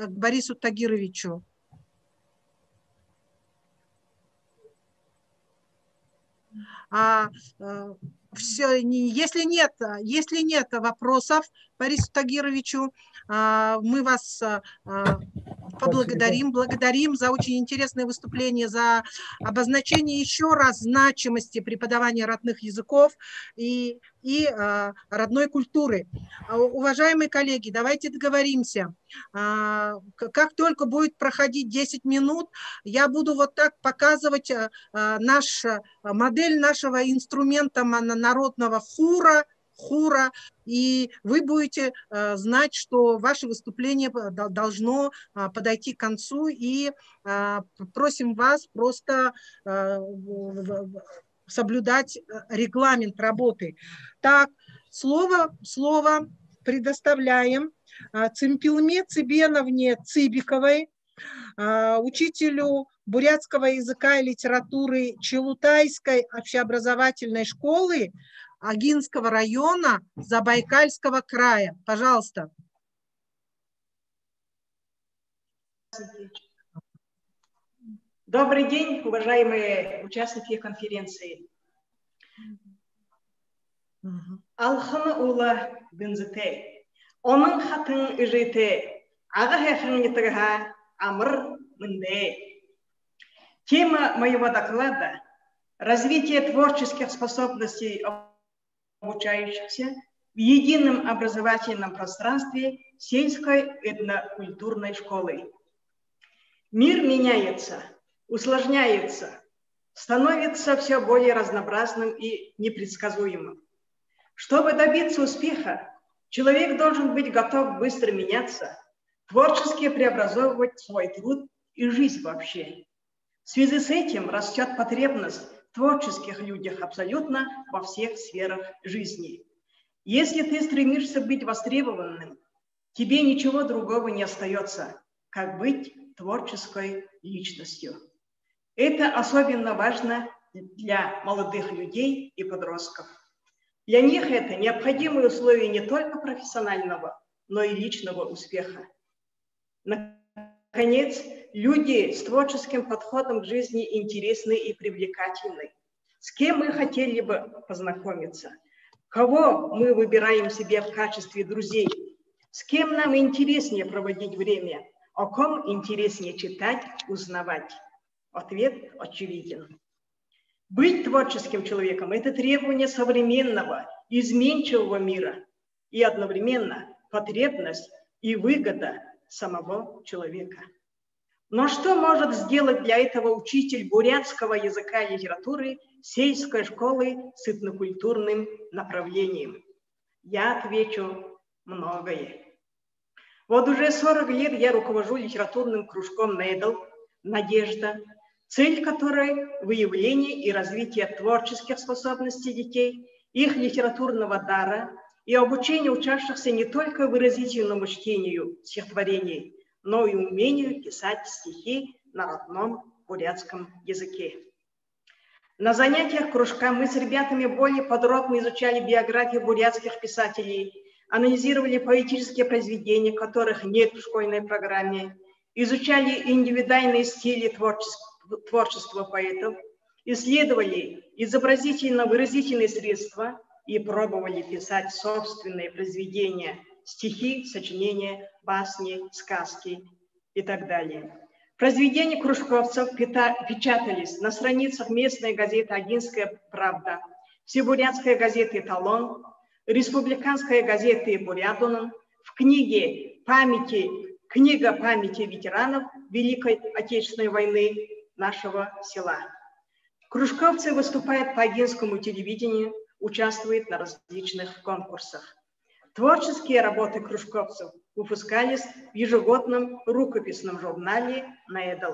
к Борису Тагировичу. Если нет вопросов Борису Тагировичу, мы вас благодарим за очень интересное выступление, за обозначение еще раз значимости преподавания родных языков и родной культуры. Уважаемые коллеги, давайте договоримся. Как только будет проходить 10 минут, я буду вот так показывать модель нашего инструмента народного хура, и вы будете знать, что ваше выступление должно подойти к концу, и просим вас просто соблюдать регламент работы. Так, слово предоставляем Цимпилме Цибеновне Цибиковой, учителю бурятского языка и литературы Челутайской общеобразовательной школы Агинского района Забайкальского края. Пожалуйста. Добрый день, уважаемые участники конференции. Алхана ула бензете, onun хатын ижете, ага хехен нитага амр мэнде. Тема моего доклада – развитие творческих способностей обучающихся в едином образовательном пространстве сельской этнокультурной школы. Мир меняется, усложняется, становится все более разнообразным и непредсказуемым. Чтобы добиться успеха, человек должен быть готов быстро меняться, творчески преобразовывать свой труд и жизнь вообще. В связи с этим растет потребность в творческих людях абсолютно во всех сферах жизни. Если ты стремишься быть востребованным, тебе ничего другого не остается, как быть творческой личностью. Это особенно важно для молодых людей и подростков. Для них это необходимые условия не только профессионального, но и личного успеха. Наконец, люди с творческим подходом к жизни интересны и привлекательны. С кем мы хотели бы познакомиться? Кого мы выбираем себе в качестве друзей? С кем нам интереснее проводить время? О ком интереснее читать, узнавать? Ответ очевиден. Быть творческим человеком – это требование современного, изменчивого мира и одновременно потребность и выгода самого человека. Но что может сделать для этого учитель бурятского языка и литературы сельской школы с этнокультурным направлением? Я отвечу – многое. Вот уже 40 лет я руковожу литературным кружком «Недл» «Надежда», цель которой – выявление и развитие творческих способностей детей, их литературного дара и обучение учащихся не только выразительному чтению стихотворений, но и умению писать стихи на родном бурятском языке. На занятиях кружка мы с ребятами более подробно изучали биографию бурятских писателей, анализировали поэтические произведения, которых нет в школьной программе, изучали индивидуальные стили творчества поэтов, исследовали изобразительно-выразительные средства и пробовали писать собственные произведения, стихи, сочинения, басни, сказки и так далее. Произведения кружковцев печатались на страницах местной газеты «Агинская правда», всебурятской газеты «Талон», республиканской газеты «Бурятунан», в «Книга памяти ветеранов Великой Отечественной войны нашего села». Кружковцы выступают по агинскому телевидению, участвуют на различных конкурсах. Творческие работы кружковцев выпускались в ежегодном рукописном журнале «Недл».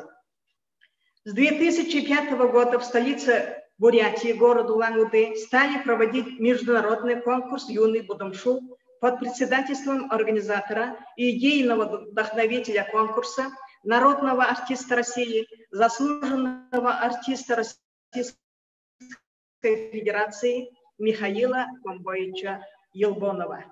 С 2005 года в столице Бурятии, городу Улан-Удэ, стали проводить международный конкурс «Юный Будамшу» под председательством организатора и идейного вдохновителя конкурса, народного артиста России, заслуженного артиста Российской Федерации Михаила Комбоевича Елбонова.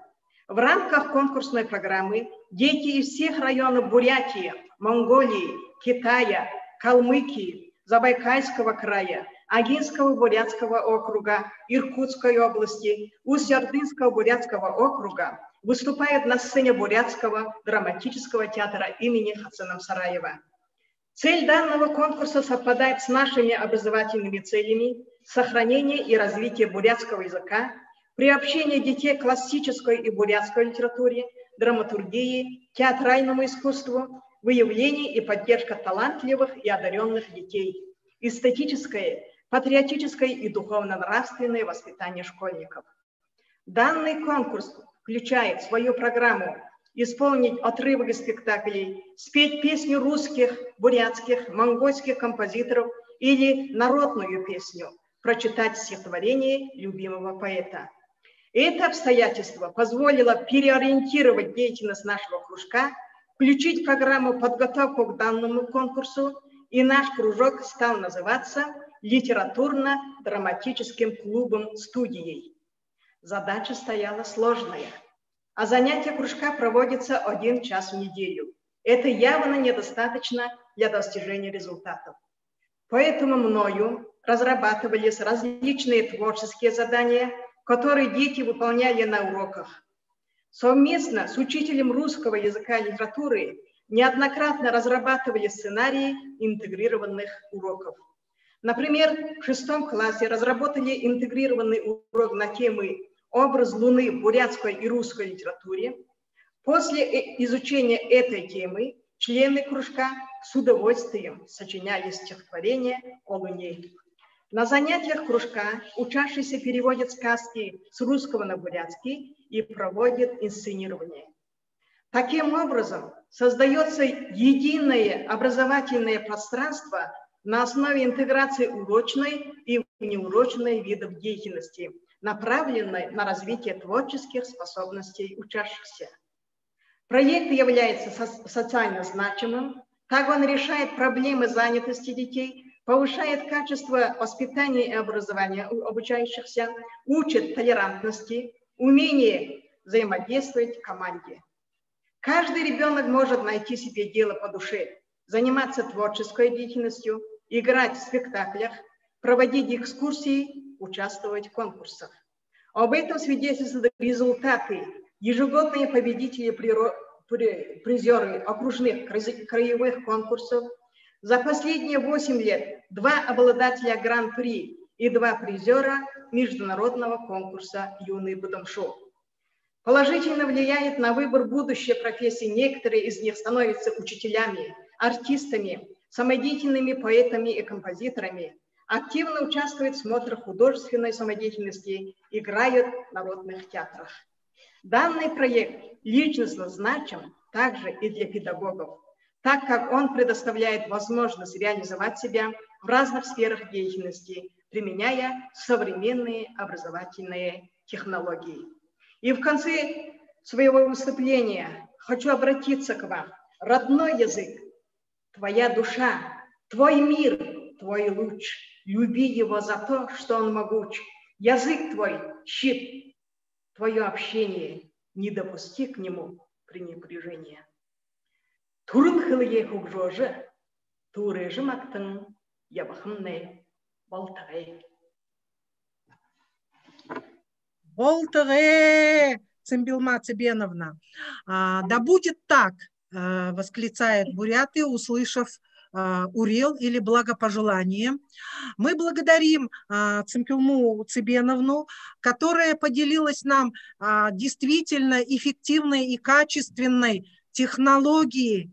В рамках конкурсной программы дети из всех районов Бурятии, Монголии, Китая, Калмыкии, Забайкальского края, Агинского Бурятского округа, Иркутской области, Усть-Ордынского Бурятского округа выступают на сцене Бурятского драматического театра имени Хасана Сараева. Цель данного конкурса совпадает с нашими образовательными целями сохранения и развития бурятского языка, приобщения детей к классической и бурятской литературе, драматургии, театральному искусству, выявление и поддержка талантливых и одаренных детей, эстетическое, патриотическое и духовно-нравственное воспитание школьников. Данный конкурс включает в свою программу исполнить отрывок из спектаклей, спеть песню русских, бурятских, монгольских композиторов или народную песню, прочитать стихотворение любимого поэта. Это обстоятельство позволило переориентировать деятельность нашего кружка, включить в программу подготовку к данному конкурсу, и наш кружок стал называться литературно-драматическим клубом-студией. Задача стояла сложная, а занятия кружка проводятся 1 час в неделю. Это явно недостаточно для достижения результатов. Поэтому мною разрабатывались различные творческие задания, которые дети выполняли на уроках. Совместно с учителем русского языка и литературы неоднократно разрабатывали сценарии интегрированных уроков. Например, в 6 классе разработали интегрированный урок на темы «Образ Луны в бурятской и русской литературе». После изучения этой темы члены кружка с удовольствием сочиняли стихотворения о Луне. На занятиях кружка учащиеся переводят сказки с русского на бурятский и проводят инсценирование. Таким образом, создается единое образовательное пространство на основе интеграции урочной и внеурочной видов деятельности, направленной на развитие творческих способностей учащихся. Проект является социально значимым, так он решает проблемы занятости детей, повышает качество воспитания и образования обучающихся, учит толерантности, умение взаимодействовать в команде. Каждый ребенок может найти себе дело по душе, заниматься творческой деятельностью, играть в спектаклях, проводить экскурсии, участвовать в конкурсах. Об этом свидетельствуют результаты. Ежегодные победители, призеры окружных краевых конкурсов. За последние 8 лет 2 обладателя гран-при и 2 призера международного конкурса «Юный Будамшу». Положительно влияет на выбор будущей профессии. Некоторые из них становятся учителями, артистами, самодеятельными поэтами и композиторами, активно участвуют в смотрах художественной самодеятельности, играют в народных театрах. Данный проект личностно значим также и для педагогов, так как он предоставляет возможность реализовать себя в разных сферах деятельности, применяя современные образовательные технологии. И в конце своего выступления хочу обратиться к вам. Родной язык, твоя душа, твой мир, твой луч. Люби его за то, что он могуч. Язык твой, щит, твое общение, не допусти к нему пренебрежения. Турын хылые хубжожи, турежи мактың, ябахымны, болтағай. Болтыгы, Цимбилма Цыбеновна. Да будет так, восклицает буряты, услышав урел или благопожелание. Мы благодарим Цимбилму Цыбеновну, которая поделилась нам действительно эффективной и качественной технологией,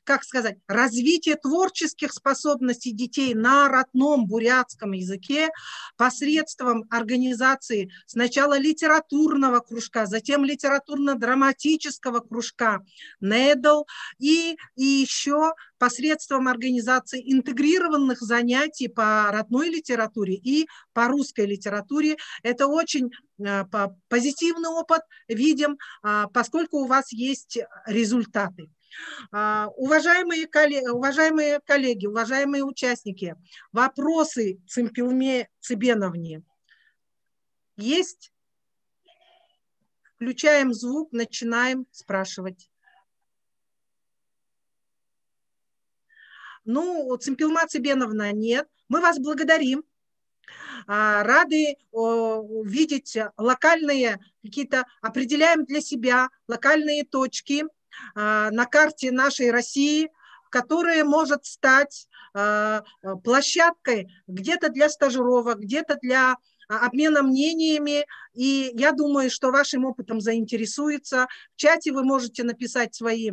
как сказать, развитие творческих способностей детей на родном бурятском языке посредством организации сначала литературного кружка, затем литературно-драматического кружка НЭДЛ и еще посредством организации интегрированных занятий по родной литературе и по русской литературе. Это очень позитивный опыт, видим, поскольку у вас есть результаты. Уважаемые коллеги, уважаемые участники, вопросы Цимбилме Цыбеновне есть? Включаем звук, начинаем спрашивать. Ну, Цимпелма Цибеновна, нет. Мы вас благодарим. Рады видеть локальные какие-то, определяем для себя локальные точки на карте нашей России, которая может стать площадкой где-то для стажировок, где-то для обмена мнениями. И я думаю, что вашим опытом заинтересуется. В чате вы можете написать свои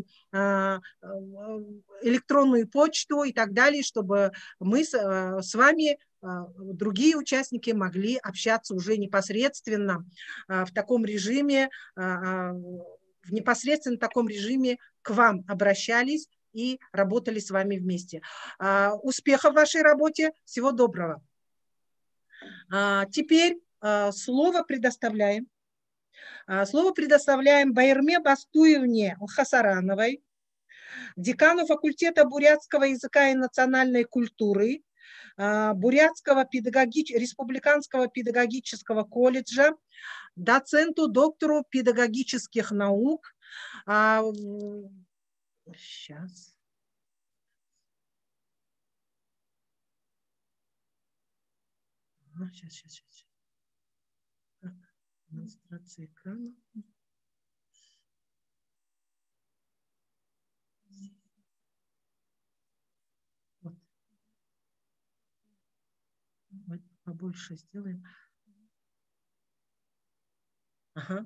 электронную почту и так далее, чтобы мы с вами, другие участники, могли общаться уже непосредственно в таком режиме, в непосредственно таком режиме к вам обращались и работали с вами вместе. Успехов в вашей работе, всего доброго. Теперь слово предоставляем Байырме Бастуевне Хасарановой, декану факультета бурятского языка и национальной культуры Бурятского республиканского педагогического колледжа, доценту, доктору педагогических наук. Сейчас. Сейчас. Демонстрация экрана. Вот. Побольше сделаем. Ага.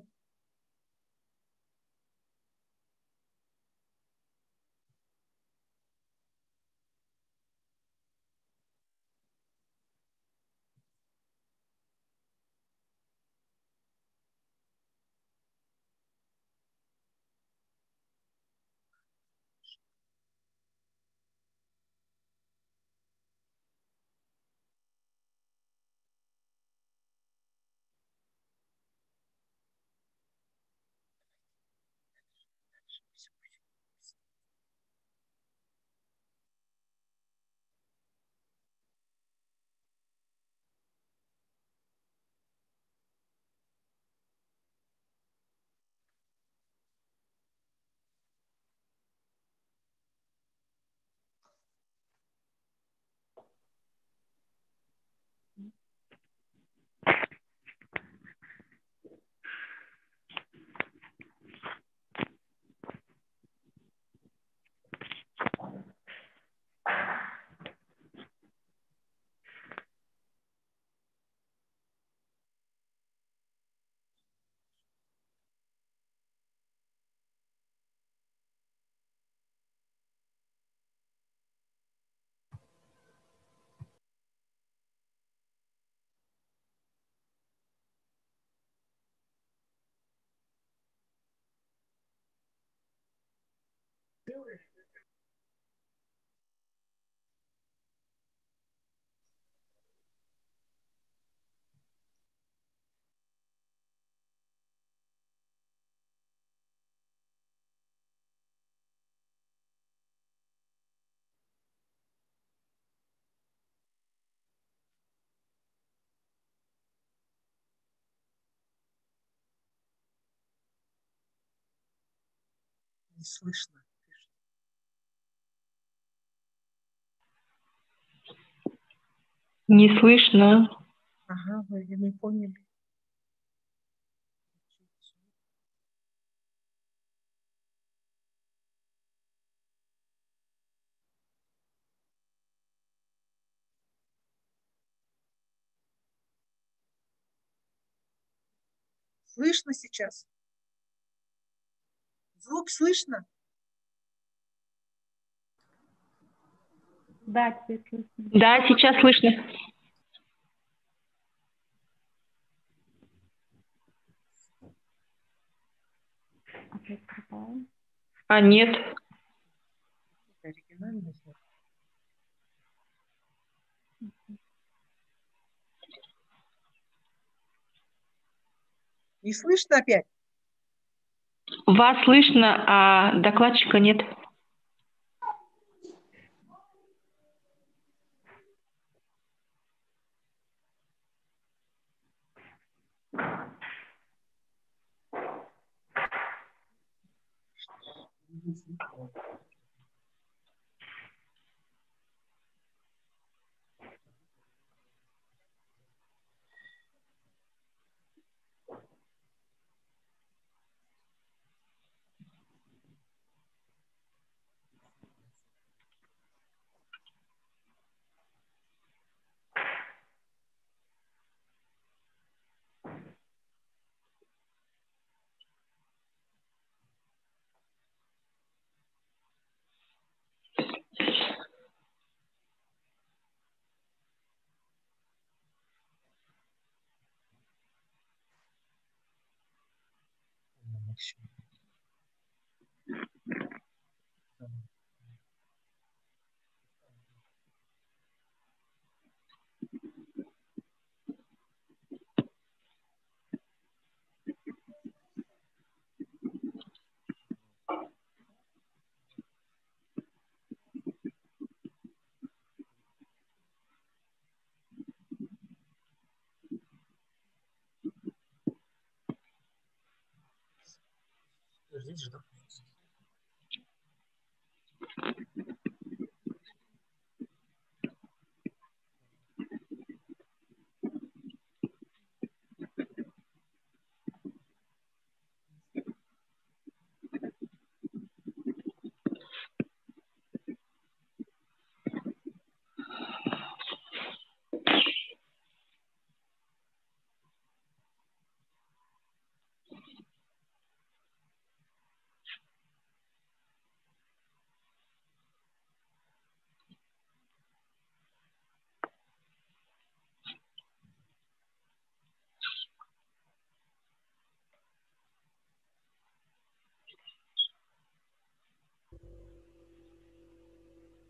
Не слышно. Не слышно. Ага, вы не поняли. Слышно сейчас? Звук слышно? Да, теперь слышно. Да, сейчас слышно. Опять пропало. А нет. Оригинальный звук. Не слышно опять? Вас слышно, а докладчика нет.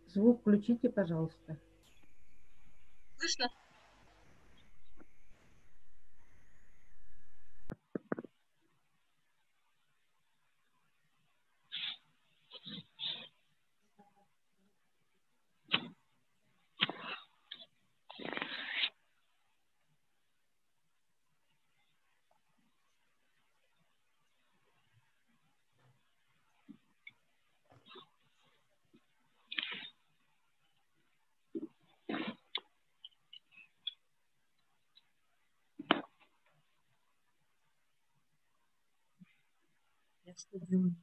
Звук включите, пожалуйста. Слышно? Я что делаю?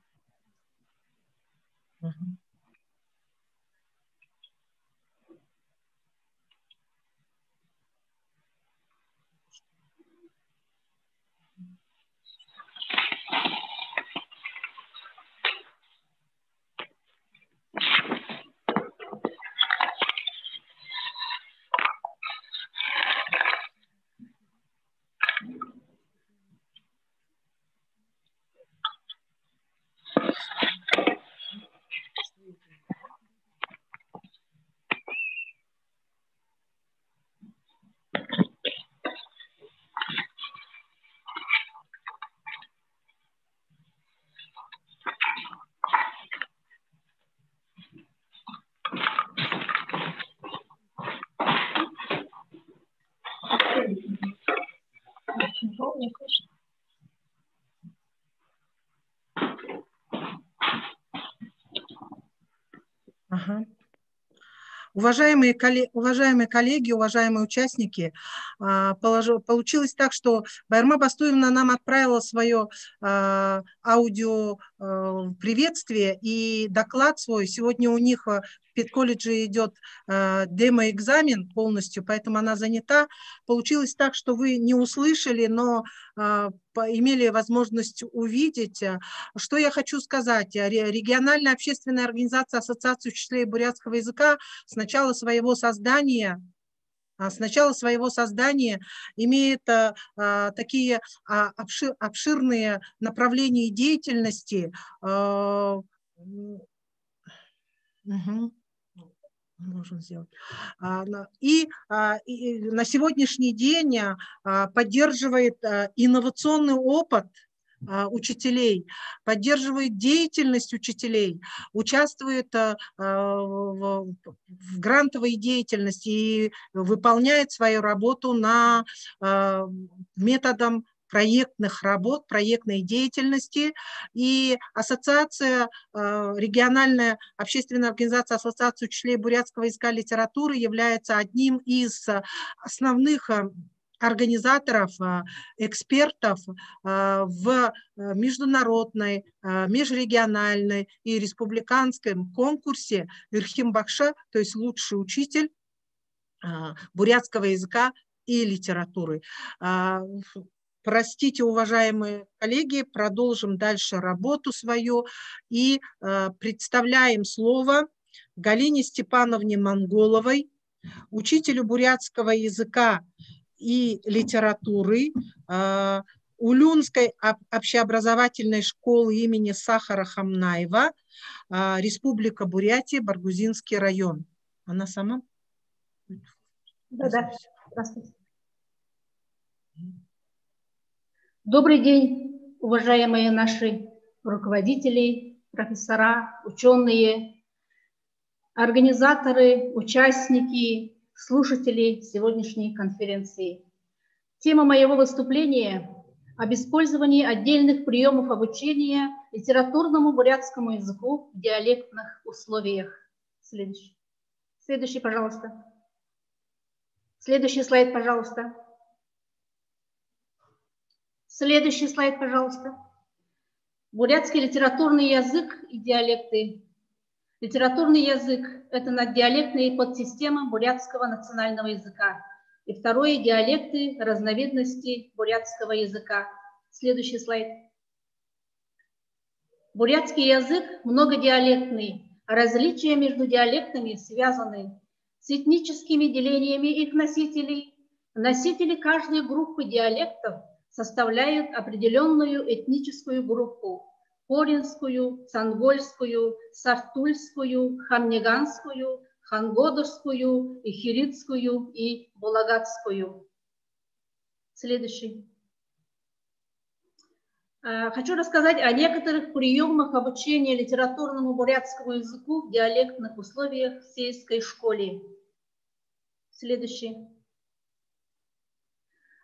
Ага. Ага. Уважаемые коллеги, уважаемые участники, получилось так, что Байырма Бастуевна нам отправила свое аудио приветствие и доклад свой. Сегодня у них в педколледже идет демо-экзамен полностью, поэтому она занята. Получилось так, что вы не услышали, но имели возможность увидеть. Что я хочу сказать. Региональная общественная организация Ассоциации учителей бурятского языка с начала своего создания имеет такие обширные направления деятельности. Можем сделать. И на сегодняшний день поддерживает инновационный опыт учителей, поддерживает деятельность учителей, участвует в грантовой деятельности и выполняет свою работу методом проектных работ, проектной деятельности. И ассоциация, региональная общественная организация Ассоциации учителей бурятского языка и литературы является одним из основных организаторов, экспертов в международной, межрегиональной и республиканском конкурсе Ирхим-Бакша, то есть лучший учитель бурятского языка и литературы. Простите, уважаемые коллеги, продолжим дальше работу свою и представляем слово Галине Степановне Монголовой, учителю бурятского языка и литературы Улюнской общеобразовательной школы имени Сахара Хамнаева, Республика Бурятия, Баргузинский район. Она сама? Да. Здравствуйте. Добрый день, уважаемые наши руководители, профессора, ученые, организаторы, участники, слушатели сегодняшней конференции. Тема моего выступления – об использовании отдельных приемов обучения литературному бурятскому языку в диалектных условиях. Следующий, пожалуйста. Следующий слайд, пожалуйста. Следующий слайд, пожалуйста. Бурятский литературный язык и диалекты. Литературный язык – это наддиалектные подсистемы бурятского национального языка. И второе – диалекты, разновидности бурятского языка. Следующий слайд. Бурятский язык многодиалектный. Различия между диалектами связаны с этническими делениями их носителей. Носители каждой группы диалектов составляют определенную этническую группу: Коринскую, Цангольскую, Сартульскую, Хамниганскую, Хангодовскую, Ихиритскую и Булагатскую. Следующий. Хочу рассказать о некоторых приемах обучения литературному бурятскому языку в диалектных условиях в сельской школе. Следующий.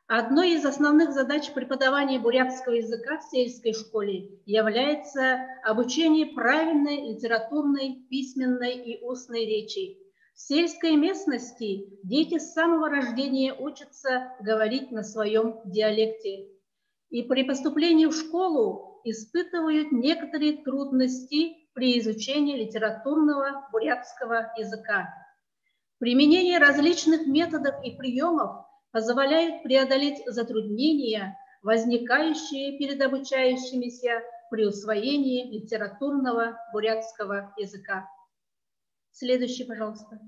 Одной из основных задач преподавания бурятского языка в сельской школе является обучение правильной литературной, письменной и устной речи. В сельской местности дети с самого рождения учатся говорить на своем диалекте. И при поступлении в школу испытывают некоторые трудности при изучении литературного бурятского языка. Применение различных методов и приемов позволяет преодолеть затруднения, возникающие перед обучающимися при усвоении литературного бурятского языка. Следующий, пожалуйста.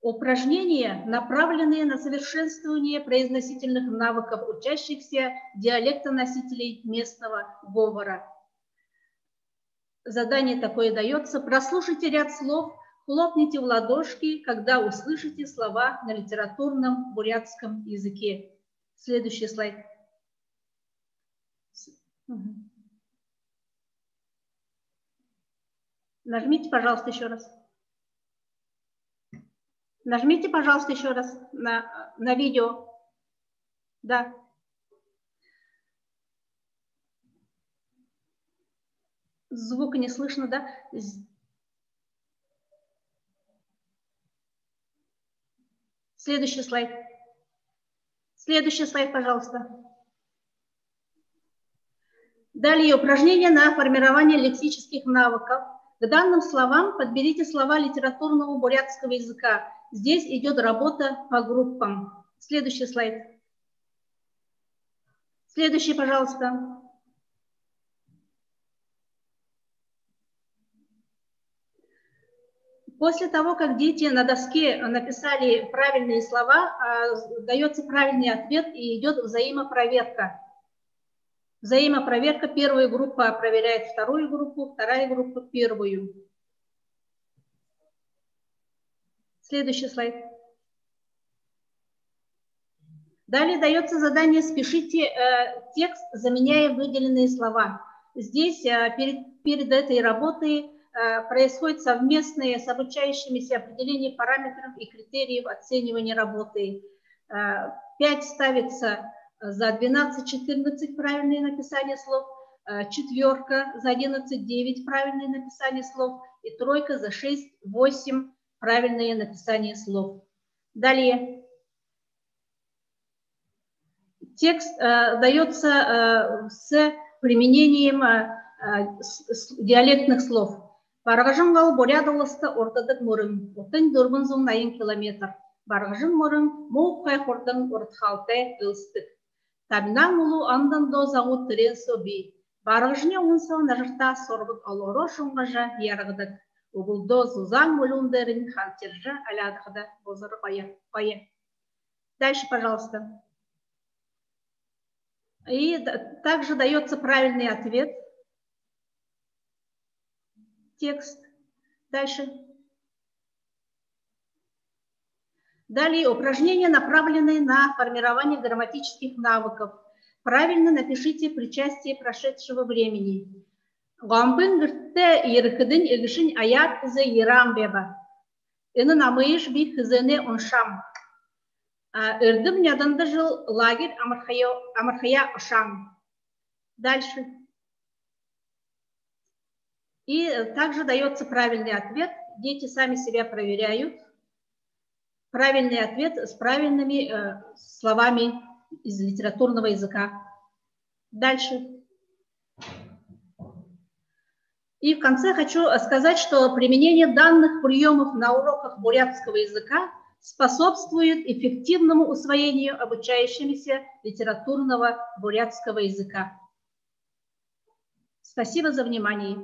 Упражнения, направленные на совершенствование произносительных навыков учащихся диалектоносителей местного говора. Задание такое дается: прослушайте ряд слов, хлопните в ладошки, когда услышите слова на литературном бурятском языке. Следующий слайд. Нажмите, пожалуйста, еще раз. Нажмите, пожалуйста, еще раз на видео. Да. Звука не слышно, да? Следующий слайд. Следующий слайд, пожалуйста. Далее упражнение на формирование лексических навыков. К данным словам подберите слова литературного бурятского языка. Здесь идет работа по группам. Следующий слайд. Следующий, пожалуйста. После того, как дети на доске написали правильные слова, дается правильный ответ и идет взаимопроверка. Взаимопроверка. Первая группа проверяет вторую группу, вторая группа первую. Следующий слайд. Далее дается задание: спишите текст, заменяя выделенные слова. Здесь перед этой работой происходит совместное с обучающимися определение параметров и критериев оценивания работы. 5 ставится за 12-14 правильное написание слов, 4 за 11-9 правильное написание слов и 3 за 6-8 правильное написание слов. Далее. Текст дается с применением диалектных слов. Баргажыңғал борядылысты ортадық мұрын, отын дұрбын зоң найын километр. Баргажың мұрын, моқ қайқордың ортхалтай ылстық. Табинан мұлу андан до зағу түрен соби. Баргажыне онса нажырта сорбыт алоро шуңғажа ярғыдық. Угулдо зузан мулундарын халтержа алядықда бозыры қайы. Дальше, пожалуйста. И также дается правильный ответ. Текст. Дальше. Далее упражнения, направленные на формирование грамматических навыков. Правильно напишите причастие прошедшего времени. Гамбын гыртте иркыдын игишин аят зе ирам беба. Инын амыйыш би хызыне оншам. Ирдым няданда жыл лагерь амархая ошам. Дальше. И также дается правильный ответ. Дети сами себя проверяют. Правильный ответ с правильными словами из литературного языка. Дальше. И в конце хочу сказать, что применение данных приемов на уроках бурятского языка способствует эффективному усвоению обучающимися литературного бурятского языка. Спасибо за внимание.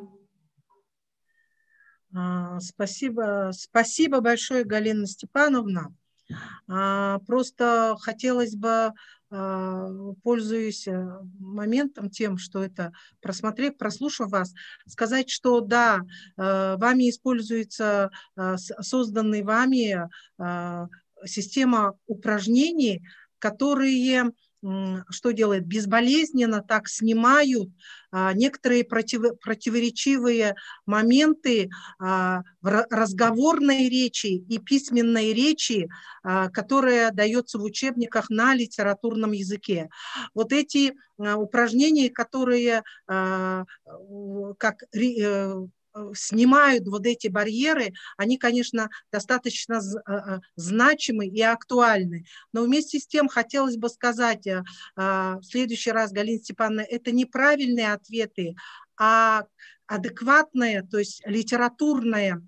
Спасибо большое, Галина Степановна. Просто хотелось бы, пользуясь моментом тем, что это прослушав вас, сказать, что да, вами используется созданная вами система упражнений, которые что делает? Безболезненно так снимают некоторые противоречивые моменты в разговорной речи и письменной речи, которая дается в учебниках на литературном языке. Вот эти упражнения, которые снимают вот эти барьеры, они, конечно, достаточно значимы и актуальны. Но вместе с тем хотелось бы сказать в следующий раз, Галина Степановна, это неправильные ответы, а адекватная, то есть литературная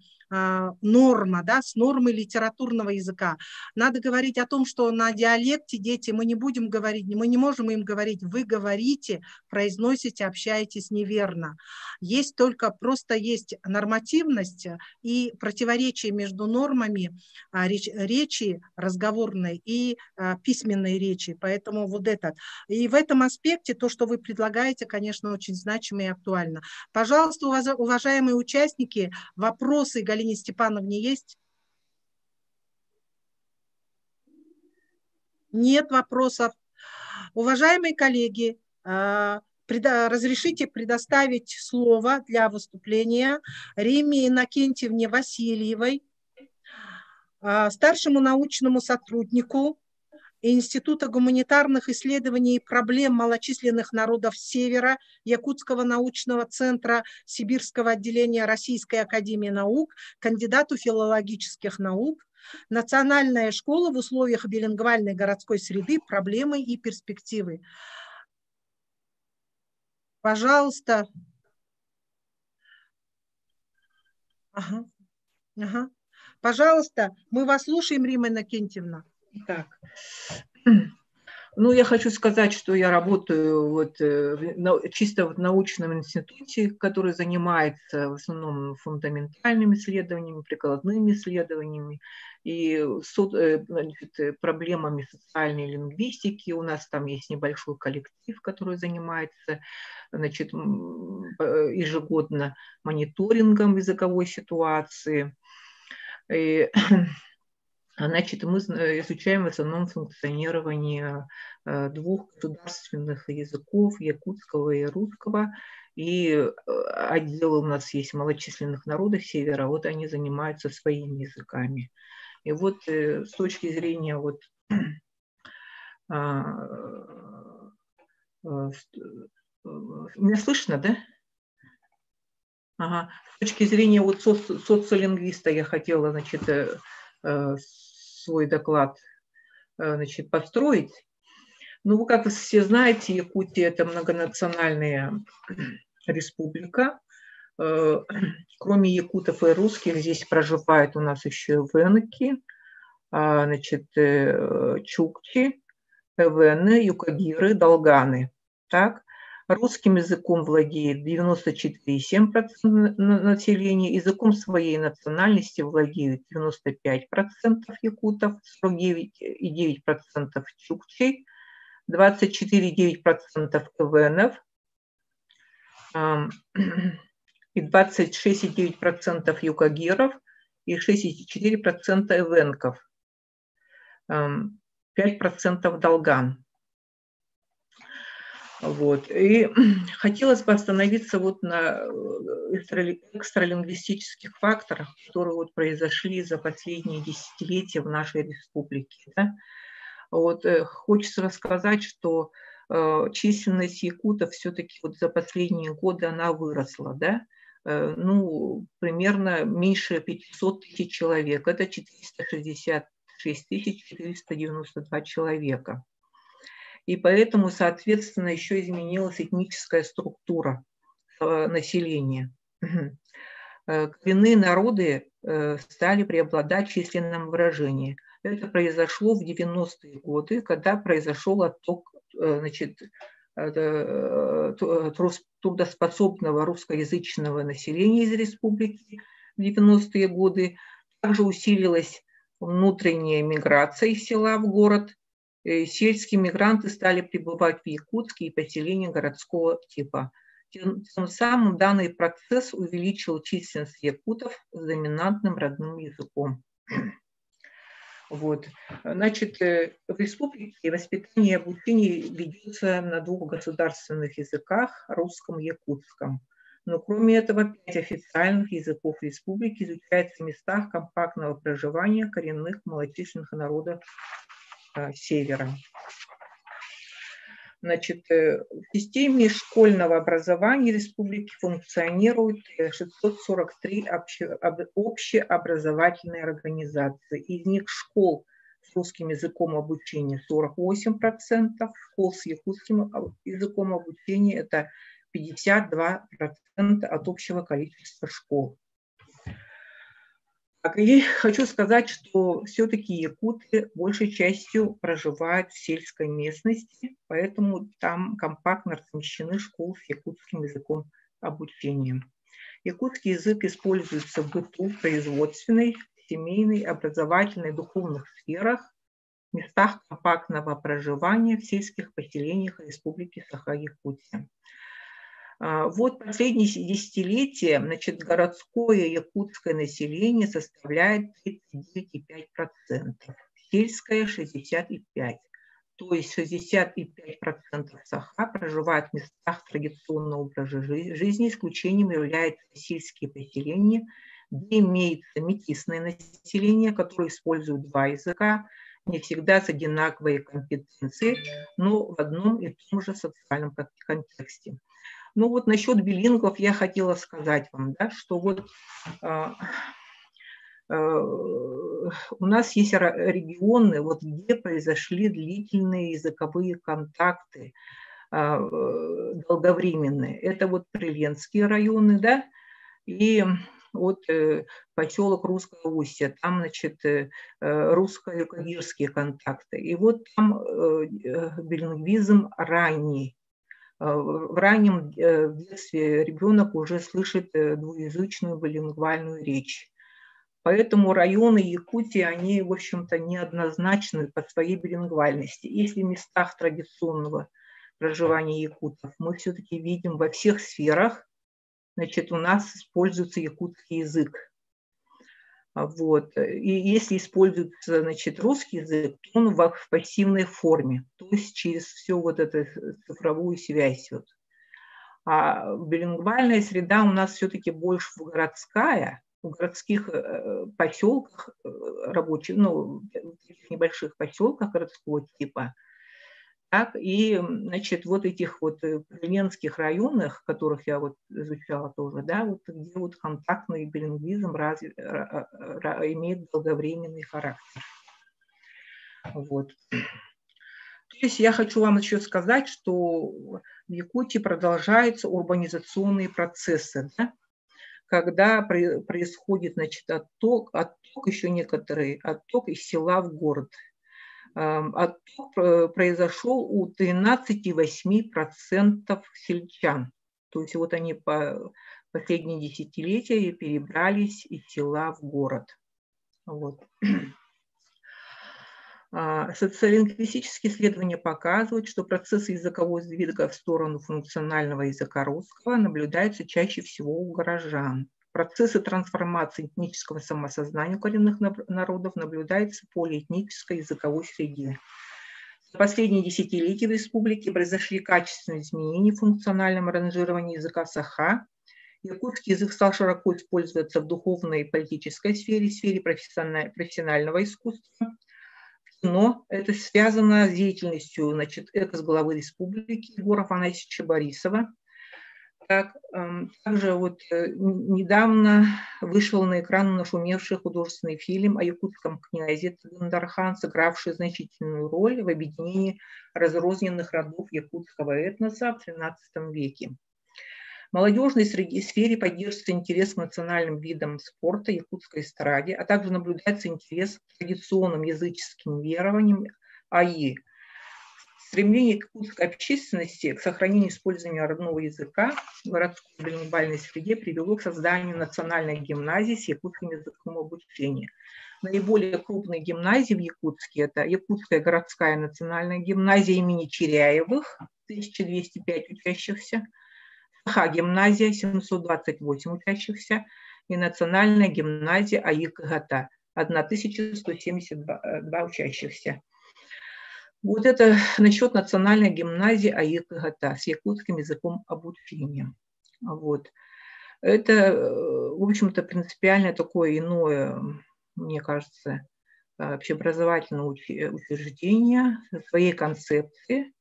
норма, да, с нормой литературного языка. Надо говорить о том, что на диалекте дети мы не будем говорить, мы не можем им говорить, вы говорите, произносите, общаетесь неверно. Есть только, просто есть нормативность и противоречие между нормами речи разговорной и письменной речи. Поэтому вот этот. И в этом аспекте то, что вы предлагаете, конечно, очень значимо и актуально. Пожалуйста, уважаемые участники, вопросы Галине Степановне есть? Нет вопросов. Уважаемые коллеги, разрешите предоставить слово для выступления Римме Иннокентьевне Васильевой, старшему научному сотруднику Института гуманитарных исследований и проблем малочисленных народов Севера Якутского научного центра Сибирского отделения Российской академии наук, кандидату филологических наук, Национальная школа в условиях билингвальной городской среды, проблемы и перспективы. Пожалуйста. Пожалуйста, мы вас слушаем, Римма Иннокентьевна. Так. Ну, я хочу сказать, что я работаю вот чисто в научном институте, который занимается в основном фундаментальными исследованиями, прикладными исследованиями и проблемами социальной лингвистики. У нас там есть небольшой коллектив, который занимается, значит, ежегодно мониторингом языковой ситуации. И, значит, мы изучаем в основном функционирование двух государственных языков, якутского и русского. И отделы у нас есть малочисленных народов Севера, вот они занимаются своими языками. И вот с точки зрения вот Меня слышно, да? Ага. С точки зрения вот социолингвиста я хотела, значит, свой доклад, значит, построить. Ну, как вы все знаете, Якутия – это многонациональная республика. Кроме якутов и русских, здесь проживают у нас еще венки, значит, чукчи, эвены, юкагиры, долганы. Так? Русским языком владеет 94,7% населения, языком своей национальности владеют 95% якутов, 49,9% чукчей, 24,9% эвенов и 26,9% юкагиров и 6,4% эвенков, 5% долган. Вот. И хотелось бы остановиться вот на экстралингвистических факторах, которые вот произошли за последние десятилетия в нашей республике. Да? Вот, хочется рассказать, что численность якутов все-таки вот за последние годы она выросла, да? Ну, примерно меньше 500 тысяч человек, это 466 492 человека. И поэтому, соответственно, еще изменилась этническая структура населения. Коренные народы стали преобладать в численном выражении. Это произошло в 90-е годы, когда произошел отток, значит, трудоспособного русскоязычного населения из республики в 90-е годы. Также усилилась внутренняя миграция из села в город. Сельские мигранты стали прибывать в якутские поселения городского типа. Тем самым данный процесс увеличил численность якутов с доминантным родным языком. Вот. Значит, в республике воспитание и обучение ведется на двух государственных языках, русском и якутском. Но кроме этого, 5 официальных языков республики изучаются в местах компактного проживания коренных малочисленных народов Севера. Значит, в системе школьного образования республики функционирует 643 общеобразовательные организации. Из них школ с русским языком обучения 48%, школ с якутским языком обучения это 52% от общего количества школ. И хочу сказать, что все-таки якуты большей частью проживают в сельской местности, поэтому там компактно размещены школы с якутским языком обучения. Якутский язык используется в быту, производственной, семейной, образовательной, духовных сферах, местах компактного проживания в сельских поселениях Республики Саха-Якутия. Вот последние десятилетия, значит, городское якутское население составляет 39,5%, сельское 65%. То есть 65% Саха проживают в местах традиционного образа жизни, исключением являются сельские поселения, где имеется метисное население, которое использует два языка, не всегда с одинаковой компетенцией, но в одном и том же социальном контексте. Ну вот насчет билингвов я хотела сказать вам, да, что вот у нас есть регионы, вот, где произошли длительные языковые контакты, долговременные. Это вот Приленские районы, да, и вот поселок Русское Устье, там, значит, русско-юкагирские контакты. И вот там билингвизм ранний. В раннем детстве ребенок уже слышит двуязычную билингвальную речь. Поэтому районы Якутии, они, в общем-то, неоднозначны по своей билингвальности. Если в местах традиционного проживания якутов мы все-таки видим во всех сферах, значит, у нас используется якутский язык. Вот. И если используется, значит, русский язык, то он в пассивной форме, то есть через всю вот эту цифровую связь. Вот. А билингвальная среда у нас все-таки больше городская, в городских поселках рабочих, ну, в небольших поселках городского типа, так, и, значит, вот этих вот ленинских районах, которых я вот изучала тоже, да, вот где вот контактный билингвизм имеет долговременный характер. Вот. То есть я хочу вам еще сказать, что в Якутии продолжаются урбанизационные процессы, да, когда происходит, значит, отток еще некоторые, отток из села в город. Отток произошел у 13,8% сельчан. То есть вот они по последние десятилетия перебрались из села в город. Вот. Социолингвистические исследования показывают, что процессы языкового сдвига в сторону функционального языка русского наблюдаются чаще всего у горожан. Процессы трансформации этнического самосознания у коренных народов наблюдаются в полиэтнической языковой среде. В последние десятилетия в республике произошли качественные изменения в функциональном ранжировании языка саха. Якутский язык стал широко использоваться в духовной и политической сфере, в сфере профессионального искусства. Но это связано с деятельностью, значит, экс-главы республики Егора Афанасьевича Борисова. Также вот недавно вышел на экран нашумевший художественный фильм о якутском князе Тагандархан, сыгравший значительную роль в объединении разрозненных родов якутского этноса в XIII веке. В молодежной сфере поддерживается интерес к национальным видам спорта, якутской эстраде, а также наблюдается интерес к традиционным языческим верованиям АИ. Стремление якутской общественности к сохранению использования родного языка в городской билингвальной среде привело к созданию национальной гимназии с якутским языком обучения. Наиболее крупные гимназии в Якутске – это Якутская городская национальная гимназия имени Черяевых, 1205 учащихся, Саха-гимназия, 728 учащихся, и Национальная гимназия АИК-ГАТА, 1172 учащихся. Вот это насчет Национальной гимназии АИК-ГАТА с якутским языком обучения. Вот. Это, в общем-то, принципиально такое иное, мне кажется, общеобразовательное учреждение своей концепции.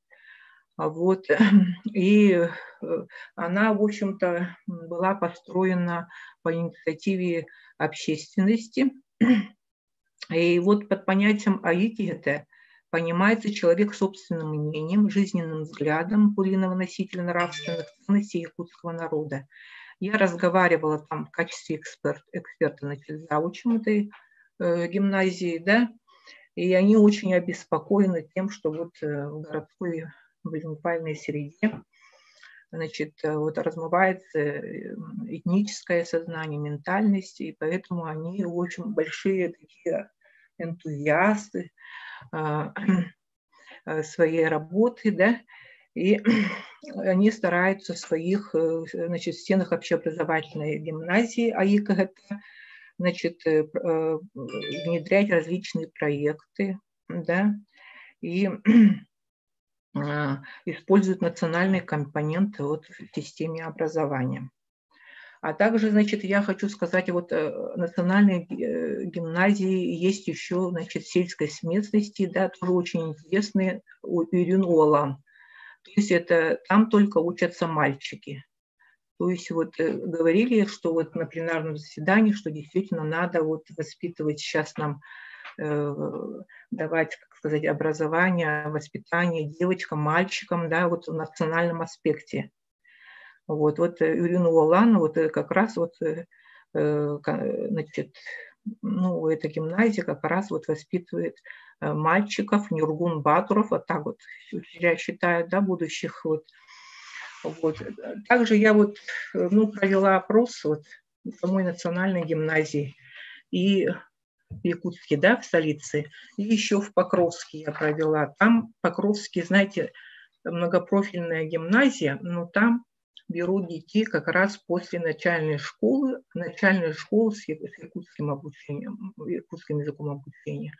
Вот. И она, в общем-то, была построена по инициативе общественности. И вот под понятием АИК-ГАТА понимается человек с собственным мнением, жизненным взглядом, куриного носителя нравственных ценностей якутского народа. Я разговаривала там в качестве эксперта, значит, заучим этой гимназии, да, и они очень обеспокоены тем, что вот в городской билингвальной среде, значит, вот размывается этническое сознание, ментальность, и поэтому они очень большие такие энтузиасты своей работы, да, и они стараются в своих, значит, стенах общеобразовательной гимназии АИК-ГАТА, значит, внедрять различные проекты, да, и используют национальные компоненты вот в системе образования. А также, значит, я хочу сказать, вот национальные гимназии есть еще, значит, в сельской местности, да, тоже очень интересные, Ирюн-Уолан. То есть это там только учатся мальчики. То есть вот говорили, что вот на пленарном заседании, что действительно надо вот воспитывать сейчас нам, давать, как сказать, образование, воспитание девочкам, мальчикам, да, вот в национальном аспекте. Вот Ирюн-Уолан, вот как раз вот, значит, ну, эта гимназия как раз вот воспитывает мальчиков, нюргун-батуров, вот так вот я считаю, да, будущих вот. Вот. Также я вот, ну, провела опрос вот в самой национальной гимназии и в Якутске, да, в столице, и еще в Покровске я провела. Там Покровске, знаете, многопрофильная гимназия, но там берут детей как раз после начальной школы с якутским обучением, якутским языком обучения.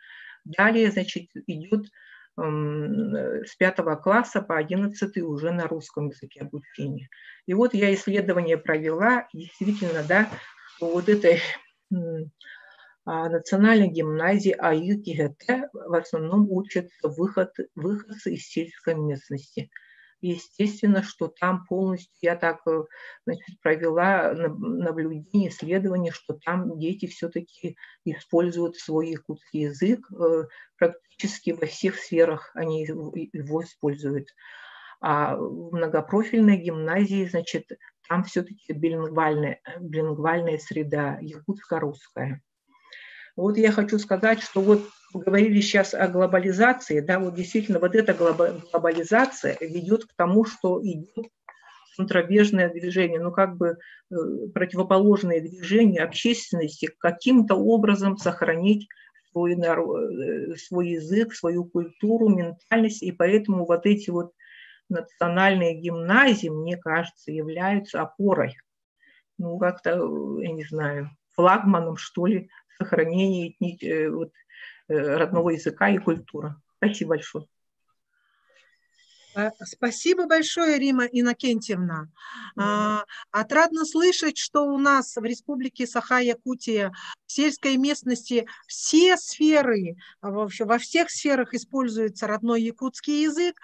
Далее, значит, идет с 5 класса по 11 уже на русском языке обучения. И вот я исследование провела, действительно, да, что вот этой национальной гимназии АИ-КИГТ в основном учатся выходцы из сельской местности. Естественно, что там полностью, я так, значит, провела наблюдение, исследование, что там дети все-таки используют свой якутский язык, практически во всех сферах они его используют. А в многопрофильной гимназии, значит, там все-таки билингвальная среда, якутско-русская. Вот я хочу сказать, что вот говорили сейчас о глобализации, да, вот действительно вот эта глобализация ведет к тому, что идет центробежное движение, ну как бы противоположное движение общественности, каким-то образом сохранить свой язык, свою культуру, ментальность, и поэтому вот эти вот национальные гимназии, мне кажется, являются опорой, ну как-то, я не знаю, флагманом, что ли, сохранения родного языка и культуры. Спасибо большое. Спасибо большое, Рима Иннокентьевна. Отрадно слышать, что у нас в Республике Саха-Якутия в сельской местности все сферы, вообще во всех сферах используется родной якутский язык,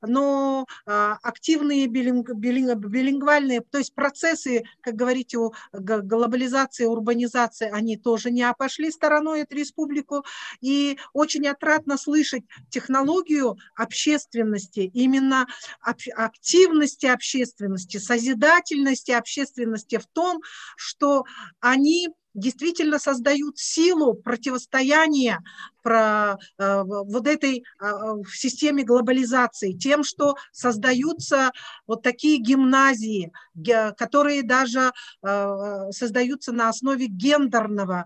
но активные билингвальные, то есть процессы, как говорите, глобализации, урбанизации, они тоже не обошли стороной эту республику. И очень отрадно слышать технологию общественности, именно активности общественности, созидательности общественности в том, что они действительно создают силу противостояния вот этой в системе глобализации, тем, что создаются вот такие гимназии, которые даже создаются на основе гендерного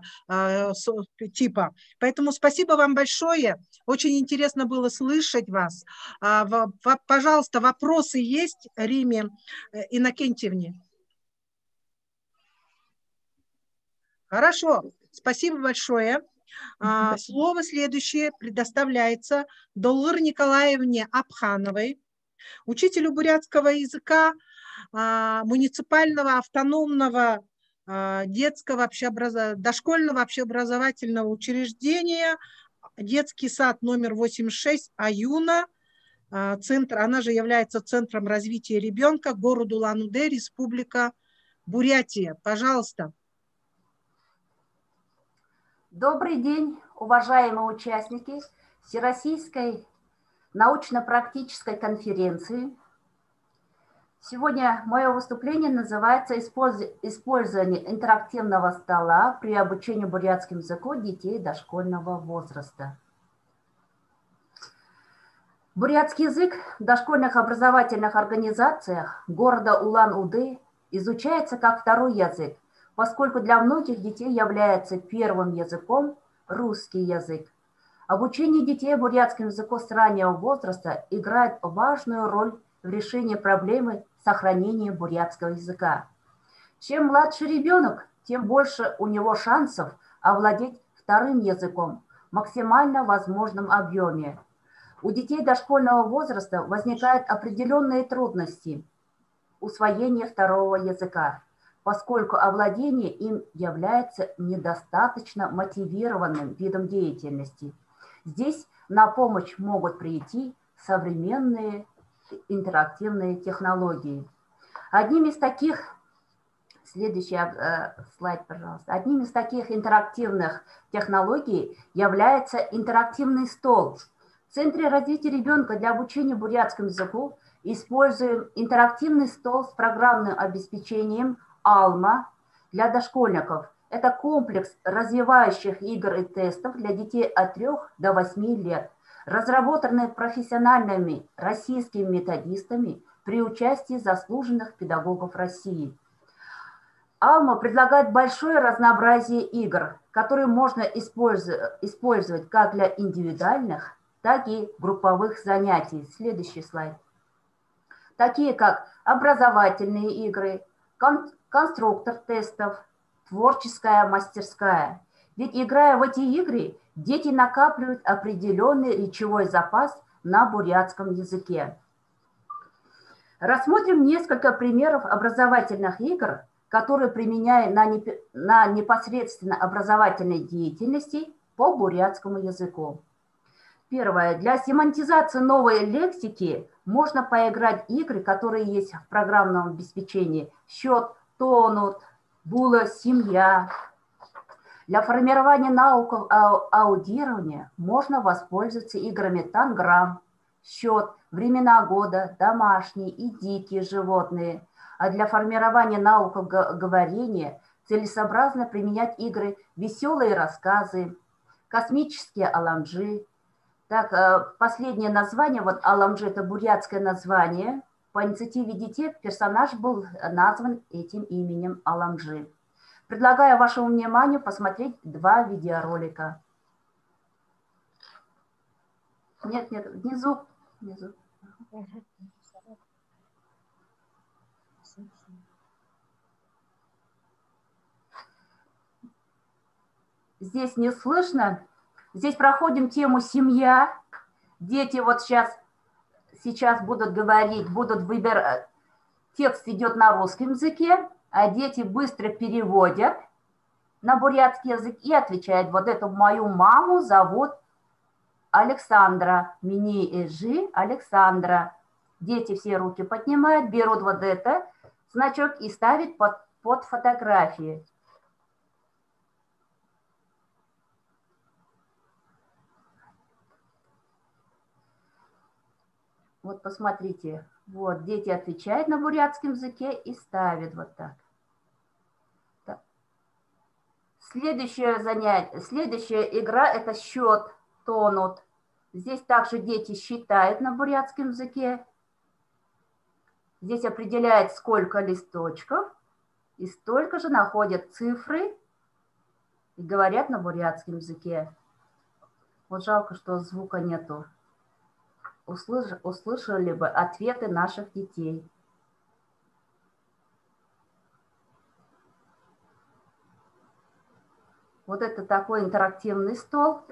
типа. Поэтому спасибо вам большое. Очень интересно было слышать вас. Пожалуйста, вопросы есть Риме Иннокентьевне? Хорошо, спасибо большое. Слово следующее предоставляется Доллыр Николаевне Абхановой, учителю бурятского языка муниципального автономного детского дошкольного общеобразовательного учреждения, детский сад номер 86 Аюна, центр, она же является центром развития ребенка, город Улан-Удэ, Республика Бурятия. Пожалуйста. Добрый день, уважаемые участники Всероссийской научно-практической конференции. Сегодня мое выступление называется «Использование интерактивного стола при обучении бурятскому языку детей дошкольного возраста». Бурятский язык в дошкольных образовательных организациях города Улан-Удэ изучается как второй язык, поскольку для многих детей является первым языком русский язык. Обучение детей бурятскому языку с раннего возраста играет важную роль в решении проблемы сохранения бурятского языка. Чем младше ребенок, тем больше у него шансов овладеть вторым языком в максимально возможном объеме. У детей дошкольного возраста возникают определенные трудности усвоения второго языка, поскольку овладение им является недостаточно мотивированным видом деятельности. Здесь на помощь могут прийти современные интерактивные технологии. Одним из таких, следующий слайд, пожалуйста, одним из таких интерактивных технологий является интерактивный стол. В Центре развития ребенка для обучения бурятскому языку используем интерактивный стол с программным обеспечением «Алма» для дошкольников. Это комплекс развивающих игр и тестов для детей от 3 до 8 лет, разработанный профессиональными российскими методистами при участии заслуженных педагогов России. «Алма» предлагает большое разнообразие игр, которые можно использовать как для индивидуальных, так и групповых занятий. Следующий слайд. Такие как образовательные игры, конструктор тестов, творческая мастерская. Ведь играя в эти игры, дети накапливают определенный речевой запас на бурятском языке. Рассмотрим несколько примеров образовательных игр, которые применяют на непосредственно образовательной деятельности по бурятскому языку. Первое. Для семантизации новой лексики можно поиграть игры, которые есть в программном обеспечении. Счет, тонут, була, семья. Для формирования навыков аудирования можно воспользоваться играми танграмм, счет, времена года, домашние и дикие животные. А для формирования навыков говорения целесообразно применять игры «Веселые рассказы», «Космические аламжи». Так, последнее название, вот аламжи – это бурятское название. По инициативе детей персонаж был назван этим именем аламжи. Предлагаю вашему вниманию посмотреть 2 видеоролика. Нет, внизу. Здесь не слышно. Здесь проходим тему «Семья». Дети вот сейчас будут говорить, будут выбирать. Текст идет на русском языке, а дети быстро переводят на бурятский язык и отвечают. Вот эту мою маму зовут Александра. Меня Эжи Александра. Дети все руки поднимают, берут вот это значок и ставят под фотографии. Вот посмотрите, вот дети отвечают на бурятском языке и ставят вот так. Следующее занятие, следующая игра – это счет, тонут. Здесь также дети считают на бурятском языке. Здесь определяет, сколько листочков, и столько же находят цифры и говорят на бурятском языке. Вот жалко, что звука нету. Услышали бы ответы наших детей. Вот это такой интерактивный стол.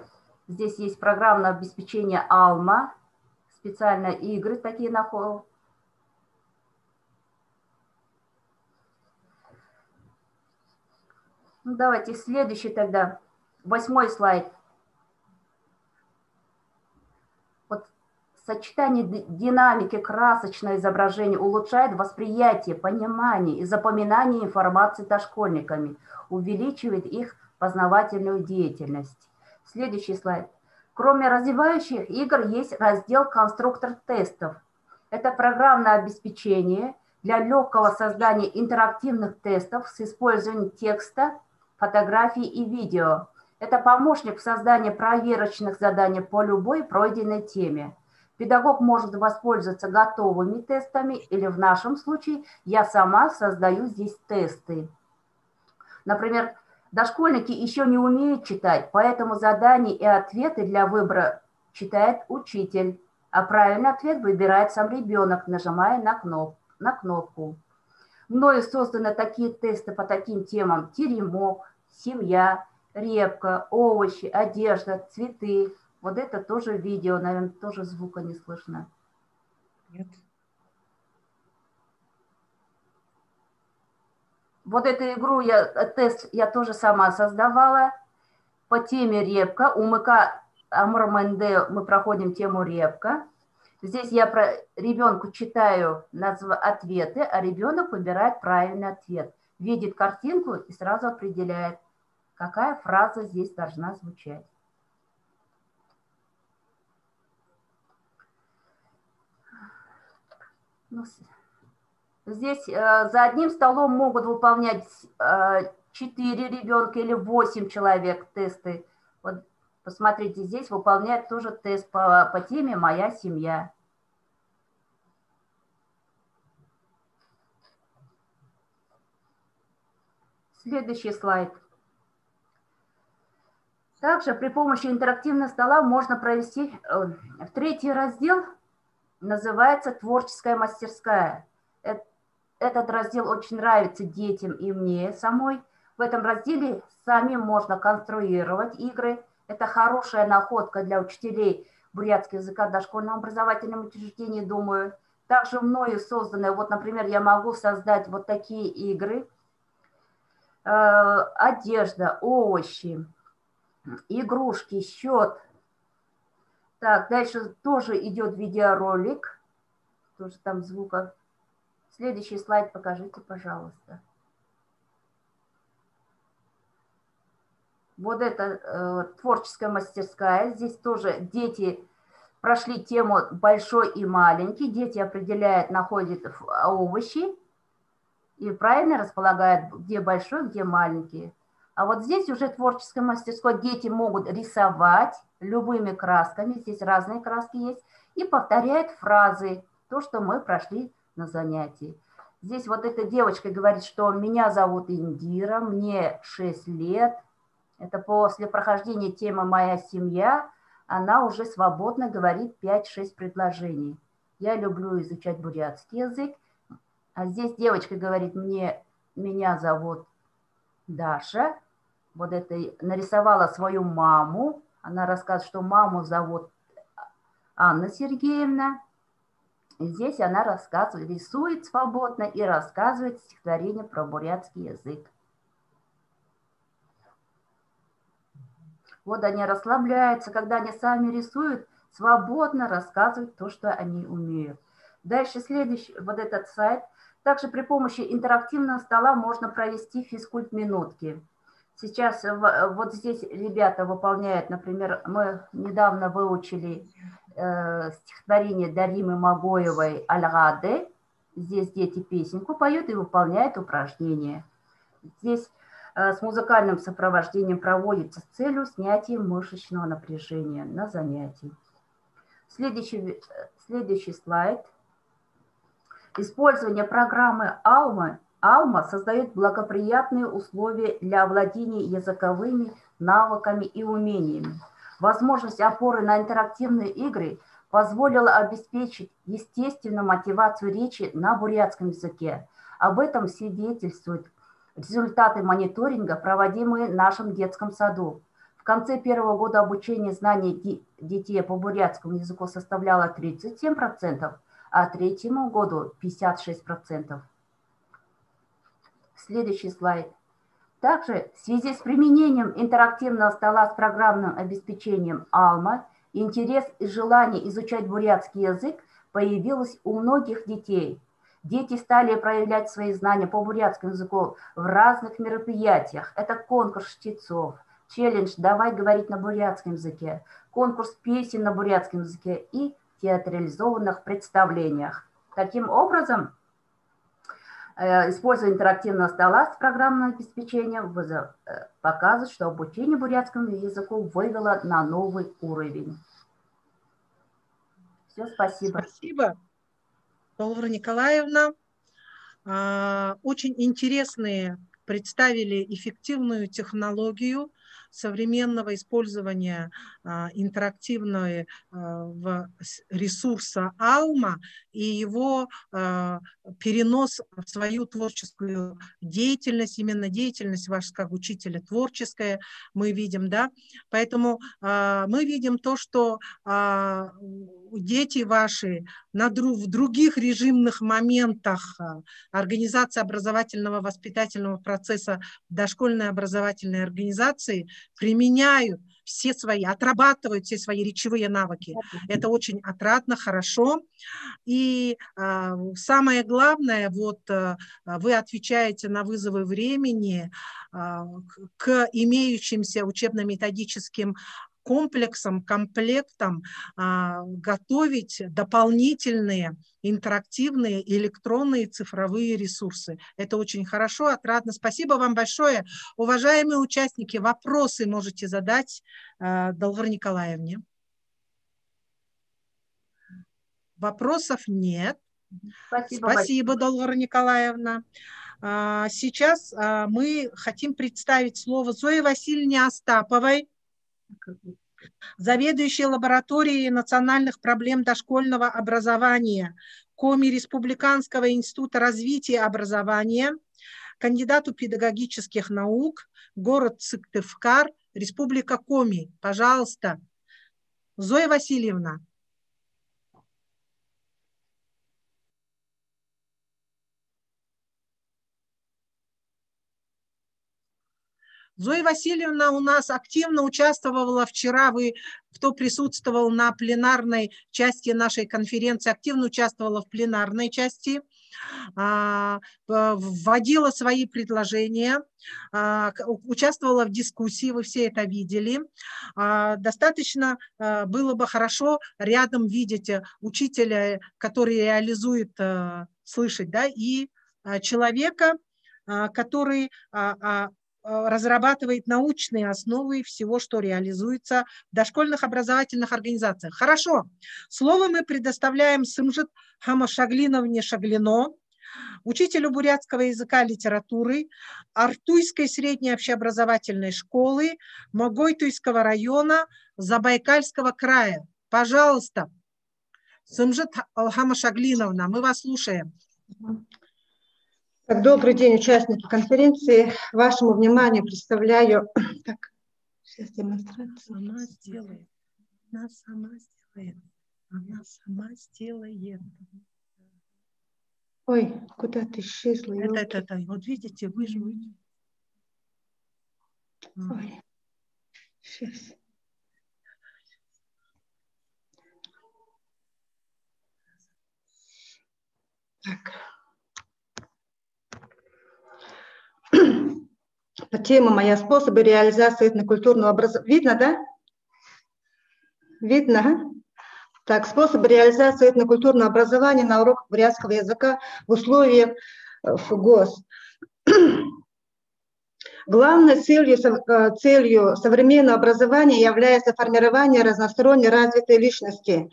Здесь есть программное обеспечение Alma, специальные игры такие находят. Ну, давайте следующий тогда, 8-й слайд. Сочетание динамики, красочное изображение улучшает восприятие, понимание и запоминание информации дошкольниками, увеличивает их познавательную деятельность. Следующий слайд. Кроме развивающих игр есть раздел «Конструктор тестов». Это программное обеспечение для легкого создания интерактивных тестов с использованием текста, фотографий и видео. Это помощник в создании проверочных заданий по любой пройденной теме. Педагог может воспользоваться готовыми тестами или в нашем случае я сама создаю здесь тесты. Например, дошкольники еще не умеют читать, поэтому задания и ответы для выбора читает учитель, а правильный ответ выбирает сам ребенок, нажимая на кнопку. Мною созданы такие тесты по таким темам: теремок, семья, репка, овощи, одежда, цветы. Вот это тоже видео, наверное, тоже звука не слышно. Нет. Вот эту игру, тест я тоже сама создавала по теме репка. У МК Амурменде мы проходим тему репка. Здесь я ребенку читаю ответы, а ребенок выбирает правильный ответ. Видит картинку и сразу определяет, какая фраза здесь должна звучать. Здесь за одним столом могут выполнять 4 ребенка или 8 человек тесты. Вот посмотрите, здесь выполняет тоже тест по теме «Моя семья». Следующий слайд. Также при помощи интерактивного стола можно провести в 3-й раздел, называется «Творческая мастерская». Этот раздел очень нравится детям и мне самой. В этом разделе самим можно конструировать игры. Это хорошая находка для учителей бурятского языка в дошкольном образовательном учреждении, думаю. Также мною созданные, вот, например, я могу создать вот такие игры. одежда, овощи, игрушки, счет. Так, дальше тоже идет видеоролик, тоже там звука. Следующий слайд покажите, пожалуйста. Вот это творческая мастерская. Здесь тоже дети прошли тему большой и маленький. Дети определяют, находят овощи и правильно располагают, где большой, где маленький. А вот здесь уже творческая мастерская. Дети могут рисовать любыми красками. Здесь разные краски есть. И повторяют фразы, то, что мы прошли на занятии. Здесь вот эта девочка говорит, что меня зовут Индира, мне 6 лет. Это после прохождения темы «Моя семья» она уже свободно говорит 5-6 предложений. Я люблю изучать бурятский язык. А здесь девочка говорит, меня зовут Даша. Вот это нарисовала свою маму. Она рассказывает, что маму зовут Анна Сергеевна. И здесь она рассказывает, рисует свободно и рассказывает стихотворение про бурятский язык. Вот они расслабляются, когда они сами рисуют, свободно рассказывают то, что они умеют. Дальше следующий, вот этот сайт. Также при помощи интерактивного стола можно провести физкульт-минутки. Сейчас вот здесь ребята выполняют, например, мы недавно выучили стихотворение Даримы Магоевой «Аль-Гаде». Здесь дети песенку поют и выполняют упражнения. Здесь с музыкальным сопровождением проводится с целью снятия мышечного напряжения на занятии. Следующий слайд. Использование программы Alma создает благоприятные условия для овладения языковыми навыками и умениями. Возможность опоры на интерактивные игры позволила обеспечить естественную мотивацию речи на бурятском языке. Об этом свидетельствуют результаты мониторинга, проводимые в нашем детском саду. В конце первого года обучения знаний детей по бурятскому языку составляло 37%, а третьему году 56%. Следующий слайд. Также в связи с применением интерактивного стола с программным обеспечением Alma интерес и желание изучать бурятский язык появилось у многих детей. Дети стали проявлять свои знания по бурятскому языку в разных мероприятиях. Это конкурс чтецов, челлендж «Давай говорить на бурятском языке», конкурс песен на бурятском языке и театрализованных представлениях. Таким образом, используя интерактивного стола с программным обеспечением, показывает, что обучение бурятскому языку вывело на новый уровень. Все, спасибо. Спасибо, Долвара Николаевна. Очень интересные представили эффективную технологию современного использования интерактивного ресурса Alma и его перенос в свою творческую деятельность, именно деятельность ваша как учителя творческая, мы видим, да, поэтому мы видим то, что дети ваши в других режимных моментах организации образовательного воспитательного процесса дошкольной образовательной организации применяют все свои, отрабатывают все свои речевые навыки. Это очень отрадно, хорошо. И самое главное, вот вы отвечаете на вызовы времени к имеющимся учебно-методическим комплектам готовить дополнительные интерактивные электронные цифровые ресурсы. Это очень хорошо, отрадно. Спасибо вам большое. Уважаемые участники, вопросы можете задать Долваре Николаевне. Вопросов нет. Спасибо, Долвара Николаевна. Сейчас мы хотим представить слово Зое Васильевне Остаповой, заведующей лабораторией национальных проблем дошкольного образования Коми Республиканского института развития образования, кандидату педагогических наук, город Сыктывкар, Республика Коми. Пожалуйста, Зоя Васильевна. Зоя Васильевна у нас активно участвовала вчера, кто присутствовал на пленарной части нашей конференции, активно участвовала в пленарной части, вводила свои предложения, участвовала в дискуссии, вы все это видели. Достаточно было бы хорошо рядом видеть учителя, который реализует, слышать, да, и человека, который разрабатывает научные основы всего, что реализуется в дошкольных образовательных организациях. Хорошо. Слово мы предоставляем Сымжит Хамашаглиновне Шаглино, учителю бурятского языка и литературы, Артуйской средней общеобразовательной школы Могойтуйского района Забайкальского края. Пожалуйста, Сымжит Хамашаглиновна, мы вас слушаем. Так, добрый день, участники конференции. Вашему вниманию представляю... Так, сейчас демонстрацию. Она сделает. Она сама сделает. Она сама сделает. Ой, куда ты исчезла? Это. Вот видите, вы же... Ой, сейчас. Так. Тема моя: способы реализации этнокультурного образования. Видно, да? Видно? Так, способы реализации этнокультурного образования на уроках бурятского языка в условиях ФГОС. Главной целью современного образования является формирование разносторонне развитой личности.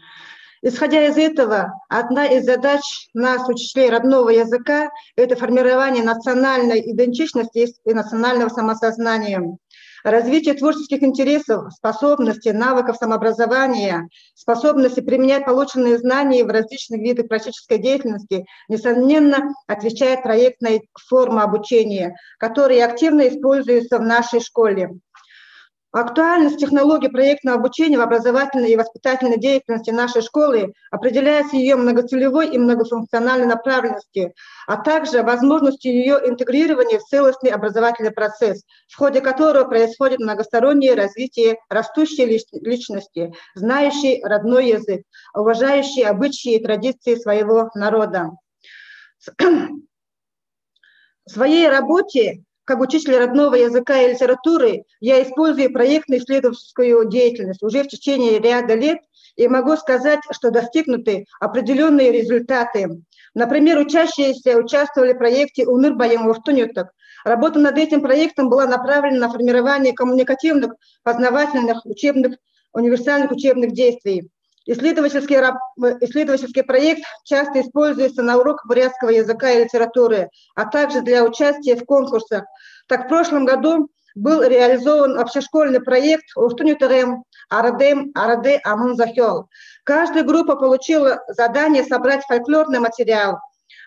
Исходя из этого, одна из задач нас, учителей родного языка, это формирование национальной идентичности и национального самосознания, развитие творческих интересов, способностей, навыков самообразования, способности применять полученные знания в различных видах практической деятельности, несомненно, отвечает проектной форме обучения, которые активно используются в нашей школе. Актуальность технологий проектного обучения в образовательной и воспитательной деятельности нашей школы определяется ее многоцелевой и многофункциональной направленностью, а также возможностью ее интегрирования в целостный образовательный процесс, в ходе которого происходит многостороннее развитие растущей личности, знающей родной язык, уважающей обычаи и традиции своего народа. В своей работе как учитель родного языка и литературы я использую проектно-исследовательскую деятельность уже в течение ряда лет и могу сказать, что достигнуты определенные результаты. Например, учащиеся участвовали в проекте «Уныр Баямов Тунюток». Работа над этим проектом была направлена на формирование коммуникативных, познавательных, универсальных учебных действий. Исследовательский проект часто используется на уроках бурятского языка и литературы, а также для участия в конкурсах. Так, в прошлом году был реализован общешкольный проект «Уштунютарем Араде Амун Захел». Каждая группа получила задание собрать фольклорный материал.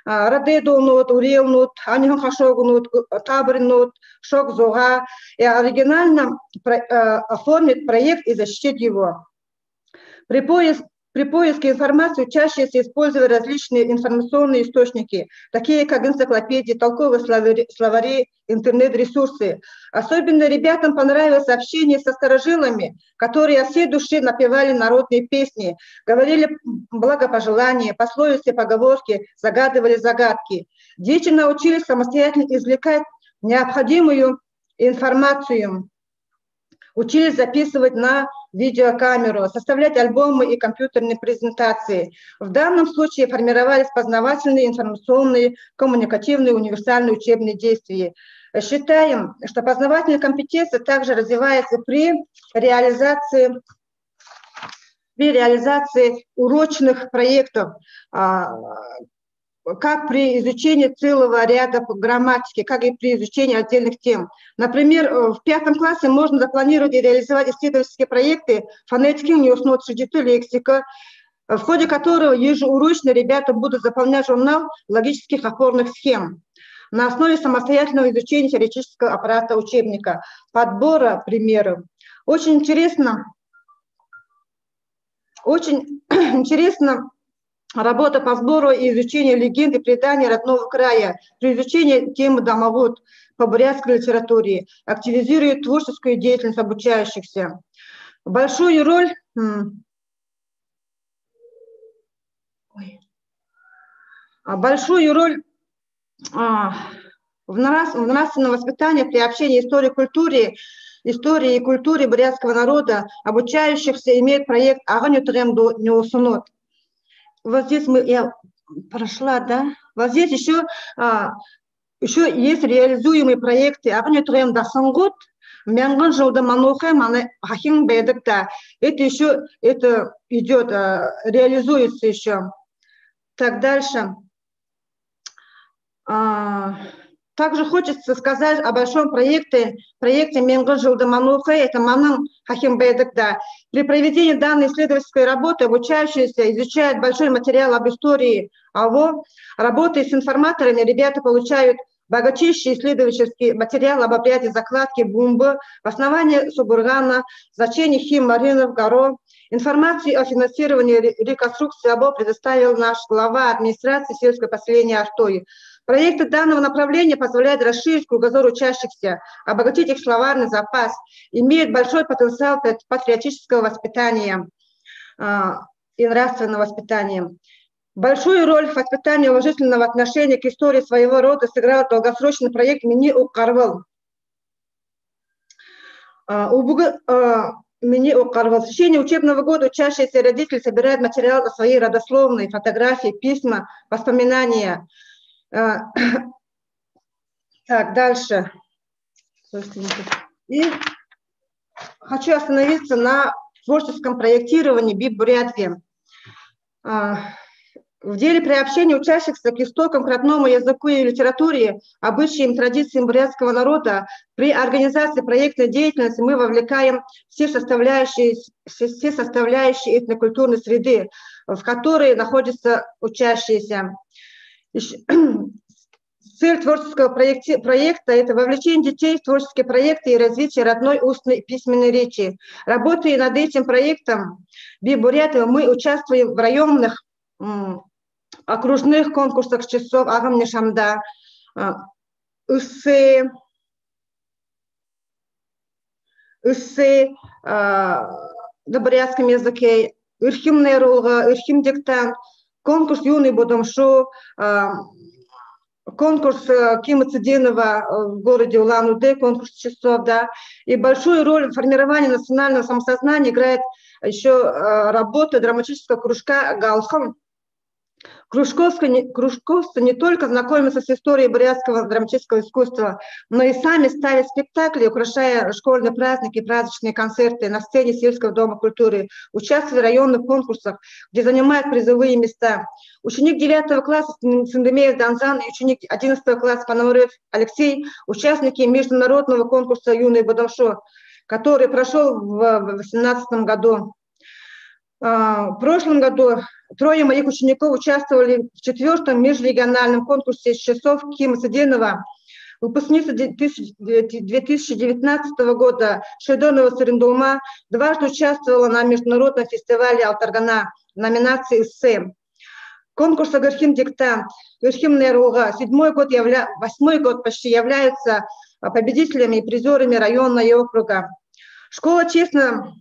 Араде Дунут, Урелнут, Аньхон Хашогнут, Табринут, Шок Зуга, и оригинально оформить проект и защитить его. При поиске информации учащиеся использовали различные информационные источники, такие как энциклопедии, толковые словари, интернет-ресурсы. Особенно ребятам понравилось общение со старожилами, которые от всей души напевали народные песни, говорили благопожелания, пословицы, поговорки, загадывали загадки. Дети научились самостоятельно извлекать необходимую информацию, учились записывать на видеокамеру, составлять альбомы и компьютерные презентации. В данном случае формировались познавательные, информационные, коммуникативные, универсальные учебные действия. Считаем, что познавательные компетенции также развиваются при реализации урочных проектов, как при изучении целого ряда грамматики, как и при изучении отдельных тем. Например, в 5 классе можно запланировать и реализовать исследовательские проекты «Фонетики, неуснот, шедиты, лексика», в ходе которого ежеурочно ребята будут заполнять журнал логических опорных схем на основе самостоятельного изучения теоретического аппарата учебника, подбора примеров. Очень интересно Работа по сбору и изучению легенд и преданий родного края, при изучении темы домовод по бурятской литературе, активизирует творческую деятельность обучающихся. Большую роль в нравственном воспитании при общении истории и культуре бурятского народа обучающихся имеет проект «Аган Ютрем Неусунот». Вот здесь я прошла, да? Вот здесь еще есть реализуемые проекты «Аган Ютрем Дасангот», «Мянган Жауда Манухэ Мане Хахин Бэдакта». Это идет, реализуется еще. Так, дальше. Также хочется сказать о большом проекте «Мянган Жауда Манухэ», это «Манан Хахин Бэдакта». При проведении данной исследовательской работы обучающиеся изучают большой материал об истории АВО. Работая с информаторами, ребята получают богатейший исследовательский материал об обряде закладки бумбы, основании Субургана, значении Хим-Маринов, Горо. Информацию о финансировании реконструкции АБО предоставил наш глава администрации сельского поселения Артой. Проекты данного направления позволяют расширить кругозор учащихся, обогатить их словарный запас, имеют большой потенциал патриотического воспитания и нравственного воспитания. Большую роль в воспитании уважительного отношения к истории своего рода сыграл долгосрочный проект «Мини Укарвал». В течение учебного года учащиеся родители собирают материал о своей родословной, фотографии, письма, воспоминания. Так, дальше. И хочу остановиться на творческом проектировании БИП Бурятии. В деле приобщения учащихся к истокам, к родному языку и литературе, обычаям, традициям бурятского народа, при организации проектной деятельности мы вовлекаем все составляющие этнокультурной среды, в которой находятся учащиеся. Цель творческого проекта – это вовлечение детей в творческие проекты и развитие родной устной и письменной речи. Работая над этим проектом БИП Бурятии, мы участвуем в районных окружных конкурсах часов Агам Нишамда, эссе на бурятском языке, Ирхим Нейролга, Ирхим Диктант, конкурс Юный Бодомшо, конкурс Кима Цидинова в городе Улан-Удэ, конкурс часов, да. И большую роль в формировании национального самосознания играет еще работа драматического кружка «Галхам». Кружковцы не только знакомятся с историей бурятского драматического искусства, но и сами ставят спектакли, украшая школьные праздники, праздничные концерты на сцене сельского дома культуры, участвуют в районных конкурсах, где занимают призовые места. Ученик 9 класса Сындемеев Данзан и ученик 11 класса Пономарев Алексей, участники международного конкурса «Юный Бодомшо», который прошел в 2018 году. В прошлом году 3 моих учеников участвовали в 4-м межрегиональном конкурсе часов Кима Цидинова. Выпускница 2019 года Шейдонова Сарендулма дважды участвовала на международном фестивале Алтаргана в номинации «Эссе». Конкурс «Агархим Диктант», «Агархим Нейруга» 8-й год почти являются победителями и призерами района и округа. Школа честно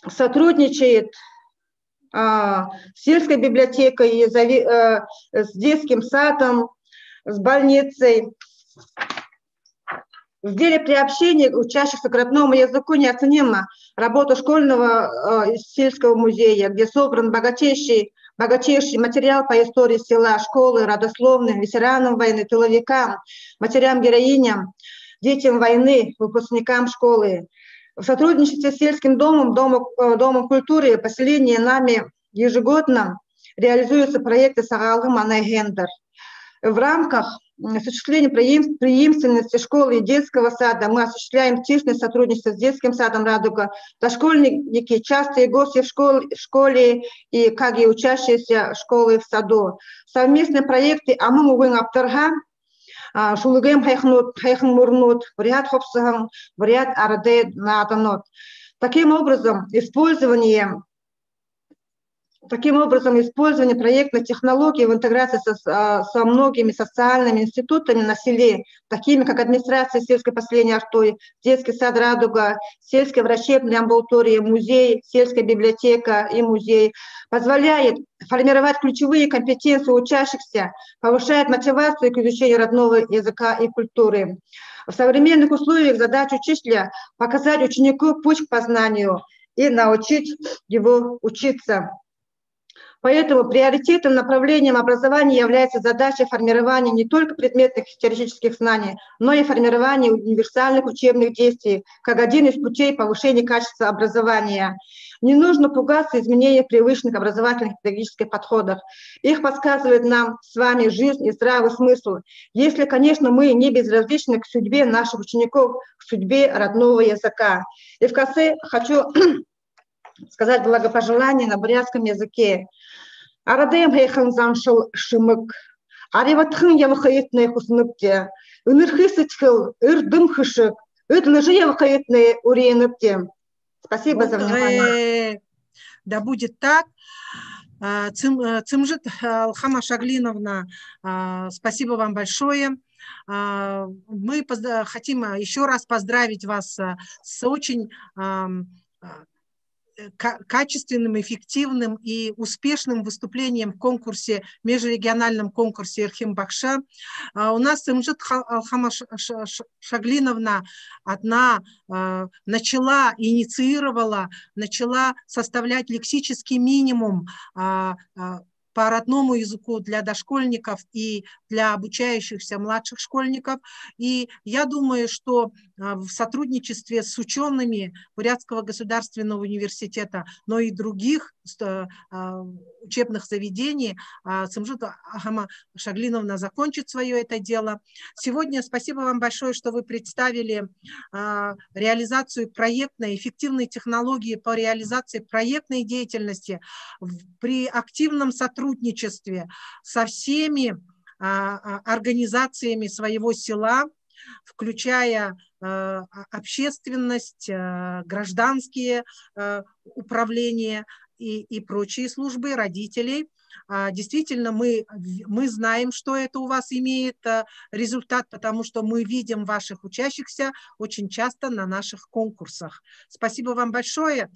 сотрудничает с сельской библиотекой, с детским садом, с больницей. В деле приобщения учащихся к родному языку неоценима работа школьного сельского музея, где собран богатейший материал по истории села, школы, родословным, ветеранам войны, тыловикам, матерям-героиням, детям войны, выпускникам школы. В сотрудничестве с сельским домом культуры поселения нами ежегодно реализуются проекты «Сагалым Манайгендер». В рамках осуществления преемственности школы и детского сада мы осуществляем тесное сотрудничество с детским садом «Радуга». Дошкольники, частые гости в школе и как и учащиеся школы в саду. Совместные проекты «Амумугын Аптарга», Шулугем Хайхан Мурнут, Вариат Хопсаган, Вариат Арде Наданот. Таким образом, использование Таким образом, использование проектных технологий в интеграции со многими социальными институтами на селе, такими как администрация сельской поселения Артой, детский сад «Радуга», сельская врачебная амбулатория, музей, сельская библиотека и музей, позволяет формировать ключевые компетенции учащихся, повышает мотивацию к изучению родного языка и культуры. В современных условиях задача учителя – показать ученику путь к познанию и научить его учиться. Поэтому приоритетным направлением образования является задача формирования не только предметных теоретических знаний, но и формирования универсальных учебных действий, как один из путей повышения качества образования. Не нужно пугаться изменения привычных образовательных и педагогических подходов. Их подсказывает нам с вами жизнь и здравый смысл. Если, конечно, мы не безразличны к судьбе наших учеников, к судьбе родного языка. И в конце хочу сказать благопожелание на бурятском языке. Арадем хейхан замшил шимык, ариватхын явахаетные хусныкте, унырхысычхыл, ирдым хышык, ыдлыжи явахаетные уриеныкте. Спасибо за внимание. Да будет так. Цымжит Алхама Шаглиновна, спасибо вам большое. Мы хотим еще раз поздравить вас с очень качественным, эффективным и успешным выступлением в конкурсе, межрегиональном конкурсе Эрхим-Бакша. У нас Цымжит Алхама Шаглиновна одна начала составлять лексический минимум по родному языку для дошкольников и для обучающихся младших школьников. И я думаю, что в сотрудничестве с учеными Бурятского государственного университета, но и других учебных заведений, Цымжит Алхама Шаглиновна закончит свое это дело. Сегодня спасибо вам большое, что вы представили реализацию проектной, эффективной технологии по реализации проектной деятельности при активном сотрудничестве со всеми организациями своего села, включая общественность, гражданские управления и прочие службы, родителей. Действительно, мы знаем, что это у вас имеет результат, потому что мы видим ваших учащихся очень часто на наших конкурсах. Спасибо вам большое.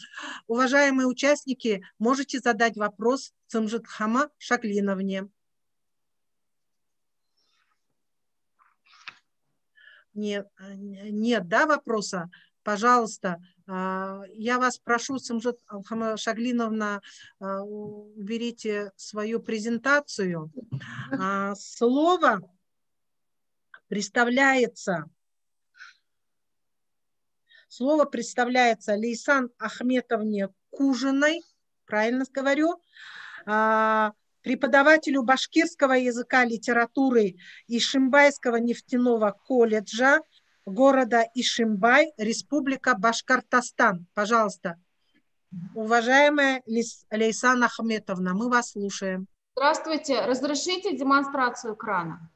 Уважаемые участники, можете задать вопрос Цымжит Алхама Шаглиновне. Нет, да, вопроса? Пожалуйста, я вас прошу, Цымжит Алхама Шаглиновна, уберите свою презентацию. Слово представляется Лейсан Ахметовне Кужиной, правильно говорю, преподавателю башкирского языка, литературы Ишимбайского нефтяного колледжа города Ишимбай, Республика Башкортостан. Пожалуйста. Уважаемая Лейсан Ахметовна, мы вас слушаем. Здравствуйте. Разрешите демонстрацию экрана?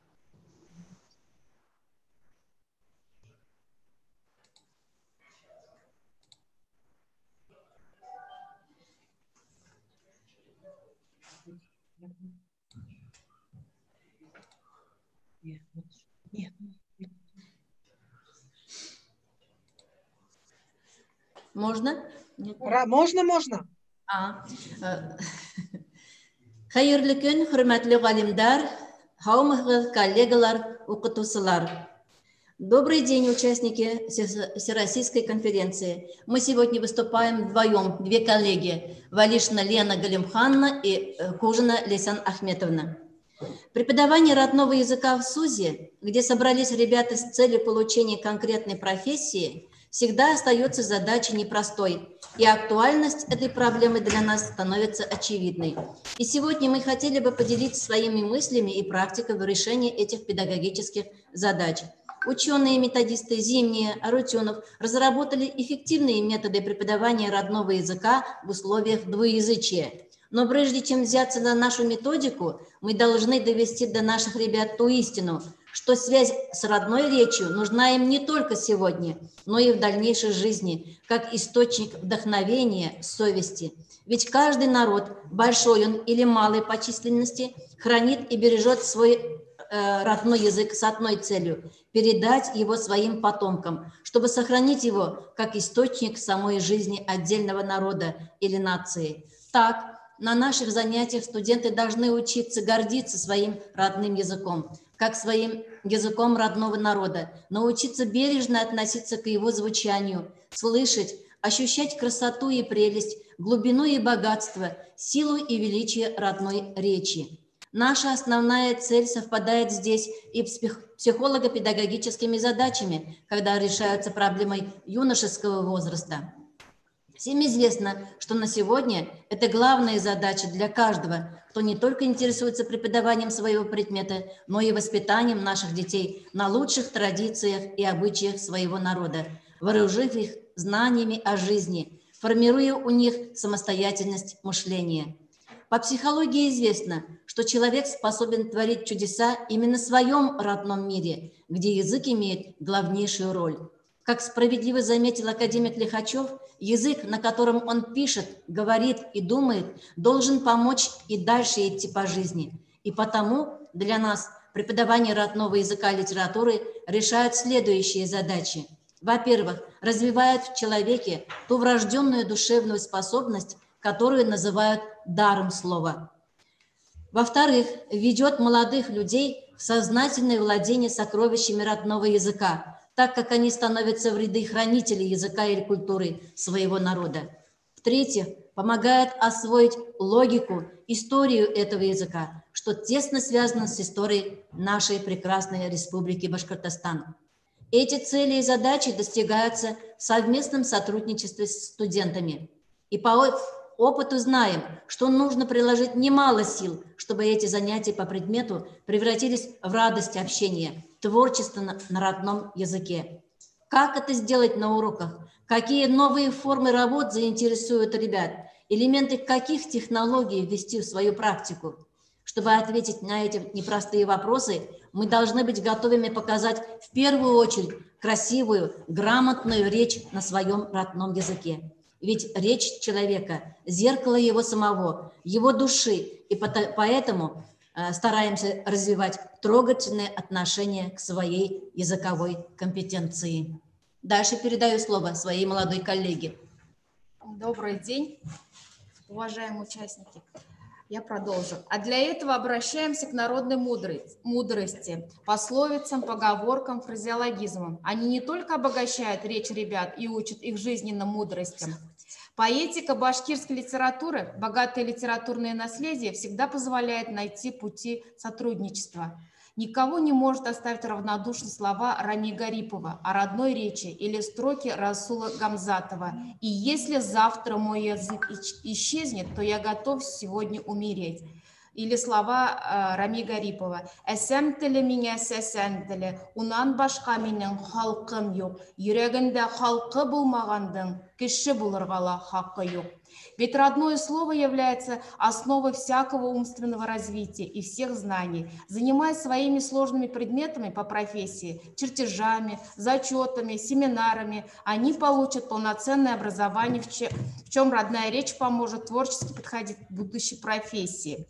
Нет. Можно? Нет. Можно. Хайырлы күн, хөрмәтле галимдар, һаумыгыз, коллегалар, укытучылар. Добрый день, участники Всероссийской конференции. Мы сегодня выступаем вдвоем, две коллеги, Валишина Лена Галимханна и Кужина Лейсан Ахметовна. Преподавание родного языка в СУЗе, где собрались ребята с целью получения конкретной профессии, всегда остается задачей непростой, и актуальность этой проблемы для нас становится очевидной. И сегодня мы хотели бы поделиться своими мыслями и практикой в решении этих педагогических задач. Ученые и методисты Зимние, Арутюнов разработали эффективные методы преподавания родного языка в условиях двуязычия. Но прежде чем взяться за нашу методику, мы должны довести до наших ребят ту истину, что связь с родной речью нужна им не только сегодня, но и в дальнейшей жизни, как источник вдохновения, совести. Ведь каждый народ, большой он или малый по численности, хранит и бережет свой родной язык с одной целью – передать его своим потомкам, чтобы сохранить его как источник самой жизни отдельного народа или нации. Так, на наших занятиях студенты должны учиться гордиться своим родным языком, как своим языком родного народа, научиться бережно относиться к его звучанию, слышать, ощущать красоту и прелесть, глубину и богатство, силу и величие родной речи. Наша основная цель совпадает здесь и с психолого-педагогическими задачами, когда решаются проблемы юношеского возраста. Всем известно, что на сегодня это главная задача для каждого, кто не только интересуется преподаванием своего предмета, но и воспитанием наших детей на лучших традициях и обычаях своего народа, вооружив их знаниями о жизни, формируя у них самостоятельность мышления. По психологии известно, что человек способен творить чудеса именно в своем родном мире, где язык имеет главнейшую роль. Как справедливо заметил академик Лихачев, язык, на котором он пишет, говорит и думает, должен помочь и дальше идти по жизни. И потому для нас преподавание родного языка и литературы решает следующие задачи. Во-первых, развивает в человеке ту врожденную душевную способность, которую называют даром слова. Во-вторых, ведет молодых людей в сознательное владение сокровищами родного языка, так как они становятся в ряды хранителей языка или культуры своего народа. В-третьих, помогает освоить логику, историю этого языка, что тесно связано с историей нашей прекрасной республики Башкортостан. Эти цели и задачи достигаются в совместном сотрудничестве с студентами. И по опыту знаем, что нужно приложить немало сил, чтобы эти занятия по предмету превратились в радость общения, творчество на родном языке. Как это сделать на уроках? Какие новые формы работ заинтересуют ребят? Элементы каких технологий ввести в свою практику? Чтобы ответить на эти непростые вопросы, мы должны быть готовыми показать в первую очередь красивую, грамотную речь на своем родном языке. Ведь речь человека – зеркало его самого, его души, и поэтому стараемся развивать трогательное отношение к своей языковой компетенции. Дальше передаю слово своей молодой коллеге. Добрый день, уважаемые участники. Я продолжу. А для этого обращаемся к народной мудрости, пословицам, поговоркам, фразеологизмам. Они не только обогащают речь ребят и учат их жизненным мудростям. Поэтика башкирской литературы, богатое литературное наследие всегда позволяет найти пути сотрудничества. Никого не может оставить равнодушны слова Рами Гарипова о родной речи или строки Расула Гамзатова. И если завтра мой язык исчезнет, то я готов сегодня умереть. Или слова Рами Гарипова. «Әсәм тілі миңә сәсән тілі, унан башка минең халкым юк. Йөрәгендә халкы булмагандың, кеше булырга ла хакы юк». Ведь родное слово является основой всякого умственного развития и всех знаний. Занимаясь своими сложными предметами по профессии, чертежами, зачетами, семинарами, они получат полноценное образование, в чем родная речь поможет творчески подходить к будущей профессии.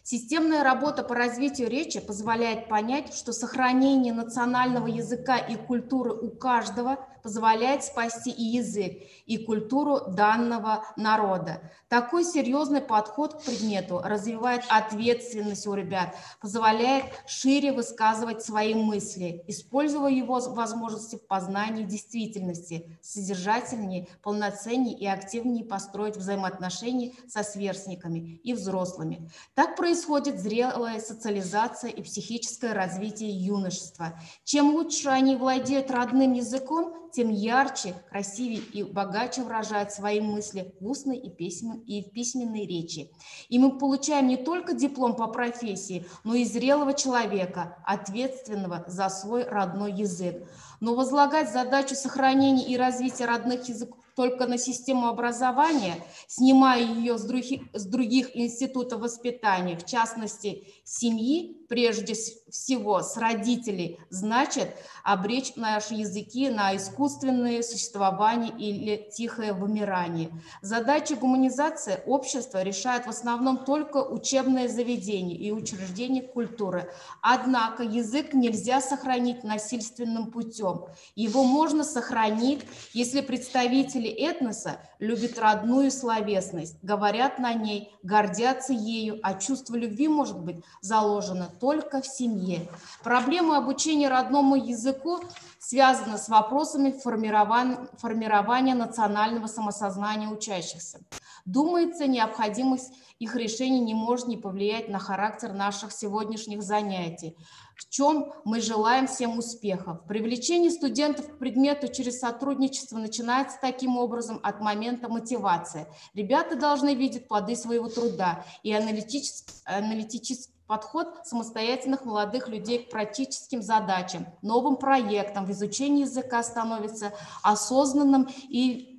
Системная работа по развитию речи позволяет понять, что сохранение национального языка и культуры у каждого позволяет спасти и язык, и культуру данного народа. Такой серьезный подход к предмету развивает ответственность у ребят, позволяет шире высказывать свои мысли, используя его возможности в познании действительности, содержательнее, полноценнее и активнее построить взаимоотношения со сверстниками и взрослыми. Так происходит зрелая социализация и психическое развитие юношества. Чем лучше они владеют родным языком, тем ярче, красивее и богаче выражают свои мысли в устной и письменной речи. И мы получаем не только диплом по профессии, но и зрелого человека, ответственного за свой родной язык. Но возлагать задачу сохранения и развития родных языков только на систему образования, снимая ее с других институтов воспитания, в частности, семьи, прежде всего с родителей, значит обречь наши языки на искусственное существование или тихое вымирание. Задачи гуманизации общества решает в основном только учебное заведение и учреждения культуры. Однако язык нельзя сохранить насильственным путем. Его можно сохранить, если представители этноса любят родную словесность, говорят на ней, гордятся ею, а чувство любви может быть заложено только в семье. Проблема обучения родному языку связана с вопросами формирования национального самосознания учащихся. Думается, необходимость их решения не может не повлиять на характер наших сегодняшних занятий, в чем мы желаем всем успехов. Привлечение студентов к предмету через сотрудничество начинается таким образом от момента мотивации. Ребята должны видеть плоды своего труда и аналитический подход самостоятельных молодых людей к практическим задачам, новым проектам в изучении языка становится осознанным и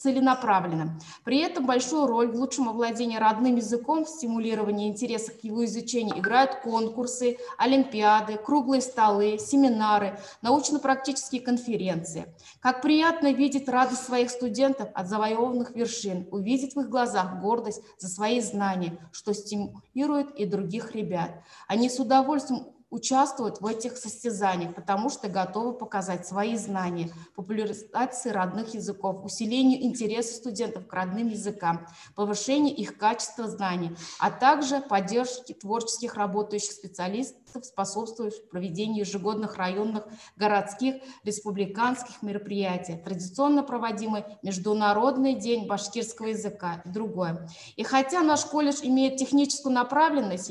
целенаправленным. При этом большую роль в лучшем овладении родным языком, в стимулировании интереса к его изучению играют конкурсы, олимпиады, круглые столы, семинары, научно-практические конференции. Как приятно видеть радость своих студентов от завоеванных вершин, увидеть в их глазах гордость за свои знания, что стимулирует и других ребят. Они с удовольствием участвуют в этих состязаниях, потому что готовы показать свои знания, популяризации родных языков, усилению интереса студентов к родным языкам, повышению их качества знаний, а также поддержке творческих работающих специалистов, способствующих проведению ежегодных районных, городских, республиканских мероприятий, традиционно проводимый Международный день башкирского языка и другое. И хотя наш колледж имеет техническую направленность,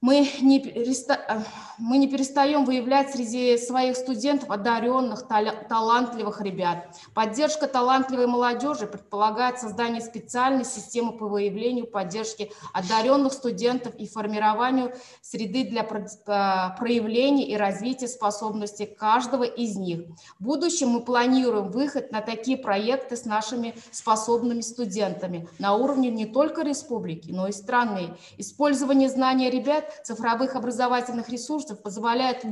мы не перестаем выявлять среди своих студентов одаренных, талантливых ребят. Поддержка талантливой молодежи предполагает создание специальной системы по выявлению поддержки одаренных студентов и формированию среды для проявления и развития способностей каждого из них. В будущем мы планируем выход на такие проекты с нашими способными студентами на уровне не только республики, но и страны. Использование знаний ребят цифровых образовательных ресурсов позволяет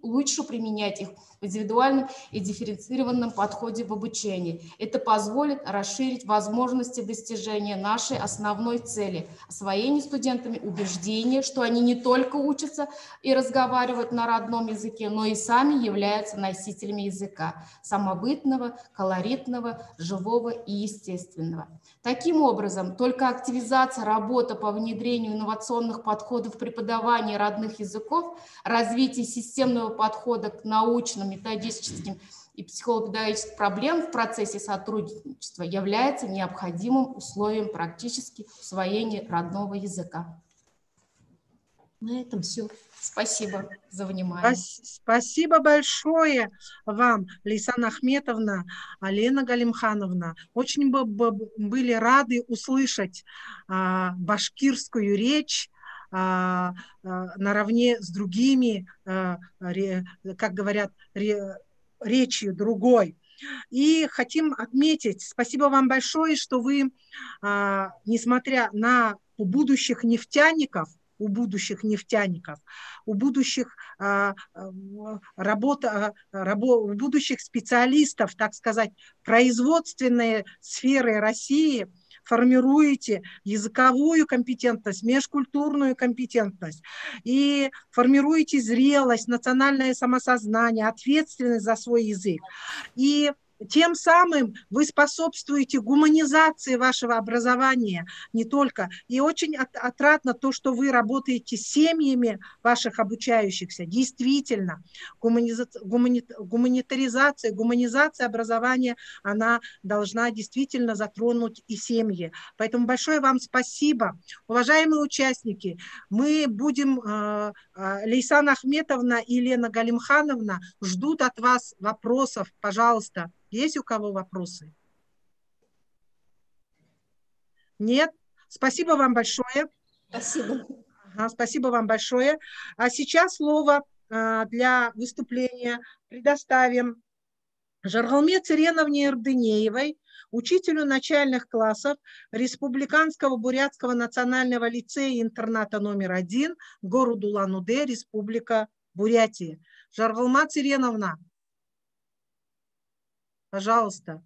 лучше применять их в индивидуальном и дифференцированном подходе в обучении. Это позволит расширить возможности достижения нашей основной цели – освоения студентами убеждения, что они не только учатся и разговаривают на родном языке, но и сами являются носителями языка – самобытного, колоритного, живого и естественного. Таким образом, только активизация работы по внедрению инновационных подходов в преподавании родных языков, развитие системного подхода к научным, методическим и психолого-педагогическим проблемам в процессе сотрудничества является необходимым условием практически усвоения родного языка. На этом все. Спасибо за внимание. Спасибо большое вам, Лейсан Ахметовна, Алена Галимхановна. Очень были рады услышать башкирскую речь наравне с другими, как говорят, речью другой. И хотим отметить, спасибо вам большое, что вы, несмотря на будущих нефтяников, у будущих специалистов, так сказать, производственной сферы России, формируете языковую компетентность, межкультурную компетентность и формируете зрелость, национальное самосознание, ответственность за свой язык. И тем самым вы способствуете гуманизации вашего образования не только. И очень отрадно то, что вы работаете с семьями ваших обучающихся. Действительно, гуманизация образования, она должна действительно затронуть и семьи. Поэтому большое вам спасибо. Уважаемые участники, мы будем, Лейсан Ахметовна и Лена Галимхановна ждут от вас вопросов, пожалуйста. Есть у кого вопросы? Нет? Спасибо вам большое. Спасибо. Спасибо вам большое. А сейчас слово для выступления предоставим Жаргалме Цыреновне Эрдынеевой, учителю начальных классов Республиканского Бурятского национального лицея-интерната номер 1, город Улан-Удэ, Республика Бурятия. Жаргалма Цыреновна, пожалуйста.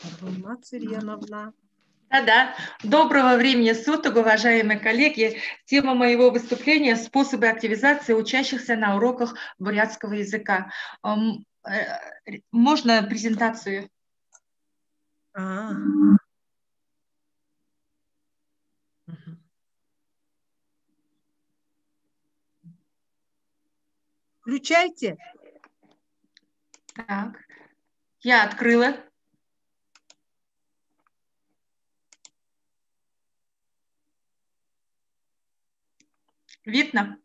Жаргалма Цыреновна. Да-да. Доброго времени суток, уважаемые коллеги. Тема моего выступления – способы активизации учащихся на уроках бурятского языка. Можно презентацию? Включайте. Так, я открыла. Видно?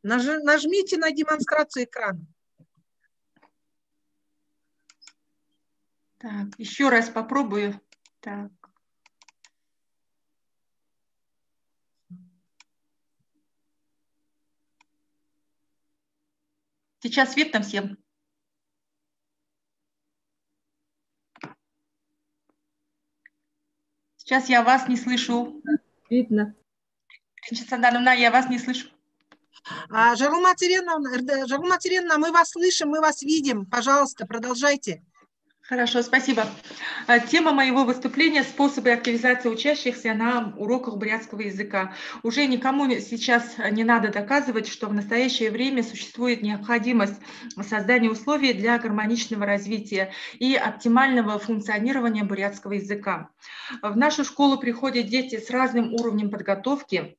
Нажмите на демонстрацию экрана. Так, еще раз попробую. Так. Сейчас видно всем? Сейчас я вас не слышу. Видно. Сандановна, я вас не слышу. Жаргалма Цыреновна, мы вас слышим, мы вас видим. Пожалуйста, продолжайте. Хорошо, спасибо. Тема моего выступления – способы активизации учащихся на уроках бурятского языка. Уже никому сейчас не надо доказывать, что в настоящее время существует необходимость создания условий для гармоничного развития и оптимального функционирования бурятского языка. В нашу школу приходят дети с разным уровнем подготовки,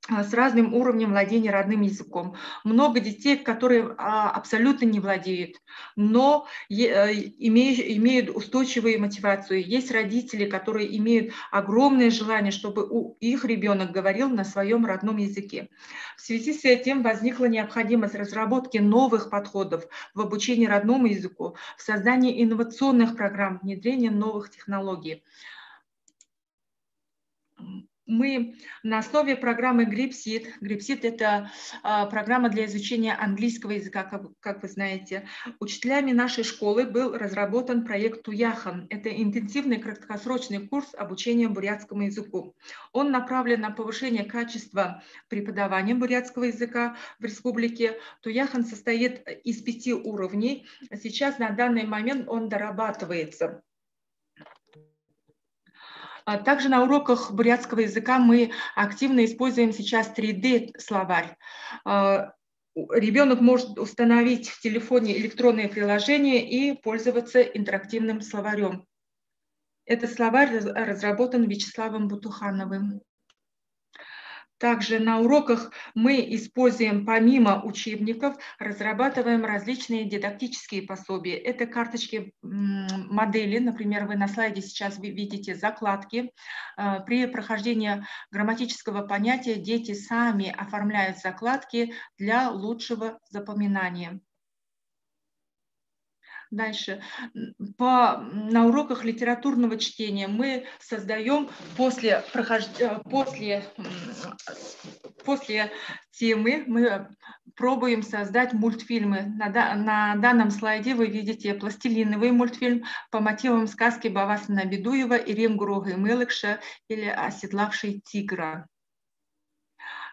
с разным уровнем владения родным языком. Много детей, которые абсолютно не владеют, но имеют устойчивую мотивацию. Есть родители, которые имеют огромное желание, чтобы их ребенок говорил на своем родном языке. В связи с этим возникла необходимость разработки новых подходов в обучении родному языку, в создании инновационных программ, внедрения новых технологий. Мы на основе программы GRIPSIT. GRIPSIT – это программа для изучения английского языка, как вы знаете. Учителями нашей школы был разработан проект Туяхан. Это интенсивный краткосрочный курс обучения бурятскому языку. Он направлен на повышение качества преподавания бурятского языка в республике. Туяхан состоит из 5 уровней. Сейчас на данный момент он дорабатывается. Также на уроках бурятского языка мы активно используем сейчас 3D-словарь. Ребенок может установить в телефоне электронное приложение и пользоваться интерактивным словарем. Этот словарь разработан Вячеславом Бутухановым. Также на уроках мы используем, помимо учебников, разрабатываем различные дидактические пособия. Это карточки модели, например, вы на слайде сейчас видите закладки. При прохождении грамматического понятия дети сами оформляют закладки для лучшего запоминания. Дальше. На уроках литературного чтения мы создаем после темы, мы пробуем создать мультфильмы. На данном слайде вы видите пластилиновый мультфильм по мотивам сказки Бавасана Бедуева «Ирем Гурога и Мелыкша» или «Оседлавший тигра».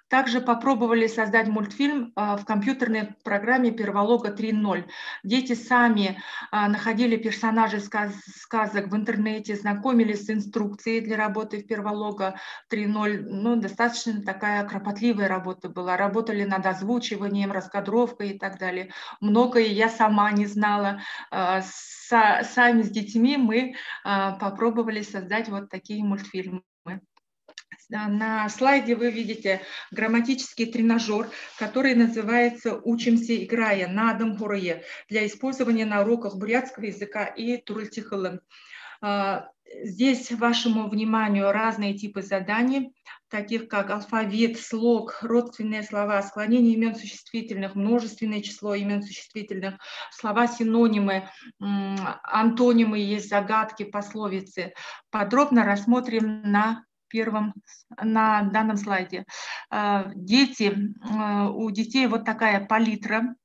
Также попробовали создать мультфильм в компьютерной программе «Перволога 3.0». Дети сами находили персонажей сказок в интернете, знакомились с инструкцией для работы в «Перволога 3.0». Ну, достаточно такая кропотливая работа была. Работали над озвучиванием, раскадровкой и так далее. Многое я сама не знала. Сами с детьми мы попробовали создать вот такие мультфильмы. На слайде вы видите грамматический тренажер, который называется «Учимся, играя» на Адамхурае для использования на уроках бурятского языка и турультихылы. Здесь вашему вниманию разные типы заданий, таких как алфавит, слог, родственные слова, склонение имен существительных, множественное число имен существительных, слова-синонимы, антонимы, есть загадки, пословицы. Подробно рассмотрим на на данном слайде. У детей вот такая палитра.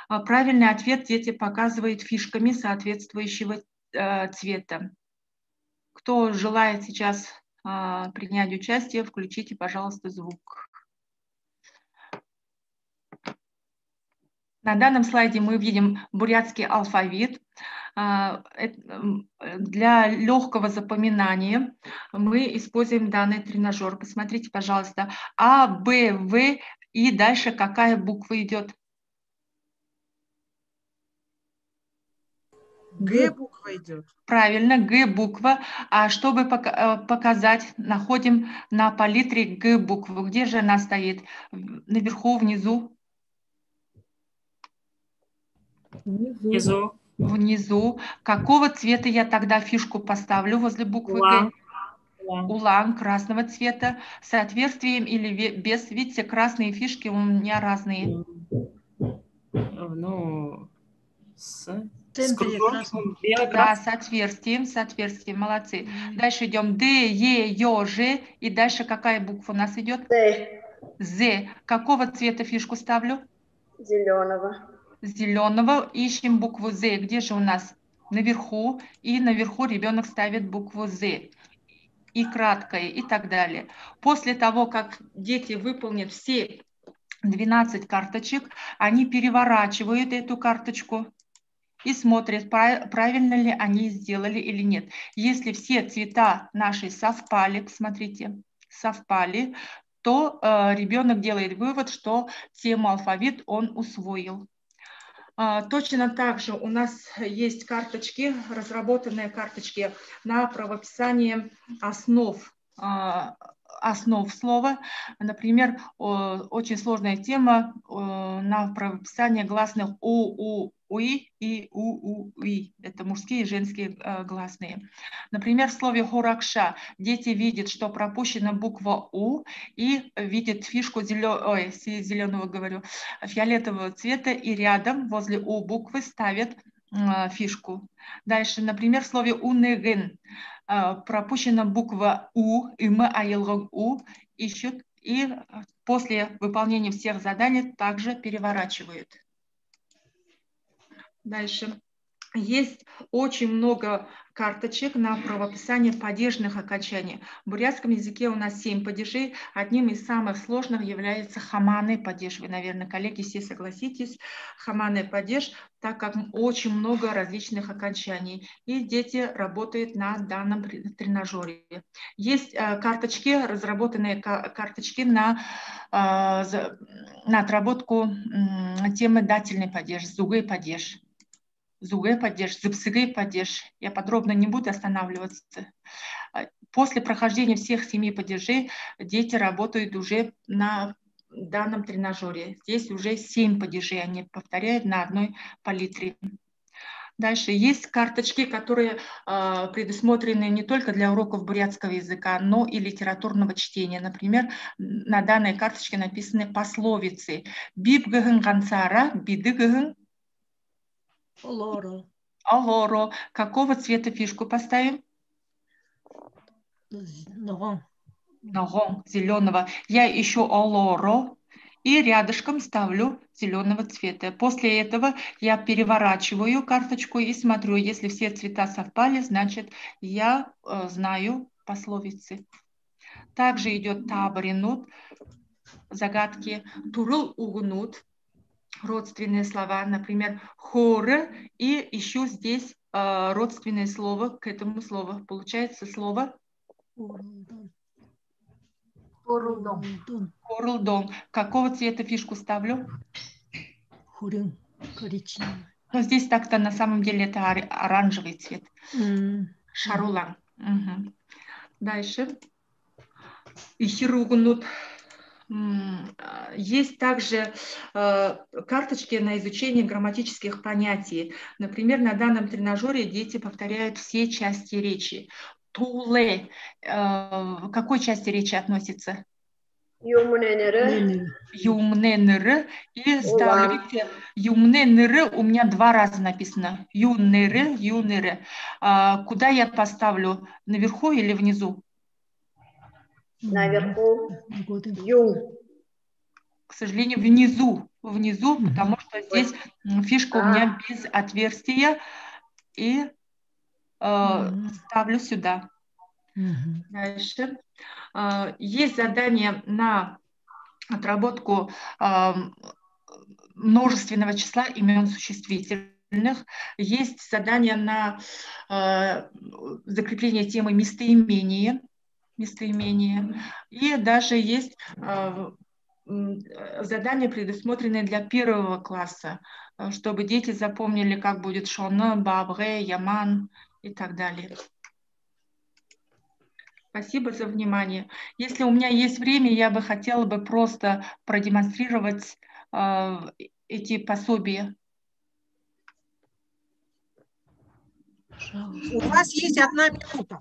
Правильный ответ дети показывают фишками соответствующего цвета. Кто желает сейчас принять участие, включите, пожалуйста, звук. На данном слайде мы видим бурятский алфавит. Для легкого запоминания мы используем данный тренажер. Посмотрите, пожалуйста. А, Б, В и дальше какая буква идет? Г буква идет. Правильно, Г буква. А чтобы показать, находим на палитре Г букву. Где же она стоит? Наверху, внизу? Внизу. Внизу. Какого цвета я тогда фишку поставлю возле буквы Г? Улан красного цвета. С отверстием или без? Видите, красные фишки у меня разные. Ну, да, с отверстием, молодцы. Дальше идем Д, Е, Ё, Ж. И дальше какая буква у нас идет? З. Какого цвета фишку ставлю? Зеленого. Зеленого. Ищем букву З. Где же у нас? Наверху. И наверху ребенок ставит букву З. И краткое, и так далее. После того, как дети выполнят все 12 карточек, они переворачивают эту карточку и смотрят, правильно ли они сделали или нет. Если все цвета наши совпали, смотрите, совпали, то ребенок делает вывод, что тему алфавит он усвоил. Точно так же у нас есть карточки, разработанные карточки на правописание основ слова. Например, очень сложная тема на правописание гласных у, уи и уи. Это мужские и женские гласные. Например, в слове хоракша дети видят, что пропущена буква у и видят фишку фиолетового цвета и рядом возле у буквы ставят фишку. Дальше, например, в слове унеген пропущена буква У, и мы аилгог У, ищут, и после выполнения всех заданий также переворачивают. Дальше. Есть очень много карточек на правописание падежных окончаний. В бурятском языке у нас 7 падежей. Одним из самых сложных является хаманный падеж. Вы, наверное, коллеги, все согласитесь. Хаманный падеж, так как очень много различных окончаний. И дети работают на данном тренажере. Есть карточки, разработанные карточки на отработку темы дательный падеж, зугый падеж. Зугай падеж, зыпсыгай падеж. Я подробно не буду останавливаться. После прохождения всех 7 падежей дети работают уже на данном тренажере. Здесь уже 7 падежей они повторяют на одной палитре. Дальше есть карточки, которые предусмотрены не только для уроков бурятского языка, но и литературного чтения. Например, на данной карточке написаны пословицы. Бибгыгын гансара, бидыгыгын Алоро. Какого цвета фишку поставим? Ногон, зеленого. Я ищу алоро и рядышком ставлю зеленого цвета. После этого я переворачиваю карточку и смотрю, если все цвета совпали, значит я знаю пословицы. Также идет табаринут, загадки, турыл угнут. Родственные слова, например, хоры, и ищу здесь родственное слово к этому слову. Получается слово Корулдон. Какого цвета фишку ставлю? Коричневый. Но здесь так-то на самом деле это оранжевый цвет. Шарулан. Угу. Дальше. Ихиругнут. Есть также карточки на изучение грамматических понятий. Например, на данном тренажере дети повторяют все части речи. Туле. К какой части речи относится? Юмненеры. И ставлю, видите, юмненеры у меня 2 раза написано. Юнеры. Куда я поставлю? Наверху или внизу? Наверху Ю. К сожалению, внизу, потому что здесь фишка у меня без отверстия, и ставлю сюда. Дальше. Есть задание на отработку множественного числа имен существительных. Есть задание на закрепление темы местоимения. И даже есть задания, предусмотренные для 1 класса, чтобы дети запомнили, как будет шоно, бабре, яман и так далее. Спасибо за внимание. Если у меня есть время, я бы хотела бы просто продемонстрировать эти пособия. У вас есть 1 минута.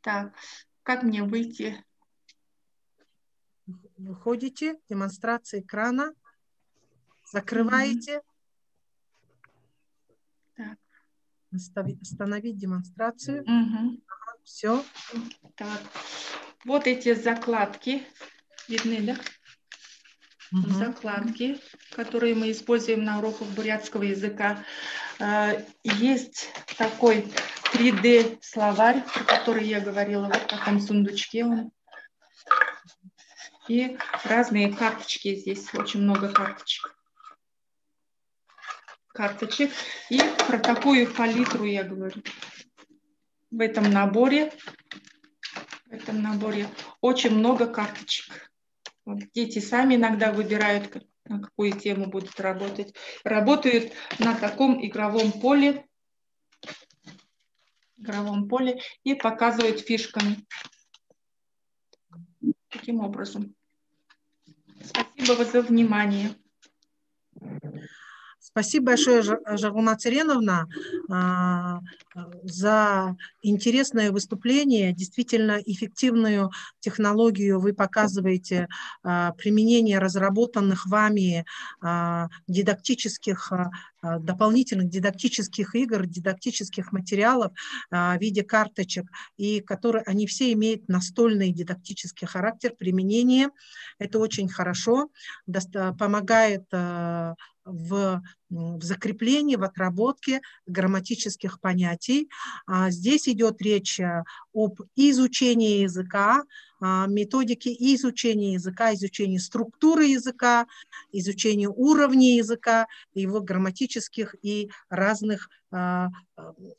Так, как мне выйти? Выходите, демонстрация экрана, закрываете. Так. Остановить демонстрацию. Все. Так. Вот эти закладки. Видны, да? Закладки, которые мы используем на уроках бурятского языка. Есть такой 3D-словарь, про который я говорила, вот в таком сундучке он. И разные карточки здесь, очень много карточек. И про такую палитру я говорю. В этом наборе очень много карточек. Вот дети сами иногда выбирают, на какую тему будут работать. Работают на таком игровом поле и показывают фишками. Таким образом. Спасибо за внимание. Спасибо большое, Жаргулма Цыреновна, за интересное выступление. Действительно эффективную технологию вы показываете, применение разработанных вами дополнительных дидактических игр, дидактических материалов в виде карточек, и которые они все имеют настольный дидактический характер применения. Это очень хорошо, помогает в закреплении, в отработке грамматических понятий. Здесь идет речь об изучении языка, методике изучения языка, изучении структуры языка, изучении уровней языка, его грамматических и разных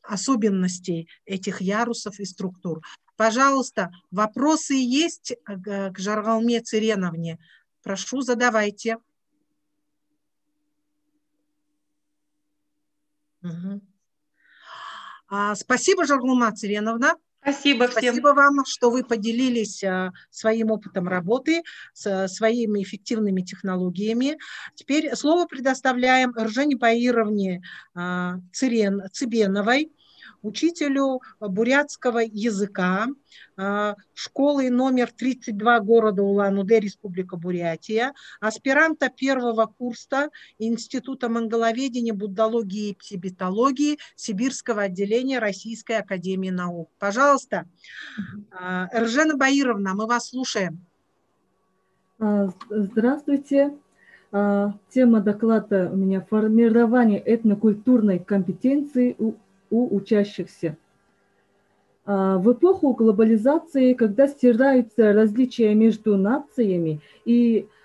особенностей этих ярусов и структур. Пожалуйста, вопросы есть к Жаргалме Цыреновне? Прошу, задавайте. Спасибо, Жаргулма Цыреновна. Спасибо всем. Спасибо вам, что вы поделились своим опытом работы, своими эффективными технологиями. Теперь слово предоставляем Эржене Баировне Цыбеновой, учителю бурятского языка, школы номер 32 города Улан-Удэ, Республика Бурятия, аспиранта 1-го курса Института монголоведения, буддологии и псибитологии Сибирского отделения Российской академии наук. Пожалуйста, Эржена Баировна, мы вас слушаем. Здравствуйте. Тема доклада у меня «Формирование этнокультурной компетенции у учащихся». В эпоху глобализации, когда стираются различия между нациями,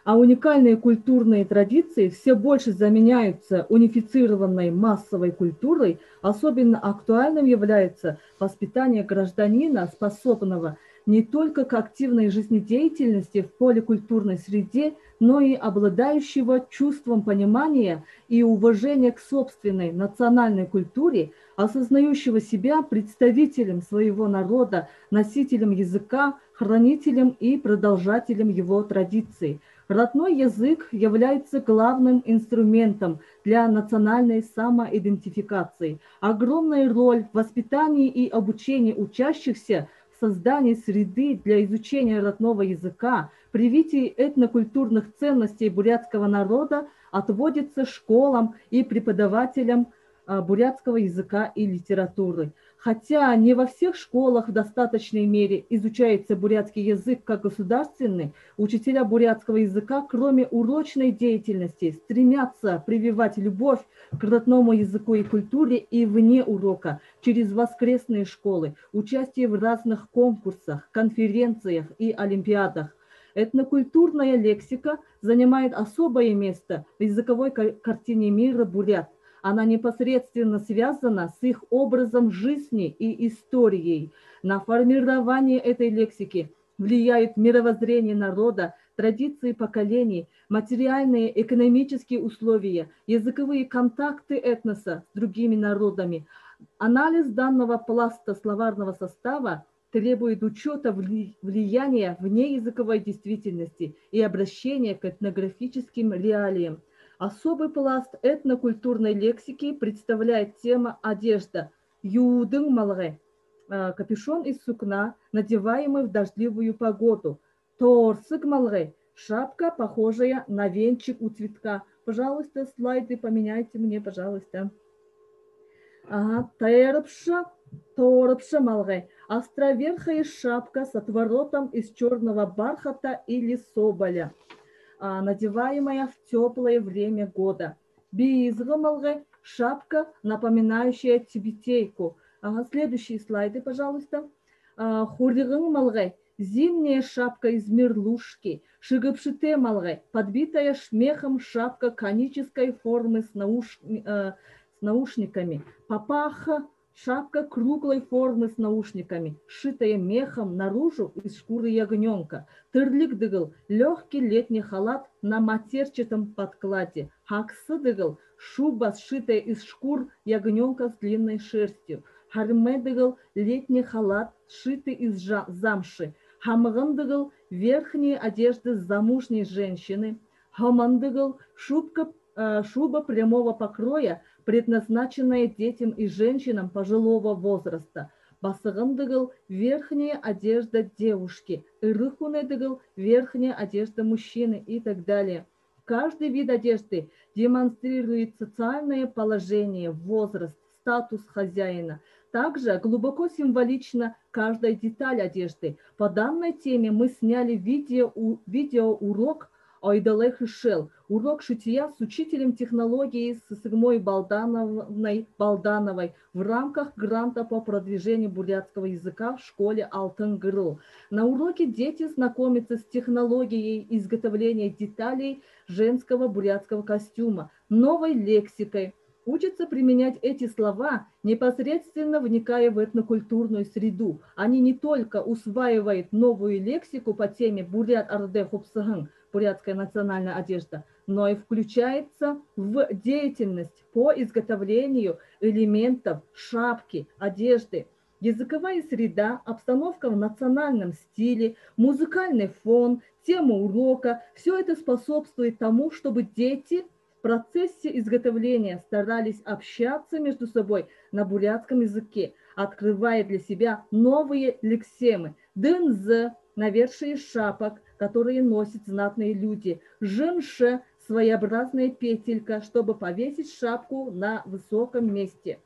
а уникальные культурные традиции все больше заменяются унифицированной массовой культурой, особенно актуальным является воспитание гражданина, способного не только к активной жизнедеятельности в поликультурной среде, но и обладающего чувством понимания и уважения к собственной национальной культуре, осознающего себя представителем своего народа, носителем языка, хранителем и продолжателем его традиций. Родной язык является главным инструментом для национальной самоидентификации. Огромная роль в воспитании и обучении учащихся в создании среды для изучения родного языка, привитии этнокультурных ценностей бурятского народа отводится школам и преподавателям бурятского языка и литературы. Хотя не во всех школах в достаточной мере изучается бурятский язык как государственный, учителя бурятского языка, кроме урочной деятельности, стремятся прививать любовь к родному языку и культуре и вне урока, через воскресные школы, участие в разных конкурсах, конференциях и олимпиадах. Этнокультурная лексика занимает особое место в языковой картине мира бурят. Она непосредственно связана с их образом жизни и историей. На формирование этой лексики влияют мировоззрение народа, традиции поколений, материальные экономические условия, языковые контакты этноса с другими народами. Анализ данного пласта словарного состава требует учета влияния внеязыковой действительности и обращения к этнографическим реалиям. Особый пласт этнокультурной лексики представляет тема одежда. Юдың малғай, капюшон из сукна, надеваемый в дождливую погоду. Торсык малғай, шапка, похожая на венчик у цветка. Пожалуйста, слайды поменяйте мне, пожалуйста. Ага, торпша малғай, островерхая шапка с отворотом из черного бархата или соболя, надеваемая в теплое время года. Бизгы малғай, шапка, напоминающая тибетейку. Ага, следующие слайды, пожалуйста. Хурдығың малғай, зимняя шапка из мерлушки. Шигыпшите малғай, подбитая шмехом шапка конической формы с наушниками. Папаха, шапка круглой формы с наушниками, сшитая мехом наружу из шкуры ягненка. Тырлик дыгыл, легкий летний халат на матерчатом подкладе. Хаксы дыгыл, шуба, сшитая из шкур ягненка с длинной шерстью. Харме дыгыл, летний халат, сшитый из замши. Хамыгын дыгыл, верхние одежды замужней женщины. Хаман дыгыл, шуба прямого покроя, предназначенная детям и женщинам пожилого возраста. Басығын дыгыл, верхняя одежда девушки. Ирыхуне дыгыл, верхняя одежда мужчины и так далее. Каждый вид одежды демонстрирует социальное положение, возраст, статус хозяина. Также глубоко символична каждая деталь одежды. По данной теме мы сняли видеоурок Айдалай Хышел, урок шитья с учителем технологии с Сыгмой Бaldановой в рамках гранта по продвижению бурятского языка в школе Алтын Гырыл. На уроке дети знакомятся с технологией изготовления деталей женского бурятского костюма, новой лексикой, учатся применять эти слова, непосредственно вникая в этнокультурную среду. Они не только усваивают новую лексику по теме бурят арде хупсыгын, бурятская национальная одежда, но и включается в деятельность по изготовлению элементов шапки, одежды. Языковая среда, обстановка в национальном стиле, музыкальный фон, тема урока – все это способствует тому, чтобы дети в процессе изготовления старались общаться между собой на бурятском языке, открывая для себя новые лексемы. Дынзы, навершие шапок, которые носят знатные люди. Жинше – своеобразная петелька, чтобы повесить шапку на высоком месте.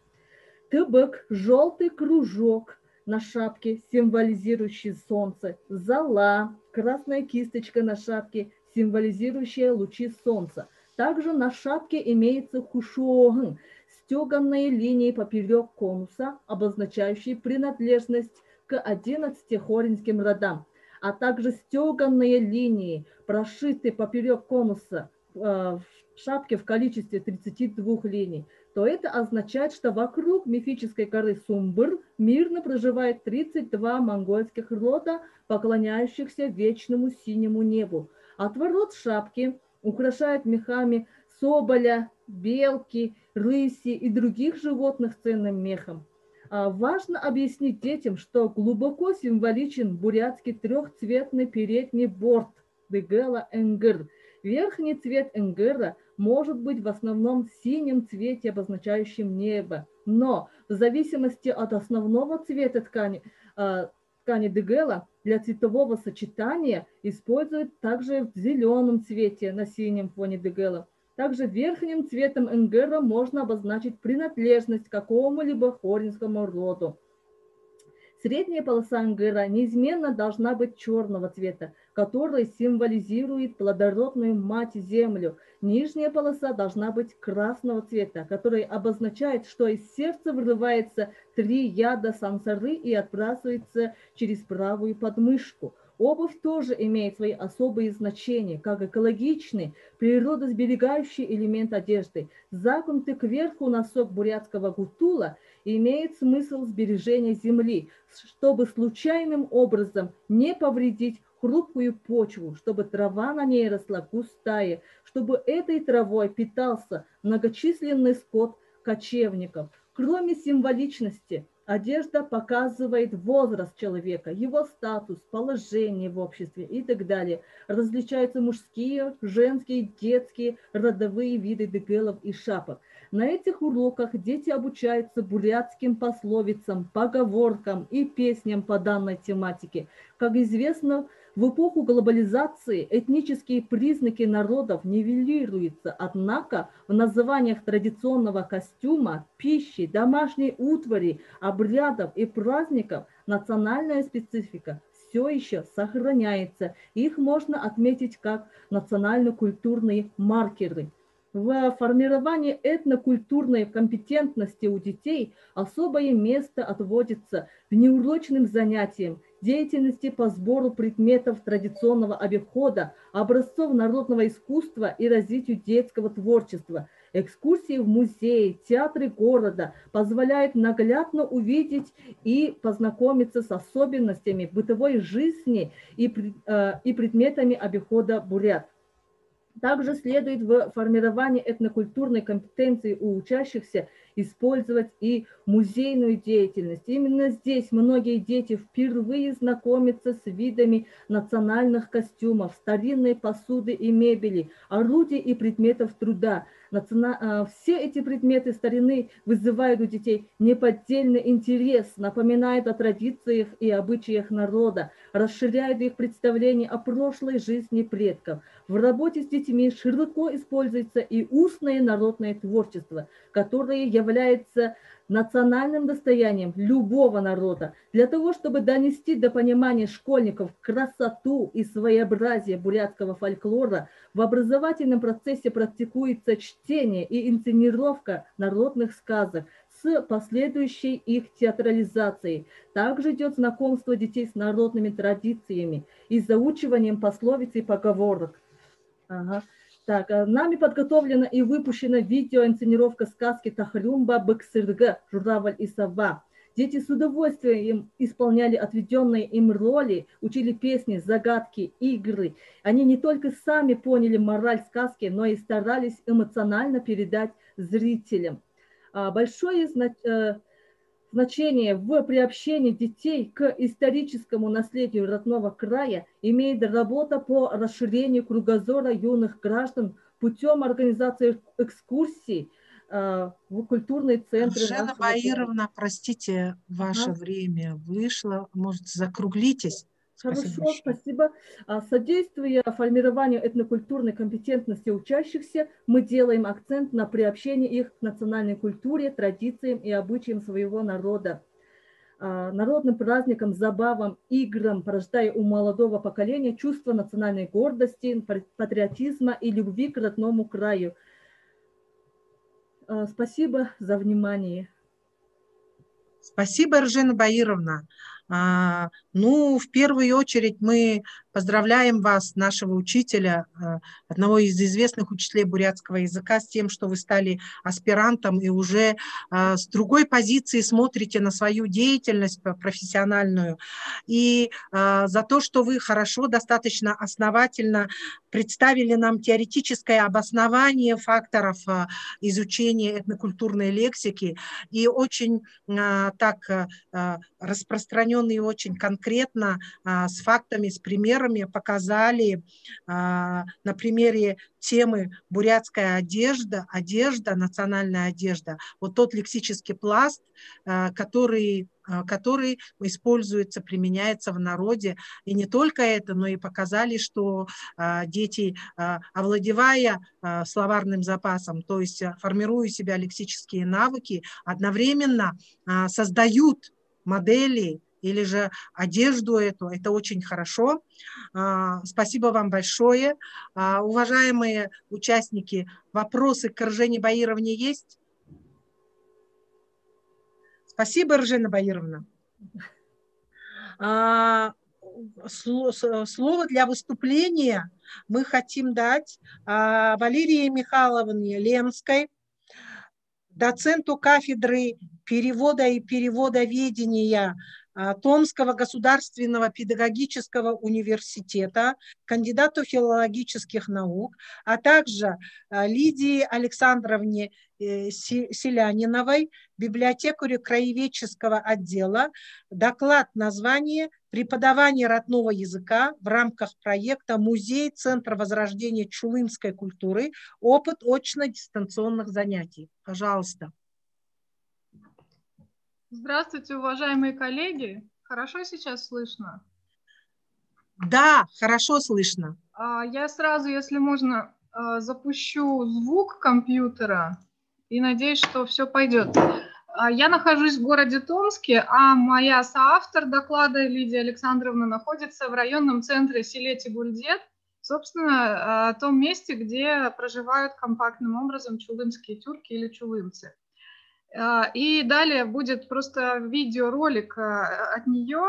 Тыбык – желтый кружок на шапке, символизирующий солнце. Зала – красная кисточка на шапке, символизирующая лучи солнца. Также на шапке имеется хушогын – стеганные линии поперек конуса, обозначающие принадлежность к 11 хоринским родам, а также стеганные линии, прошитые поперек конуса в шапке в количестве 32 линий, то это означает, что вокруг мифической горы Сумбыр мирно проживает 32 монгольских рода, поклоняющихся вечному синему небу. Отворот шапки украшает мехами соболя, белки, рыси и других животных ценным мехом. Важно объяснить детям, что глубоко символичен бурятский трехцветный передний борт дыгела энгыр. Верхний цвет энгыра может быть в основном синем цвете, обозначающем небо, но в зависимости от основного цвета ткани дыгела для цветового сочетания используют также в зеленом цвете на синем фоне дыгела. Также верхним цветом энгыра можно обозначить принадлежность к какому-либо хоринскому роду. Средняя полоса ангыра неизменно должна быть черного цвета, который символизирует плодородную мать-землю. Нижняя полоса должна быть красного цвета, который обозначает, что из сердца вырывается 3 яда сансары и отбрасывается через правую подмышку. Обувь тоже имеет свои особые значения, как экологичный, природосберегающий элемент одежды. Загнутый кверху носок бурятского гутула имеет смысл сбережения земли, чтобы случайным образом не повредить хрупкую почву, чтобы трава на ней росла густая, чтобы этой травой питался многочисленный скот кочевников. Кроме символичности, одежда показывает возраст человека, его статус, положение в обществе и так далее. Различаются мужские, женские, детские, родовые виды дегелов и шапок. На этих уроках дети обучаются бурятским пословицам, поговоркам и песням по данной тематике. Как известно, в эпоху глобализации этнические признаки народов нивелируются, однако в названиях традиционного костюма, пищи, домашней утвари, обрядов и праздников национальная специфика все еще сохраняется. Их можно отметить как национально-культурные маркеры. В формировании этнокультурной компетентности у детей особое место отводится внеурочным занятиям, деятельности по сбору предметов традиционного обихода, образцов народного искусства и развитию детского творчества. Экскурсии в музеи, театры города позволяют наглядно увидеть и познакомиться с особенностями бытовой жизни и предметами обихода бурят. Также следует в формировании этнокультурной компетенции у учащихся использовать и музейную деятельность. Именно здесь многие дети впервые знакомятся с видами национальных костюмов, старинной посуды и мебели, орудий и предметов труда. Все эти предметы старины вызывают у детей неподдельный интерес, напоминают о традициях и обычаях народа, расширяют их представление о прошлой жизни предков. В работе с детьми широко используется и устное народное творчество, которое является национальным достоянием любого народа. Для того, чтобы донести до понимания школьников красоту и своеобразие бурятского фольклора, в образовательном процессе практикуется чтение и инсценировка народных сказок с последующей их театрализацией. Также идет знакомство детей с народными традициями и заучиванием пословиц и поговорок. Так, нами подготовлена и выпущена видеоинсценировка сказки Тахрюмба Быксырга «Журавль и сова». Дети с удовольствием исполняли отведенные им роли, учили песни, загадки, игры. Они не только сами поняли мораль сказки, но и старались эмоционально передать зрителям. Большое значение в приобщении детей к историческому наследию родного края имеет работа по расширению кругозора юных граждан путем организации экскурсий в культурные центры. Жена Баировна, простите, ваше время вышло. Может, закруглитесь? Хорошо, спасибо. Содействуя формированию этнокультурной компетентности учащихся, мы делаем акцент на приобщении их к национальной культуре, традициям и обычаям своего народа. Народным праздникам, забавам, играм, порождая у молодого поколения чувство национальной гордости, патриотизма и любви к родному краю. Спасибо за внимание. Спасибо, Эржена Баировна. Ну, в первую очередь мы поздравляем вас, нашего учителя, одного из известных учителей бурятского языка, с тем, что вы стали аспирантом и уже с другой позиции смотрите на свою деятельность профессиональную. И за то, что вы хорошо, достаточно основательно представили нам теоретическое обоснование факторов изучения этнокультурной лексики и очень так распространенно и очень конкретно с фактами, с примерами показали на примере темы бурятская одежда, национальная одежда, вот тот лексический пласт, который используется, применяется в народе. И не только это, но и показали, что дети, овладевая словарным запасом, то есть формируя у себя лексические навыки, одновременно создают модели или же одежду эту. Это очень хорошо. Спасибо вам большое. Уважаемые участники, вопросы к Ржене Баировне есть? Спасибо, Ржена Баировна. Слово для выступления мы хотим дать Валерии Михайловне Лемской, доценту кафедры перевода и переводоведения Томского государственного педагогического университета, кандидату филологических наук, а также Лидии Александровне Селяниновой, библиотекарю краеведческого отдела. Доклад название «Преподавание родного языка в рамках проекта «Музей Центра возрождения чулымской культуры. Опыт очно-дистанционных занятий». Пожалуйста. Здравствуйте, уважаемые коллеги. Хорошо сейчас слышно? Да, хорошо слышно. Я сразу, если можно, запущу звук компьютера и надеюсь, что все пойдет. Я нахожусь в городе Томске, а моя соавтор доклада Лидия Александровна находится в районном центре Силети-Гульдет, собственно, в том месте, где проживают компактным образом чулымские тюрки или чулымцы. И далее будет просто видеоролик от нее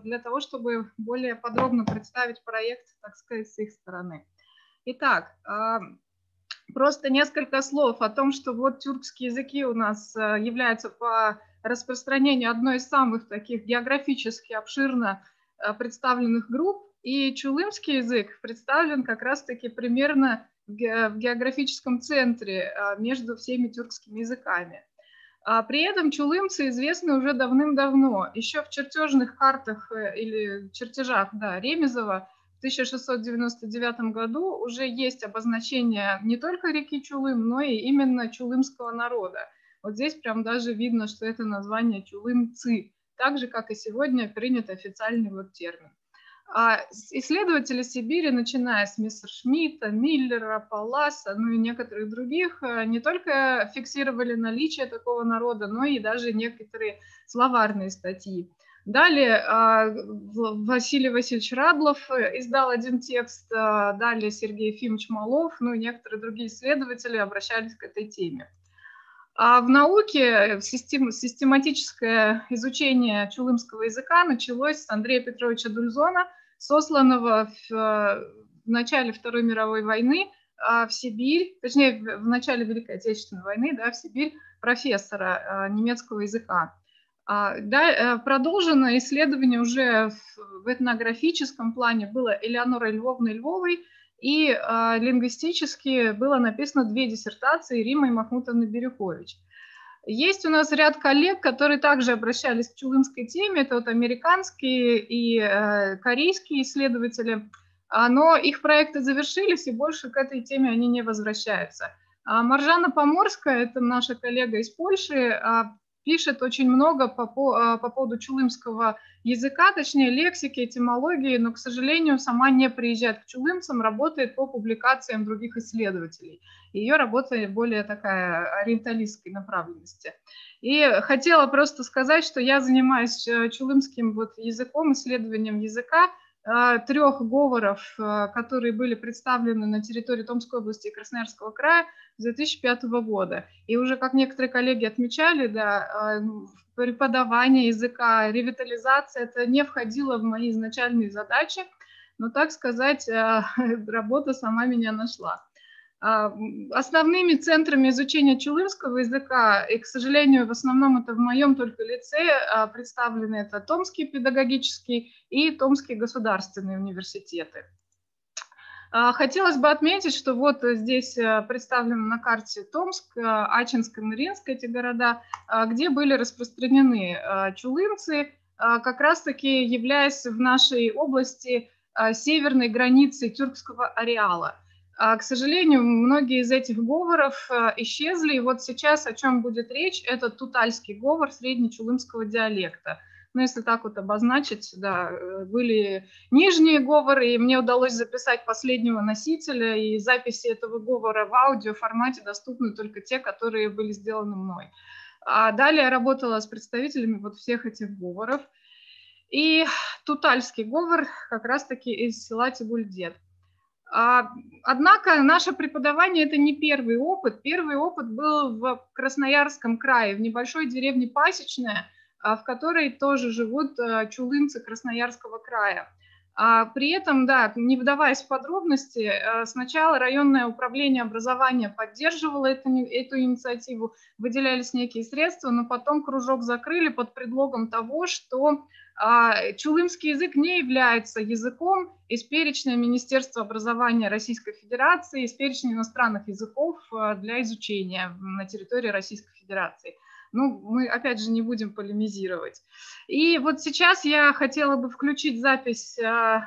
для того, чтобы более подробно представить проект, так сказать, с их стороны. Итак, просто несколько слов о том, что вот тюркские языки у нас являются по распространению одной из самых таких географически обширно представленных групп, и чулымский язык представлен как раз-таки примерно в географическом центре между всеми тюркскими языками. При этом чулымцы известны уже давным-давно. Еще в чертежных картах или чертежах Ремезова в 1699 году уже есть обозначение не только реки Чулым, но и именно чулымского народа. Вот здесь прям даже видно, что это название чулымцы, так же, как и сегодня принят официальный вот термин. Исследователи Сибири, начиная с Мессершмитта, Миллера, Палласа, ну и некоторых других, не только фиксировали наличие такого народа, но и даже некоторые словарные статьи. Далее Василий Васильевич Радлов издал один текст, далее Сергей Ефимович Малов, ну и некоторые другие исследователи обращались к этой теме. А в науке систематическое изучение чулымского языка началось с Андрея Петровича Дульзона, сосланного в начале Второй мировой войны в Сибирь, точнее, в начале Великой Отечественной войны, в Сибирь, профессора немецкого языка. Продолжено исследование уже в этнографическом плане было Элеонорой Львовной Львовой, и лингвистически было написано 2 диссертации Риммой Махмутовны Бирюкович. Есть у нас ряд коллег, которые также обращались к чулымской теме, это вот американские и корейские исследователи, но их проекты завершились, и больше к этой теме они не возвращаются. Маржана Поморская, это наша коллега из Польши, пишет очень много по поводу чулымского языка, точнее лексики, этимологии, но, к сожалению, сама не приезжает к чулымцам, работает по публикациям других исследователей. Ее работа более такая ориенталистской направленности. И хотела просто сказать, что я занимаюсь чулымским языком, исследованием языка, 3 говоров, которые были представлены на территории Томской области и Красноярского края с 2005 года. И уже, как некоторые коллеги отмечали, преподавание языка, ревитализация, это не входило в мои изначальные задачи, но, так сказать, работа сама меня нашла. Основными центрами изучения чулымского языка, и, к сожалению, в основном это в моем только лице, представлены это Томский педагогический и Томский государственные университеты. Хотелось бы отметить, что вот здесь представлены на карте Томск, Ачинск и Мариинск, эти города, где были распространены чулымцы, как раз-таки являясь в нашей области северной границей тюркского ареала. К сожалению, многие из этих говоров исчезли, и вот сейчас о чем будет речь, это тутальский говор среднечулымского диалекта. Ну, если так вот обозначить, были нижние говоры, и мне удалось записать последнего носителя, и записи этого говора в аудиоформате доступны только те, которые были сделаны мной. А далее я работала с представителями всех этих говоров. и тутальский говор как раз-таки из села Тигульдет. Однако наше преподавание – это не первый опыт. Первый опыт был в Красноярском крае, в небольшой деревне Пасечная, в которой тоже живут чулымцы Красноярского края. При этом, да, не вдаваясь в подробности, сначала районное управление образования поддерживало эту инициативу, выделялись некие средства, но потом кружок закрыли под предлогом того, что чулымский язык не является языком из перечня Министерства образования Российской Федерации, из перечня иностранных языков для изучения на территории Российской Федерации. Ну, мы, опять же, не будем полемизировать. И вот сейчас я хотела бы включить запись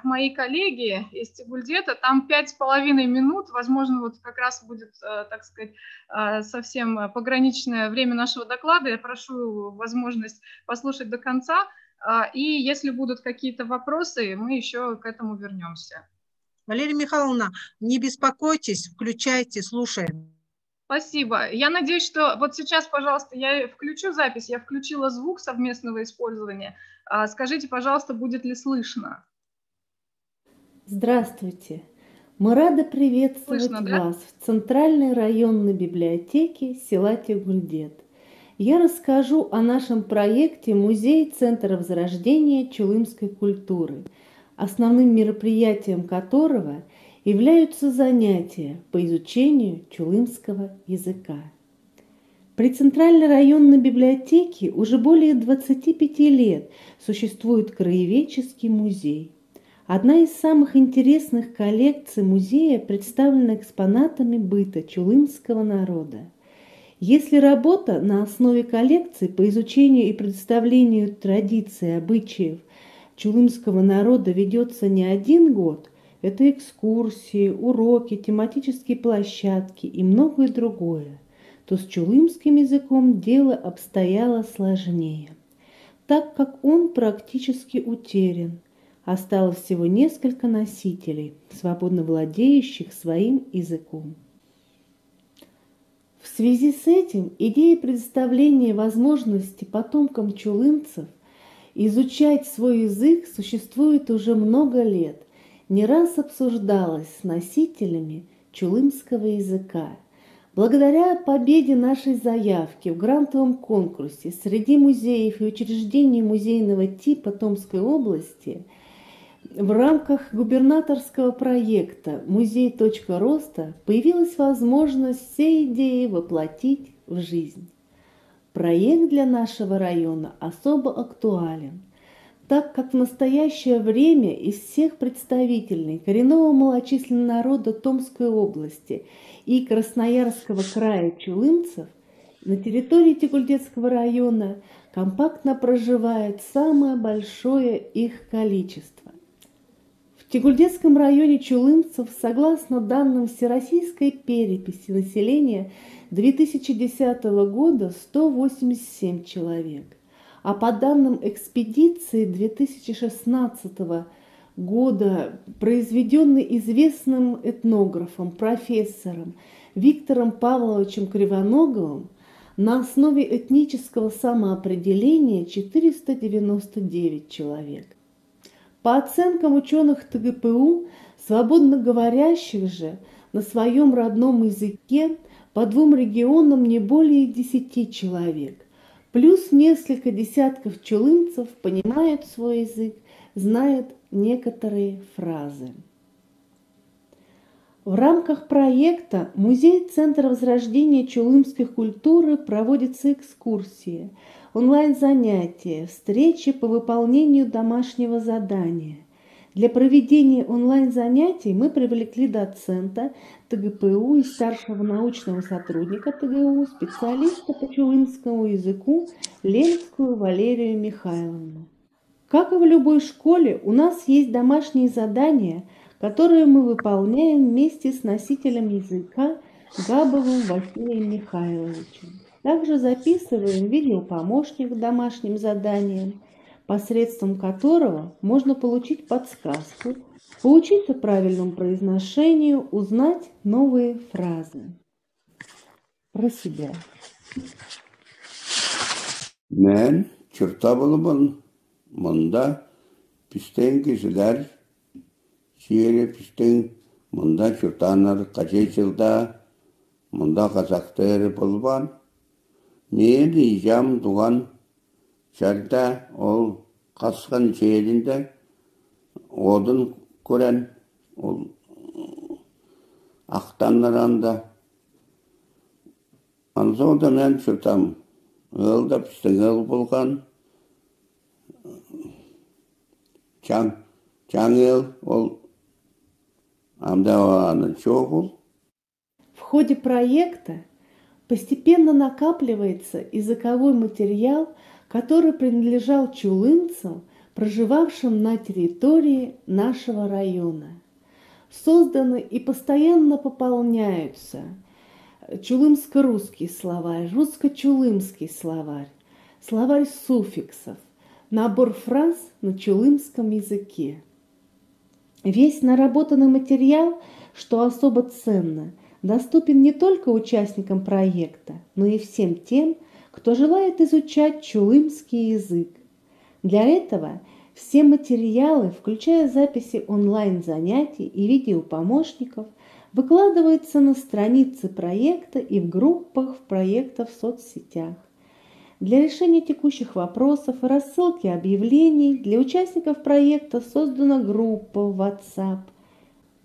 моей коллеги из Тигульдета. Там 5,5 минут. Возможно, вот как раз будет, так сказать, совсем пограничное время нашего доклада. Я прошу возможность послушать до конца. И если будут какие-то вопросы, мы еще к этому вернемся. Валерия Михайловна, не беспокойтесь, включайте, слушаем. Спасибо. Я надеюсь, что вот сейчас, пожалуйста, я включу запись, я включила звук совместного использования. Скажите, пожалуйста, будет ли слышно? Здравствуйте. Мы рады приветствовать Слышно, да? вас в Центральной районной библиотеке села Тигульдет. Я расскажу о нашем проекте «Музей Центра Возрождения чулымской культуры», основным мероприятием которого являются занятия по изучению чулымского языка. При Центральной районной библиотеке уже более 25 лет существует краеведческий музей. Одна из самых интересных коллекций музея представлена экспонатами быта чулымского народа. Если работа на основе коллекции по изучению и представлению традиций и обычаев чулымского народа ведется не один год, это экскурсии, уроки, тематические площадки и многое другое, то с чулымским языком дело обстояло сложнее, так как он практически утерян. Осталось всего несколько носителей, свободно владеющих своим языком. В связи с этим идея предоставления возможности потомкам чулымцев изучать свой язык существует уже много лет, не раз обсуждалась с носителями чулымского языка. Благодаря победе нашей заявки в грантовом конкурсе среди музеев и учреждений музейного типа Томской области в рамках губернаторского проекта «Музей. Роста» появилась возможность все идеи воплотить в жизнь. Проект для нашего района особо актуален, так как в настоящее время из всех представителей коренного малочисленного народа Томской области и Красноярского края чулымцев на территории Тигульдетского района компактно проживает самое большое их количество. В Тигульдетском районе чулымцев, согласно данным Всероссийской переписи населения 2010 года, 187 человек. А по данным экспедиции 2016 года, произведенной известным этнографом, профессором Виктором Павловичем Кривоноговым, на основе этнического самоопределения 499 человек. По оценкам ученых ТГПУ, свободно говорящих же на своем родном языке по двум регионам не более 10 человек. Плюс несколько десятков чулымцев понимают свой язык, знают некоторые фразы. В рамках проекта «Музей Центра Возрождения чулымской культуры» проводятся экскурсии, онлайн-занятия, встречи по выполнению домашнего задания. Для проведения онлайн-занятий мы привлекли доцента ТГПУ и старшего научного сотрудника ТГУ, специалиста по чулымскому языку Ленскую Валерию Михайловну. Как и в любой школе, у нас есть домашние задания, которые мы выполняем вместе с носителем языка Габовым Василием Михайловичем. Также записываем видеопомощник к домашним заданиям, посредством которого можно получить подсказку, поучиться правильному произношению, узнать новые фразы. Про себя. Мен Чуртабылыбын, мында Pisten kişiler şiiri pisten munda çurtanlar kaçay çılda munda kazaktır bulban. Ne diyeceğim dugan şarda ol kaskan şehrinde odun gören ol aktanlarında. Anso da men çurtam ılda pisten ıl bulgan. В ходе проекта постепенно накапливается языковой материал, который принадлежал чулымцам, проживавшим на территории нашего района. Созданы и постоянно пополняются чулымско-русский словарь, русско-чулымский словарь, словарь суффиксов, набор фраз на чулымском языке. Весь наработанный материал, что особо ценно, доступен не только участникам проекта, но и всем тем, кто желает изучать чулымский язык. Для этого все материалы, включая записи онлайн-занятий и видеопомощников, выкладываются на странице проекта и в группах проекта в соцсетях. Для решения текущих вопросов и рассылки объявлений для участников проекта создана группа в WhatsApp.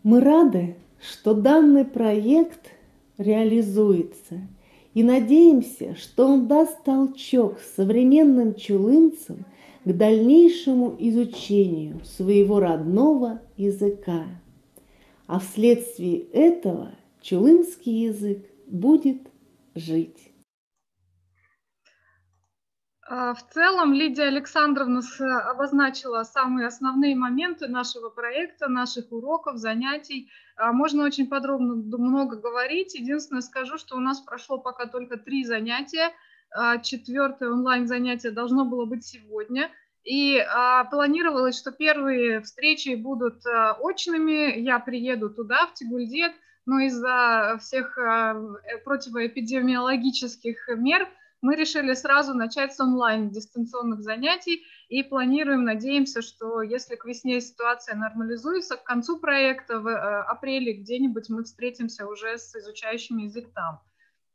Мы рады, что данный проект реализуется и надеемся, что он даст толчок современным чулымцам к дальнейшему изучению своего родного языка. А вследствие этого чулымский язык будет жить. В целом Лидия Александровна обозначила самые основные моменты нашего проекта, наших уроков, занятий. Можно очень подробно много говорить. Единственное скажу, что у нас прошло пока только 3 занятия. 4-е онлайн-занятие должно было быть сегодня. И планировалось, что первые встречи будут очными. Я приеду туда, в Тегульдет, но из-за всех противоэпидемиологических мер мы решили сразу начать с онлайн дистанционных занятий и планируем, надеемся, что если к весне ситуация нормализуется, к концу проекта в апреле где-нибудь мы встретимся уже с изучающими язык там.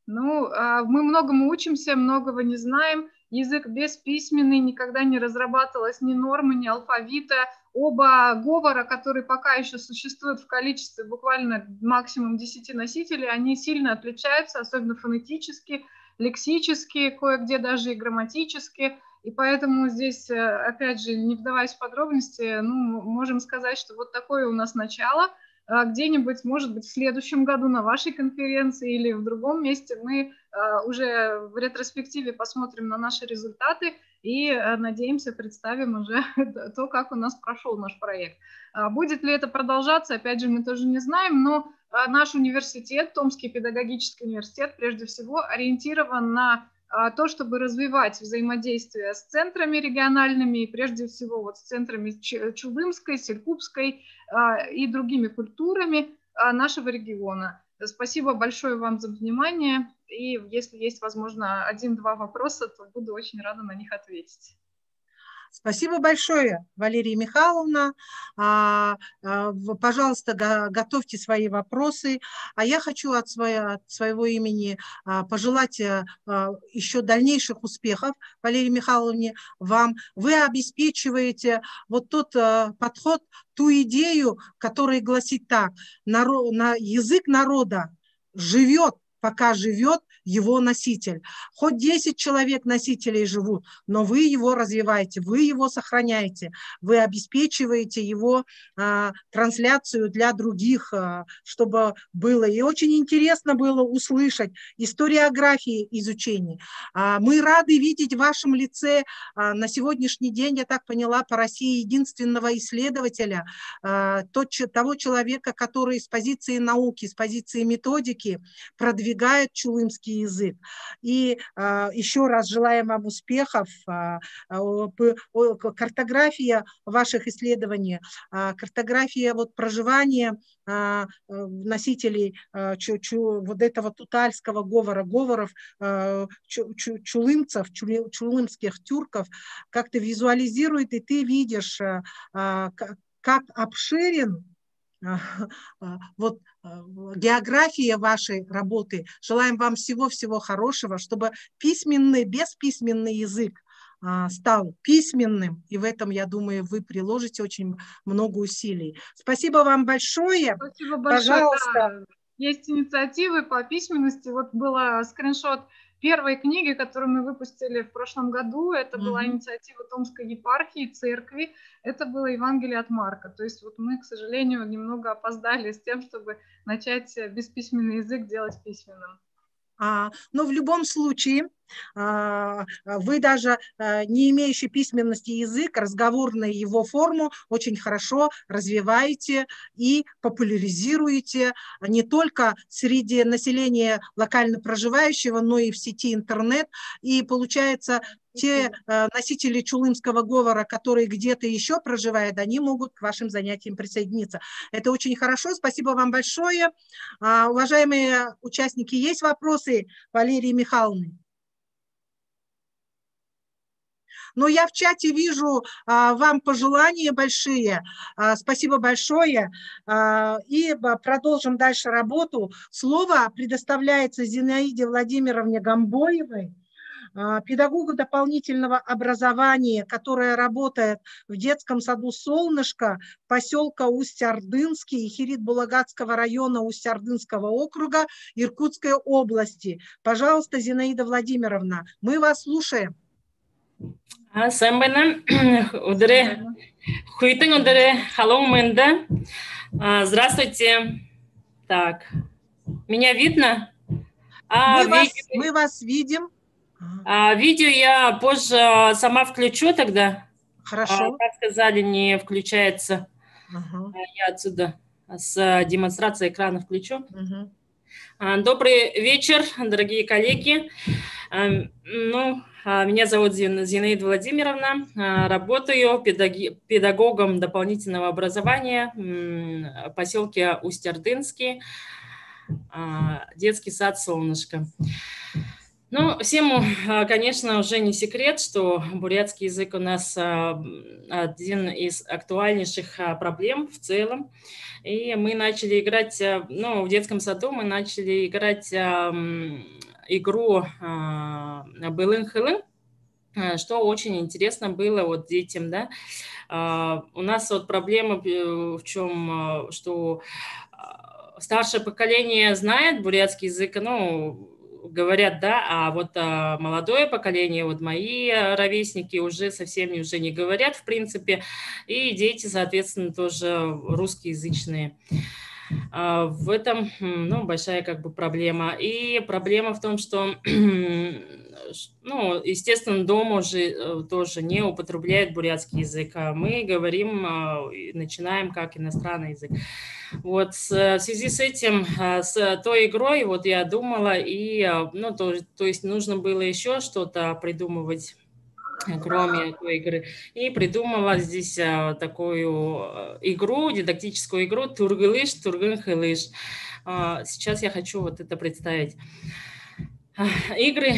Ну, мы многому учимся, многого не знаем. Язык бесписьменный, никогда не разрабатывалась ни нормы, ни алфавита. Оба говора, которые пока еще существуют в количестве буквально максимум 10 носителей, они сильно отличаются, особенно фонетически, лексически, кое-где даже и грамматически. И поэтому здесь, опять же, не вдаваясь в подробности, ну, можем сказать, что вот такое у нас начало. Где-нибудь, может быть, в следующем году на вашей конференции или в другом месте мы уже в ретроспективе посмотрим на наши результаты и, надеемся, представим уже то, как у нас прошел наш проект. Будет ли это продолжаться, опять же, мы тоже не знаем, но наш университет, Томский педагогический университет, прежде всего ориентирован на то, чтобы развивать взаимодействие с центрами региональными, и прежде всего вот с центрами Чулымской, Селькупской и другими культурами нашего региона. Спасибо большое вам за внимание, и если есть, возможно, 1-2 вопроса, то буду очень рада на них ответить. Спасибо большое, Валерия Михайловна. Пожалуйста, готовьте свои вопросы. А я хочу от своего имени пожелать еще дальнейших успехов, Валерии Михайловне, вам. Вы обеспечиваете вот тот подход, ту идею, которая гласит так: язык народа живет, пока живет его носитель. Хоть 10 человек носителей живут, но вы его развиваете, вы его сохраняете, вы обеспечиваете его трансляцию для других, чтобы было. И очень интересно было услышать историографии изучений. Мы рады видеть в вашем лице на сегодняшний день, я так поняла, по России единственного исследователя, того человека, который с позиции науки, с позиции методики продвигает продвигают чулымский язык. И еще раз желаем вам успехов. Картография ваших исследований, картография вот проживания носителей вот этого тутальского говоров, чулымцев, чулымских тюрков, как-то визуализирует, и ты видишь, как обширен вот география вашей работы. Желаем вам всего-всего хорошего, чтобы письменный, бесписьменный язык стал письменным, и в этом, я думаю, вы приложите очень много усилий. Спасибо вам большое. Спасибо большое. Пожалуйста. Да, есть инициативы по письменности. Вот был скриншот первой книги, которую мы выпустили в прошлом году. Это была инициатива Томской епархии, церкви. Это было Евангелие от Марка. То есть вот мы, к сожалению, немного опоздали с тем, чтобы начать бесписьменный язык делать письменным. Но в любом случае, вы даже не имеющий письменности язык, разговорную его форму очень хорошо развиваете и популяризируете не только среди населения локально проживающего, но и в сети интернет. И получается, те носители чулымского говора, которые где-то еще проживают, они могут к вашим занятиям присоединиться. Это очень хорошо. Спасибо вам большое. Уважаемые участники, есть вопросы, Валерии Михайловны? Но я в чате вижу вам пожелания большие. Спасибо большое. И продолжим дальше работу. Слово предоставляется Зинаиде Владимировне Гамбоевой, педагогу дополнительного образования, которая работает в детском саду «Солнышко» поселка Усть-Ордынский, Ихирит-Булагатского района Усть-Ордынского округа Иркутской области. Пожалуйста, Зинаида Владимировна, мы вас слушаем. Здравствуйте. Так, меня видно? Мы вас видим. Видео я позже сама включу тогда. Хорошо. Как сказали, не включается. Я отсюда с демонстрацией экрана включу. Добрый вечер, дорогие коллеги. Меня зовут Зинаида Владимировна. Работаю педагогом дополнительного образования в поселке Усть-Ордынский, детский сад «Солнышко». Всем, конечно, уже не секрет, что бурятский язык у нас один из актуальнейших проблем в целом. И мы начали играть, в детском саду мы начали играть игру «Былын-хылын», что очень интересно было вот детям, да. У нас вот проблема в чем, что старшее поколение знает бурятский язык, говорят, да, а вот молодое поколение, вот мои ровесники уже совсем уже не говорят, в принципе, и дети, соответственно, тоже русскоязычные. В этом, большая как бы проблема. И проблема в том, что, естественно, дома уже тоже не употребляют бурятский язык, а мы говорим, начинаем как иностранный язык. Вот в связи с этим, с той игрой, вот я думала, и, то есть нужно было еще что-то придумывать, кроме той игры. И придумала здесь такую игру, дидактическую игру «Тургылыш, Тургын-хылыш». Сейчас я хочу вот это представить. Игры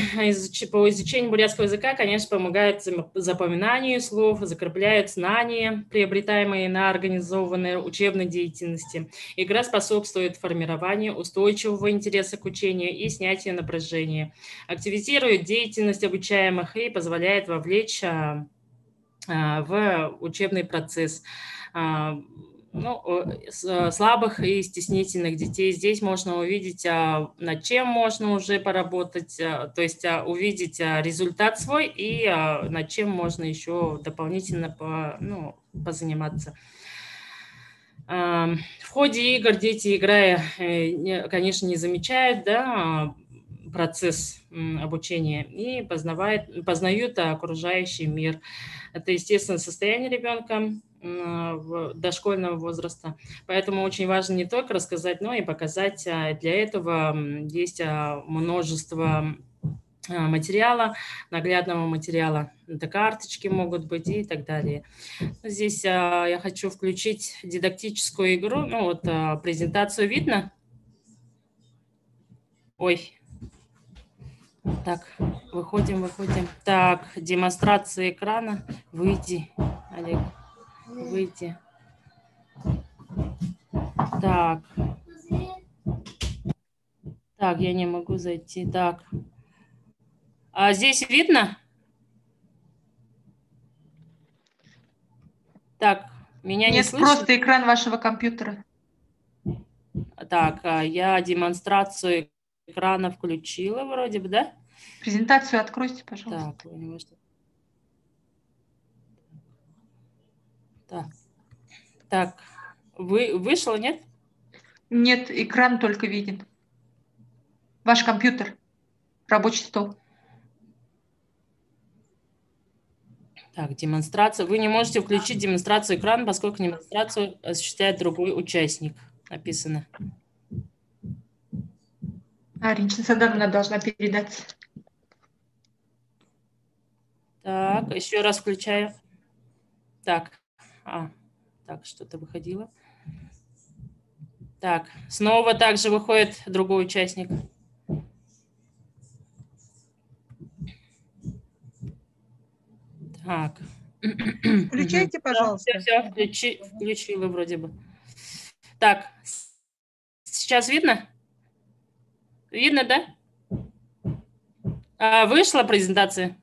по изучению бурятского языка, конечно, помогают запоминанию слов, закрепляют знания, приобретаемые на организованной учебной деятельности. Игра способствует формированию устойчивого интереса к учению и снятию напряжения, активизирует деятельность обучаемых и позволяет вовлечь в учебный процесс слабых и стеснительных детей. Здесь можно увидеть, над чем можно уже поработать, то есть увидеть результат свой и над чем можно еще дополнительно позаниматься. В ходе игр дети, играя, конечно, не замечают, да, процесс обучения и познают окружающий мир. Это естественное состояние ребенка дошкольного возраста. Поэтому очень важно не только рассказать, но и показать. Для этого есть множество материала, наглядного материала. Это карточки могут быть и так далее. Здесь я хочу включить дидактическую игру. Ну вот презентацию видно? Ой. Так, выходим. Так, демонстрация экрана. Выйди, Олег. Выйди. Так. Так, я не могу зайти. Так. А здесь видно? Так, меня не слышно? Нет, просто экран вашего компьютера. Так, я демонстрацию экрана включила вроде бы, да? Презентацию откройте, пожалуйста. Так, вышло, нет? Нет, экран только виден. Ваш компьютер, рабочий стол. Так, демонстрация. Вы не можете включить демонстрацию экрана, поскольку демонстрацию осуществляет другой участник. Написано. Ренчина Садановна должна передать. Так, еще раз включаю. Так, так, что-то выходило. Так, снова также выходит другой участник. Так. Включайте, пожалуйста. Все, включила вроде бы. Так, сейчас видно? Видно, да? Вышла презентация?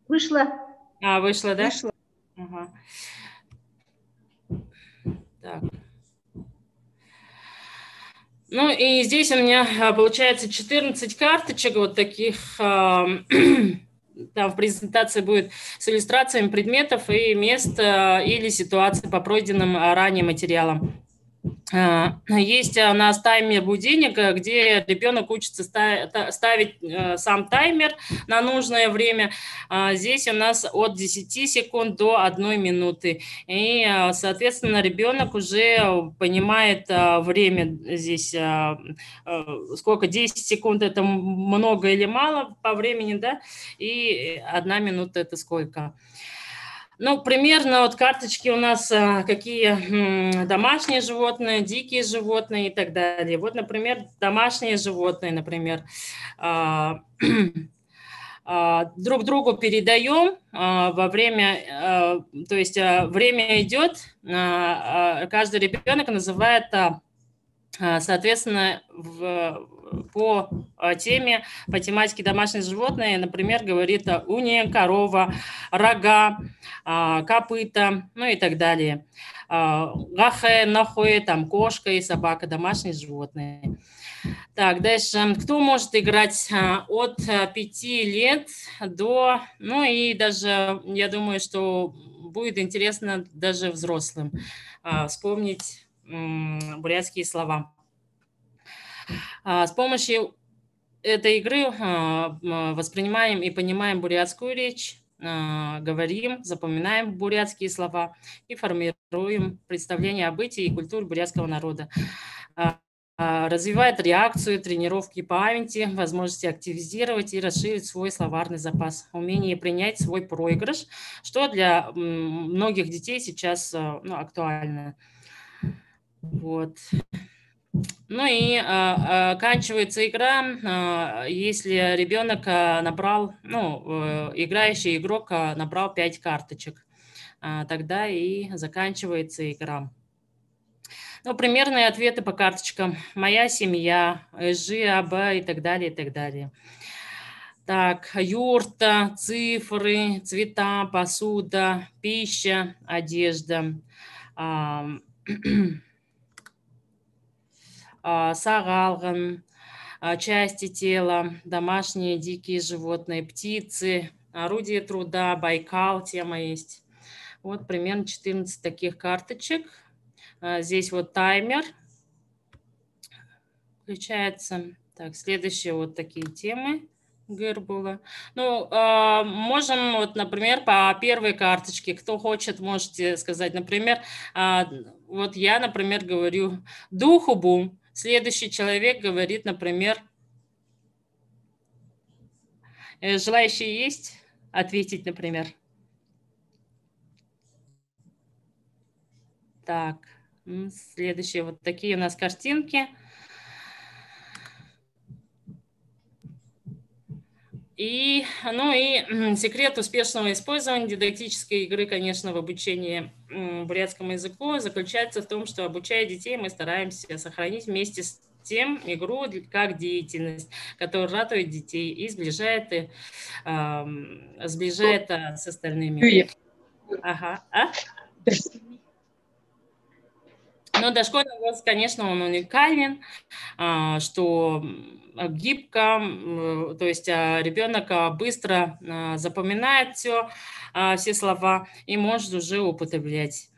Вышла. Вышла, да? Вышла. Ага. Так. Ну и здесь у меня получается 14 карточек вот таких. Там в презентации будет с иллюстрациями предметов и мест или ситуаций по пройденным ранее материалам. Есть у нас таймер будильник, где ребенок учится ставить сам таймер на нужное время. Здесь у нас от 10 секунд до 1 минуты. И, соответственно, ребенок уже понимает время здесь, сколько, 10 секунд это много или мало по времени, да, и 1 минута это сколько. Ну, примерно вот карточки у нас какие домашние животные, дикие животные и так далее. Вот, например, домашние животные, например, друг другу передаем во время, то есть время идет, каждый ребенок называет, соответственно, по теме, по тематике домашние животные, например, говорит уния, корова, рога, копыта, ну и так далее. Гахе, нахуе, там кошка и собака, домашние животные. Так, дальше. Кто может играть от 5 лет до, ну и даже, я думаю, что будет интересно даже взрослым вспомнить бурятские слова. С помощью этой игры воспринимаем и понимаем бурятскую речь, говорим, запоминаем бурятские слова и формируем представление о бытии и культуре бурятского народа. Развивает реакцию, тренировки памяти, возможности активизировать и расширить свой словарный запас, умение принять свой проигрыш, что для многих детей сейчас актуально. Вот. Ну и оканчивается игра, если ребенок набрал, играющий игрок набрал 5 карточек, тогда и заканчивается игра. Ну, примерные ответы по карточкам. Моя семья, Жи, Аба и так далее, и так далее. Так, юрта, цифры, цвета, посуда, пища, одежда. Сагалган, части тела, домашние дикие животные, птицы, орудие труда, Байкал, тема есть. Вот примерно 14 таких карточек. Здесь вот таймер. Включается. Так, следующие вот такие темы. Гырбула. Ну, можем, вот, например, по первой карточке, кто хочет, можете сказать, например, вот я, например, говорю «духубу», следующий человек говорит, например, желающие есть ответить, например. Так, следующие вот такие у нас картинки. И, ну и секрет успешного использования дидактической игры, конечно, в обучении бурятскому языку заключается в том, что, обучая детей, мы стараемся сохранить вместе с тем игру как деятельность, которая радует детей и сближает с остальными. Ага. Но дошкольный возраст, конечно, он уникален, что гибко, то есть ребенок быстро запоминает все слова и может уже употреблять.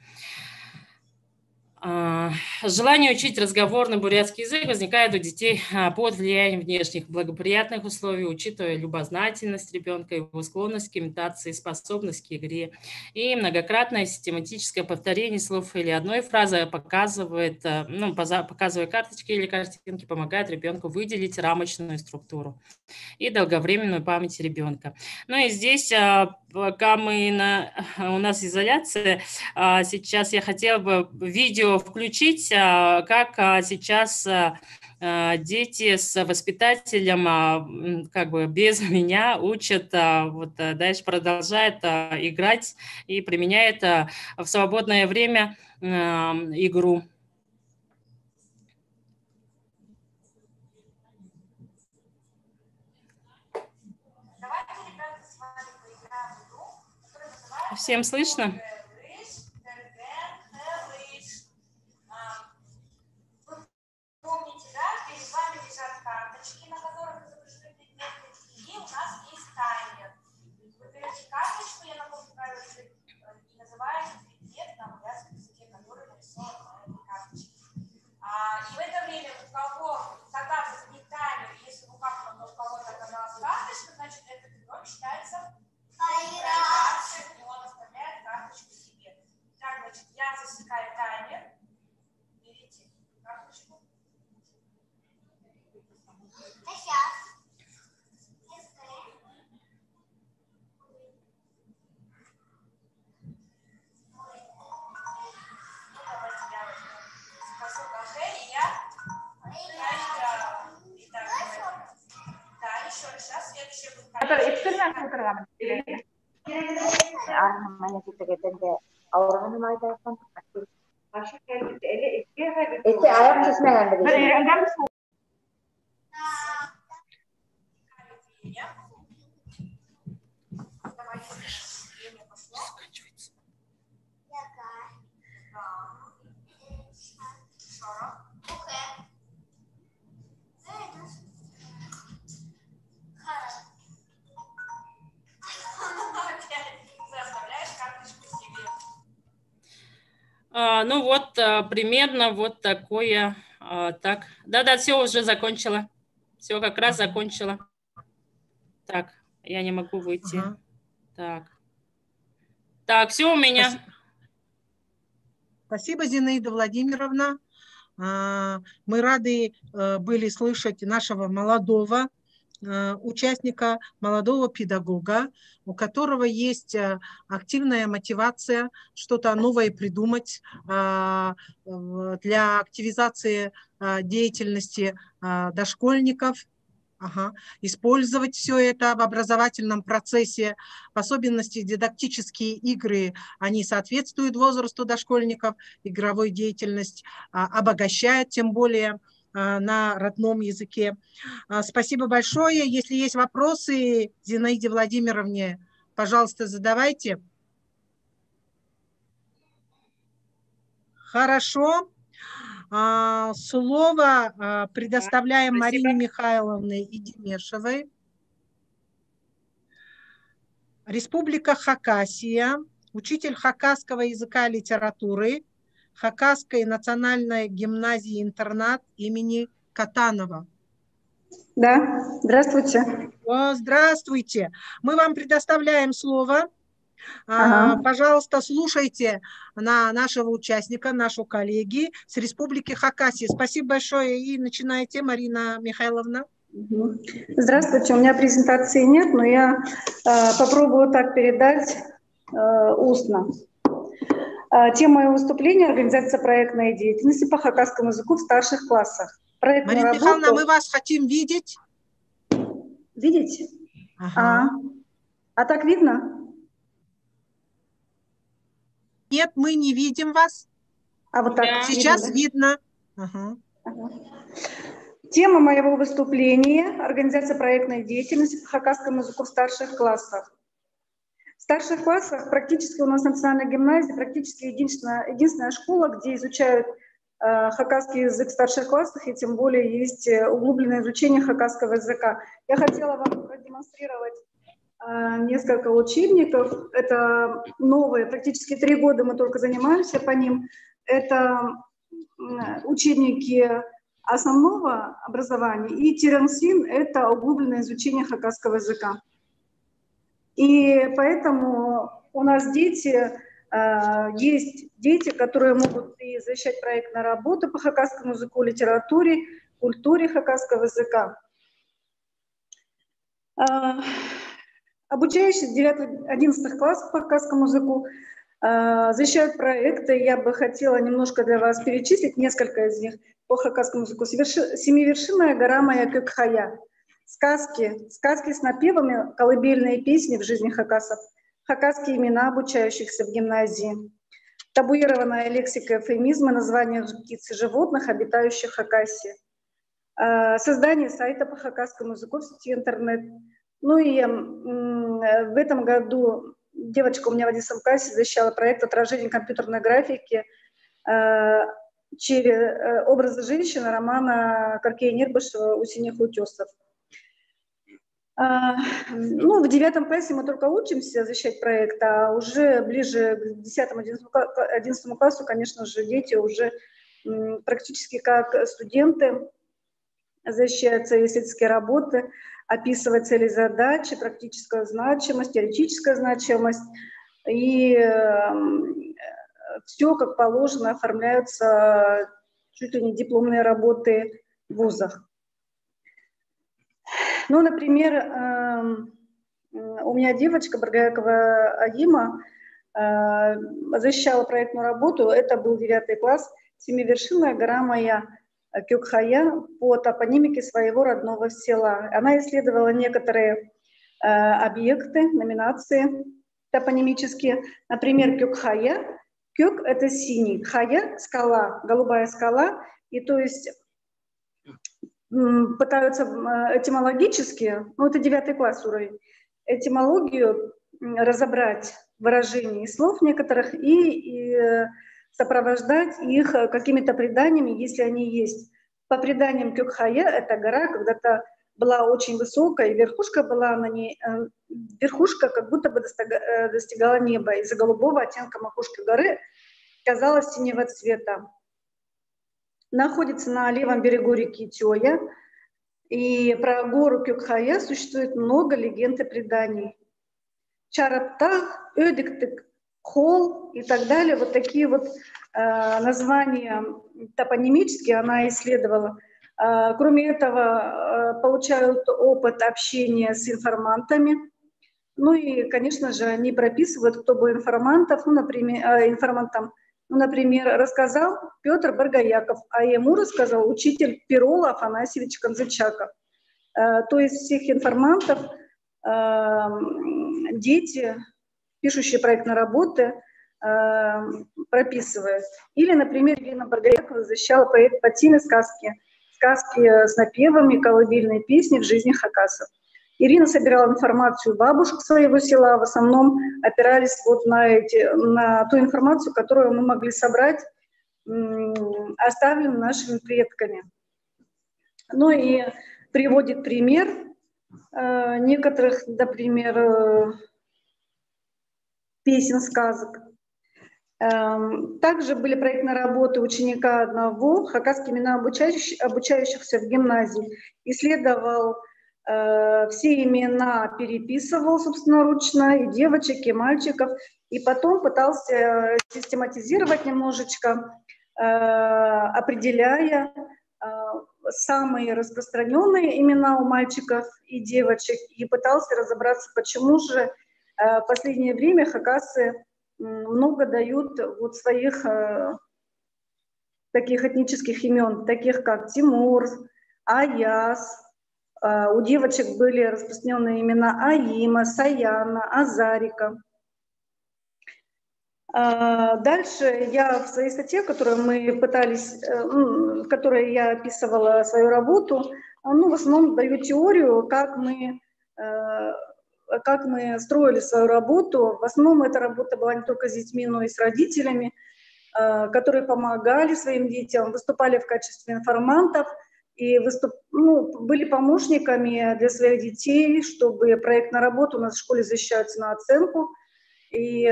Желание учить разговорный бурятский язык возникает у детей под влиянием внешних благоприятных условий, учитывая любознательность ребенка, его склонность к имитации, способность к игре. И многократное систематическое повторение слов или одной фразы показывая карточки или картинки, помогает ребенку выделить рамочную структуру и долговременную память ребенка. Ну и здесь, пока у нас изоляция, сейчас я хотела бы видео включить, как сейчас дети с воспитателем как бы без меня учат, вот дальше продолжают играть и применяют в свободное время игру. Всем слышно? Помните, да, перед вами лежат карточки, на которых изображены предметы, и у нас есть таймер. Вы берете карточку, я напомню правила игры, и называете предмет на бурятском языке, который нарисован на этой карточке. И в это время у кого, когда возник таймер, если в руках у кого-то оказалась карточка, значит этот игрок считается проигравшим, и он оставляет карточку себе. Так, значит, я засекаю таймер. Берите карточку. Ну вот, примерно вот такое. Так, да, все уже закончила. Все как раз закончила. Так, я не могу выйти. Так, все у меня. Спасибо, Зинаида Владимировна. Мы рады были слышать нашего молодого участника, молодого педагога, у которого есть активная мотивация что-то новое придумать для активизации деятельности дошкольников, использовать все это в образовательном процессе. В особенности дидактические игры, они соответствуют возрасту дошкольников, игровой деятельность обогащает, тем более на родном языке. Спасибо большое. Если есть вопросы Зинаиде Владимировне, пожалуйста, задавайте. Хорошо. Слово предоставляем Марине Михайловне Идемешевой. Республика Хакасия, учитель хакасского языка и литературы Хакасской национальной гимназии-интернат имени Катанова. Да, здравствуйте. Здравствуйте. Мы вам предоставляем слово. Ага. Пожалуйста, слушайте нашего участника, нашего коллеги с Республики Хакасия. Спасибо большое. И начинайте, Марина Михайловна. Здравствуйте. У меня презентации нет, но я попробую так передать устно. Тема моего выступления – организация проектной деятельности по хакасскому языку в старших классах. Марина Михайловна, мы вас хотим видеть. Видите? Ага. А так видно? Нет, мы не видим вас. А вот так сейчас видно. Ага. Тема моего выступления – организация проектной деятельности по хакасскому языку в старших классах. В старших классах практически у нас в национальной гимназии практически единственная школа, где изучают хакасский язык в старших классах, и тем более есть углубленное изучение хакасского языка. Я хотела вам продемонстрировать несколько учебников. Это новые, практически 3 года мы только занимаемся по ним. Это учебники основного образования, и Тирансин – это углубленное изучение хакасского языка. И поэтому у нас дети, есть дети, которые могут и защищать проектную работу по хакасскому языку, литературе, культуре хакасского языка. Обучающиеся 9-11 классов по хакасскому языку защищают проекты. Я бы хотела немножко для вас перечислить несколько из них по хакасскому языку. «Семивершинная гора моя Кёкхая». Сказки с напевами, колыбельные песни в жизни хакасов, хакасские имена обучающихся в гимназии, табуированная лексика, эвфемизмы, названия птиц и животных, обитающих в Хакасии, создание сайта по хакасскому языку в сети интернет. Ну и в этом году девочка у меня в 11 классе защищала проект отражения компьютерной графики через образы женщины романа Каркея Нербышева «У синих утесов». Ну, в 9 классе мы только учимся защищать проект, а уже ближе к 10-11 классу, конечно же, дети уже практически как студенты защищают свои исследовательские работы, описывают цели и задачи, практическая значимость, теоретическая значимость, и все как положено оформляются чуть ли не дипломные работы в вузах. Ну, например, у меня девочка Баргаякова Агима защищала проектную работу, это был 9 класс, «Семивершинная гора моя Кёкхая» по топонимике своего родного села. Она исследовала некоторые объекты, номинации топонимические. Например, Кёкхая. Кёк – это синий, хая – скала, голубая скала, и то есть пытаются этимологически, ну это 9 класс уровень, этимологию разобрать выражений слов некоторых и сопровождать их какими-то преданиями, если они есть. По преданиям Кёкхая эта гора когда-то была очень высокая, верхушка была на ней, верхушка как будто бы достигала неба. Из-за голубого оттенка макушки горы казалась синего цвета. Находится на левом берегу реки Тёя, и про гору Кёкхая существует много легенд и преданий. Чараптах, Ödiktik, Хол и так далее, вот такие вот названия топонимические она исследовала. Кроме этого, получают опыт общения с информантами. Ну и, конечно же, они прописывают, кто был информантом, например, рассказал Петр Баргаяков, а ему рассказал учитель Пирола Афанасьевич Конзычаков. То есть всех информантов дети, пишущие проектные работы, прописывают. Или, например, Ирина Баргаякова защищала проект «Патины сказки», сказки с напевами, колыбельные песни в жизни хакасов. Ирина собирала информацию бабушек своего села, в основном опирались вот на ту информацию, которую мы могли собрать, оставленную нашими предками. Ну и приводит пример некоторых, например, песен, сказок. Также были проектные работы ученика одного, хакасские имена обучающихся в гимназии. Исследовал все имена, переписывал собственноручно, и девочек, и мальчиков, и потом пытался систематизировать немножечко, определяя самые распространенные имена у мальчиков и девочек, и пытался разобраться, почему же в последнее время хакасы много дают вот своих таких этнических имен, таких как Тимур, Аяс. У девочек были распространенные имена Аима, Саяна, Азарика. Дальше я в своей статье, в которой я описывала свою работу, в основном даю теорию, как мы строили свою работу. В основном эта работа была не только с детьми, но и с родителями, которые помогали своим детям, выступали в качестве информантов и были помощниками для своих детей, чтобы проектная работа у нас в школе защищается на оценку, и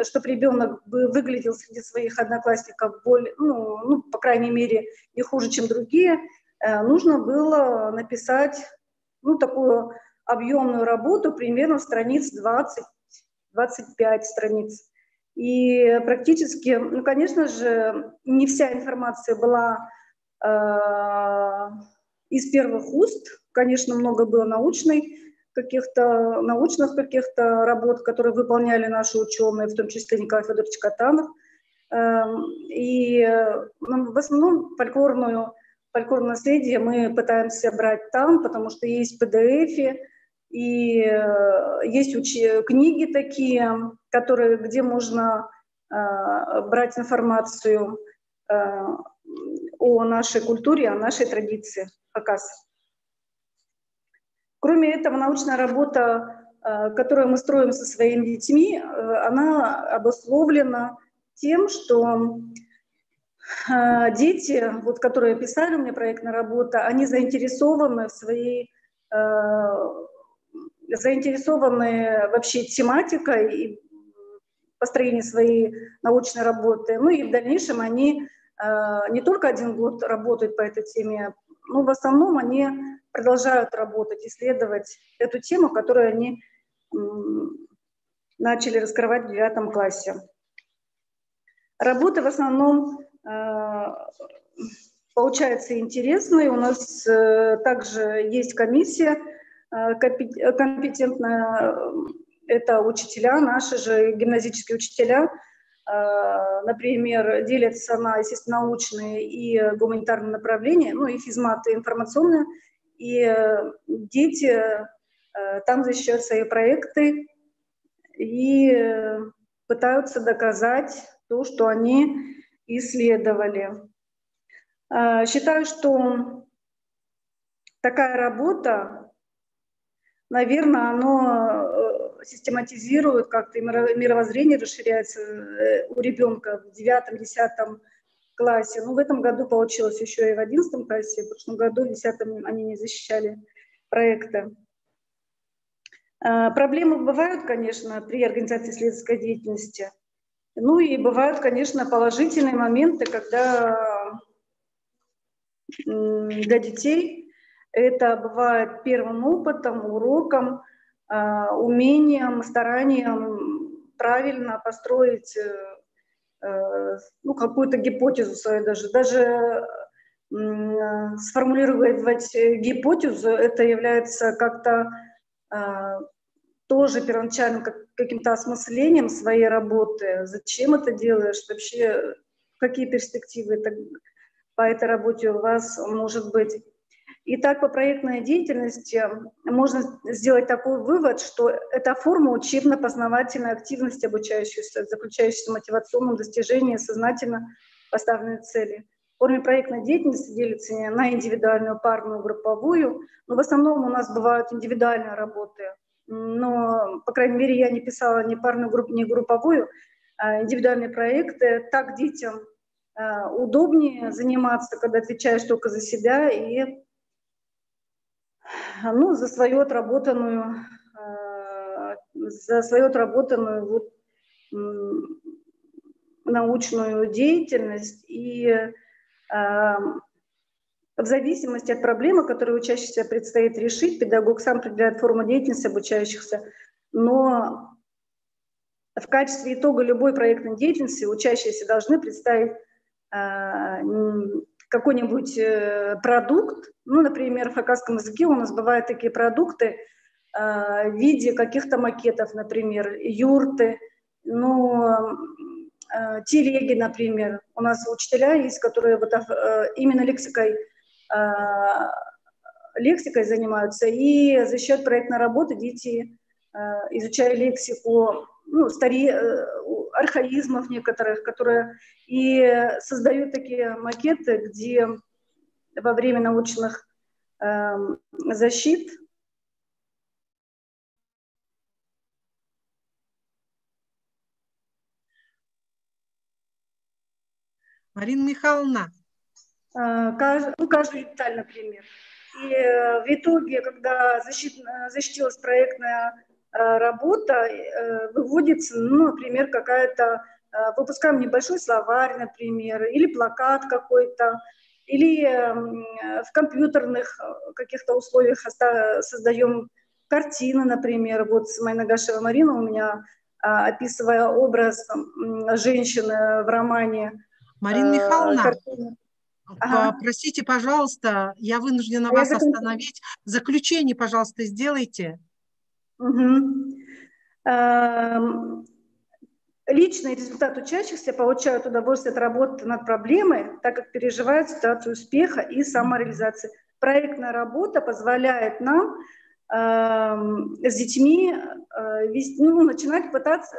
чтобы ребенок выглядел среди своих одноклассников более, по крайней мере, не хуже, чем другие, нужно было написать такую объемную работу, примерно страниц 20-25 страниц. И практически, конечно же, не вся информация была из первых уст, конечно, много было научных каких-то работ, которые выполняли наши ученые, в том числе Николай Федорович Катанов. И в основном фольклорное наследие мы пытаемся брать там, потому что есть PDF, и есть книги такие, где можно брать информацию о нашей культуре, о нашей традиции хакасов. Кроме этого, научная работа, которую мы строим со своими детьми, она обусловлена тем, что дети, которые писали мне проектную работу, они заинтересованы вообще тематикой и построением своей научной работы. И в дальнейшем они не только 1 год работают по этой теме, но в основном они продолжают работать, исследовать эту тему, которую они начали раскрывать в 9 классе. Работа в основном получается интересной. У нас также есть комиссия компетентная, это учителя, наши же гимназические учителя, например, делятся на естественно-научные и гуманитарные направления, и физмат, и информационные, и дети там защищают свои проекты и пытаются доказать то, что они исследовали. Считаю, что такая работа, наверное, она систематизирует как-то, и мировоззрение расширяется у ребенка в 9-10 классе. В этом году получилось еще и в 11 классе, в прошлом году в 10 они не защищали проекты. Проблемы бывают, конечно, при организации исследовательской деятельности. И бывают, конечно, положительные моменты, когда для детей это бывает первым опытом, уроком, умением, старанием правильно построить какую-то гипотезу свою, даже сформулировать гипотезу, это является как-то тоже первоначальным каким-то осмыслением своей работы. Зачем это делаешь? Вообще, какие перспективы по этой работе у вас может быть? Итак, по проектной деятельности можно сделать такой вывод, что это форма учебно-познавательной активности обучающейся, заключающейся в мотивационном достижении сознательно поставленной цели. В форме проектной деятельности делится на индивидуальную, парную, групповую. Но в основном у нас бывают индивидуальные работы. Но, по крайней мере, я не писала ни парную, ни групповую, а индивидуальные проекты. Так детям удобнее заниматься, когда отвечаешь только за себя и за свою отработанную научную деятельность, и в зависимости от проблемы, которую учащимся предстоит решить, педагог сам определяет форму деятельности обучающихся, но в качестве итога любой проектной деятельности учащиеся должны представить какой-нибудь продукт. Ну, например, в хакасском языке у нас бывают такие продукты в виде каких-то макетов, например, юрты, ну, телеги, например. У нас учителя есть, которые вот именно лексикой занимаются, и за счет проектной работы дети, изучая лексику, ну, архаизмов некоторых, которые и создают такие макеты, где во время научных защит Марина Михайловна. Каждую деталь, например. И в итоге, когда защитилась проектная работа, выводится, ну, например, выпускаем небольшой словарь, например, или плакат какой-то, или в компьютерных каких-то условиях создаем картины, например. Вот Майнагашева Марина у меня, описывая образ женщины в романе. Марина Михайловна, картины. простите, пожалуйста, я вынуждена вас остановить. Заключение, пожалуйста, сделайте. Личный результат учащихся получают удовольствие от работы над проблемой, так как переживают ситуацию успеха и самореализации. Проектная работа позволяет нам с детьми начинать пытаться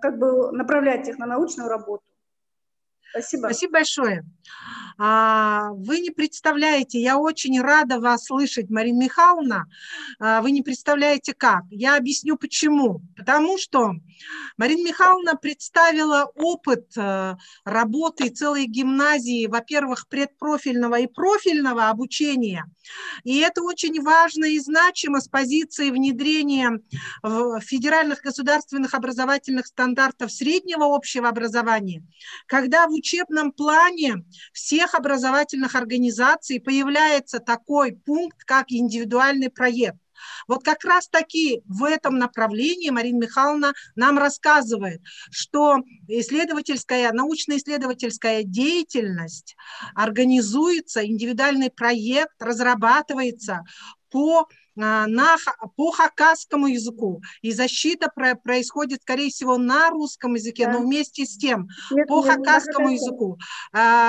направлять их на научную работу. Спасибо. Спасибо большое. Вы не представляете, я очень рада вас слышать, Марина Михайловна. Вы не представляете, как. Я объясню, почему. Потому что Марина Михайловна представила опыт работы целой гимназии, во-первых, предпрофильного и профильного обучения. И это очень важно и значимо с позиции внедрения федеральных государственных образовательных стандартов среднего общего образования, когда в учебном плане всех образовательных организаций появляется такой пункт, как индивидуальный проект. Вот как раз таки в этом направлении Марина Михайловна нам рассказывает, что научно-исследовательская деятельность организуется, индивидуальный проект разрабатывается по хакасскому языку, и защита происходит, скорее всего, на русском языке, но вместе с тем по хакасскому языку.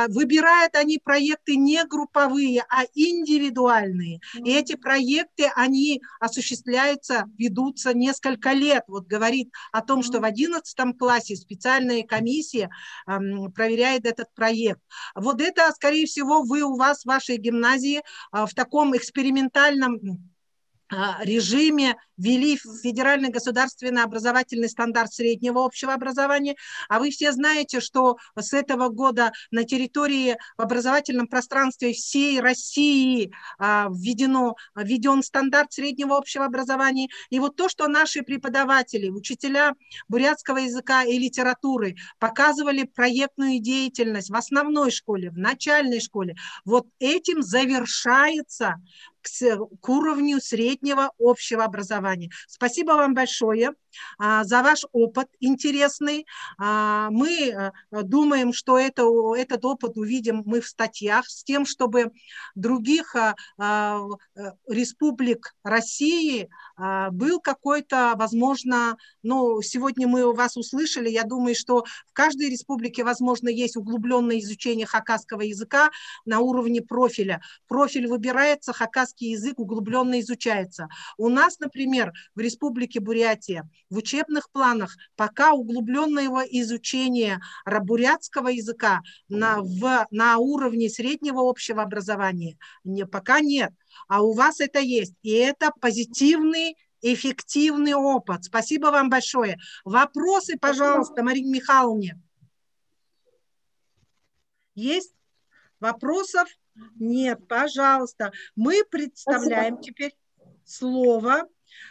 Выбирают они проекты не групповые, а индивидуальные. И эти проекты, они осуществляются, ведутся несколько лет. Вот говорит о том, что в 11 классе специальная комиссия проверяет этот проект. Вот это, скорее всего, у вас в вашей гимназии в таком экспериментальном режиме ввели федеральный государственный образовательный стандарт среднего общего образования, а вы все знаете, что с этого года на территории в образовательном пространстве всей России введен стандарт среднего общего образования. И вот то, что наши преподаватели, учителя бурятского языка и литературы показывали проектную деятельность в основной школе, в начальной школе, вот этим завершается к уровню среднего общего образования. Спасибо вам большое за ваш опыт интересный. Мы думаем, что этот опыт увидим мы в статьях с тем, чтобы других республик России был какой-то, возможно, сегодня мы вас услышали, я думаю, что в каждой республике, возможно, есть углубленное изучение хакасского языка на уровне профиля. Профиль выбирается, хакасский язык углубленно изучается. У нас, например, в Республике Бурятия в учебных планах пока углубленного изучения бурятского языка на уровне среднего общего образования пока нет. А у вас это есть. И это позитивный, эффективный опыт. Спасибо вам большое. Вопросы, пожалуйста, Марине Михайловне. Есть? Вопросов? Нет, пожалуйста. Мы представляем теперь слово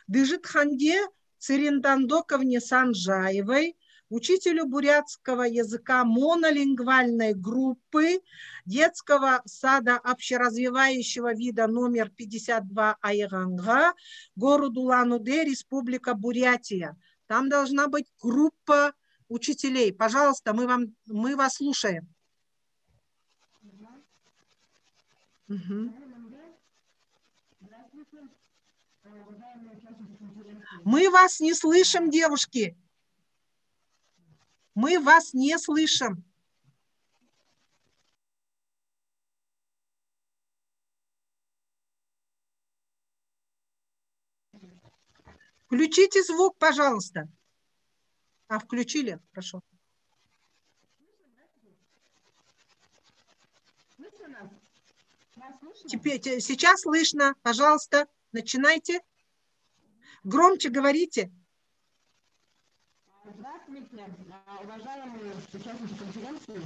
Дыжитханде Цирендандоковне Санжаевой, учителю бурятского языка монолингвальной группы детского сада общеразвивающего вида номер 52 Айганга, город Улан-Удэ, Республика Бурятия. Там должна быть группа учителей. Пожалуйста, мы вас слушаем. Угу. Мы вас не слышим, девушки. Мы вас не слышим. Включите звук, пожалуйста. А, включили? Хорошо. Теперь, сейчас слышно. Пожалуйста, начинайте. Громче говорите. Здравствуйте, уважаемые участники конференции.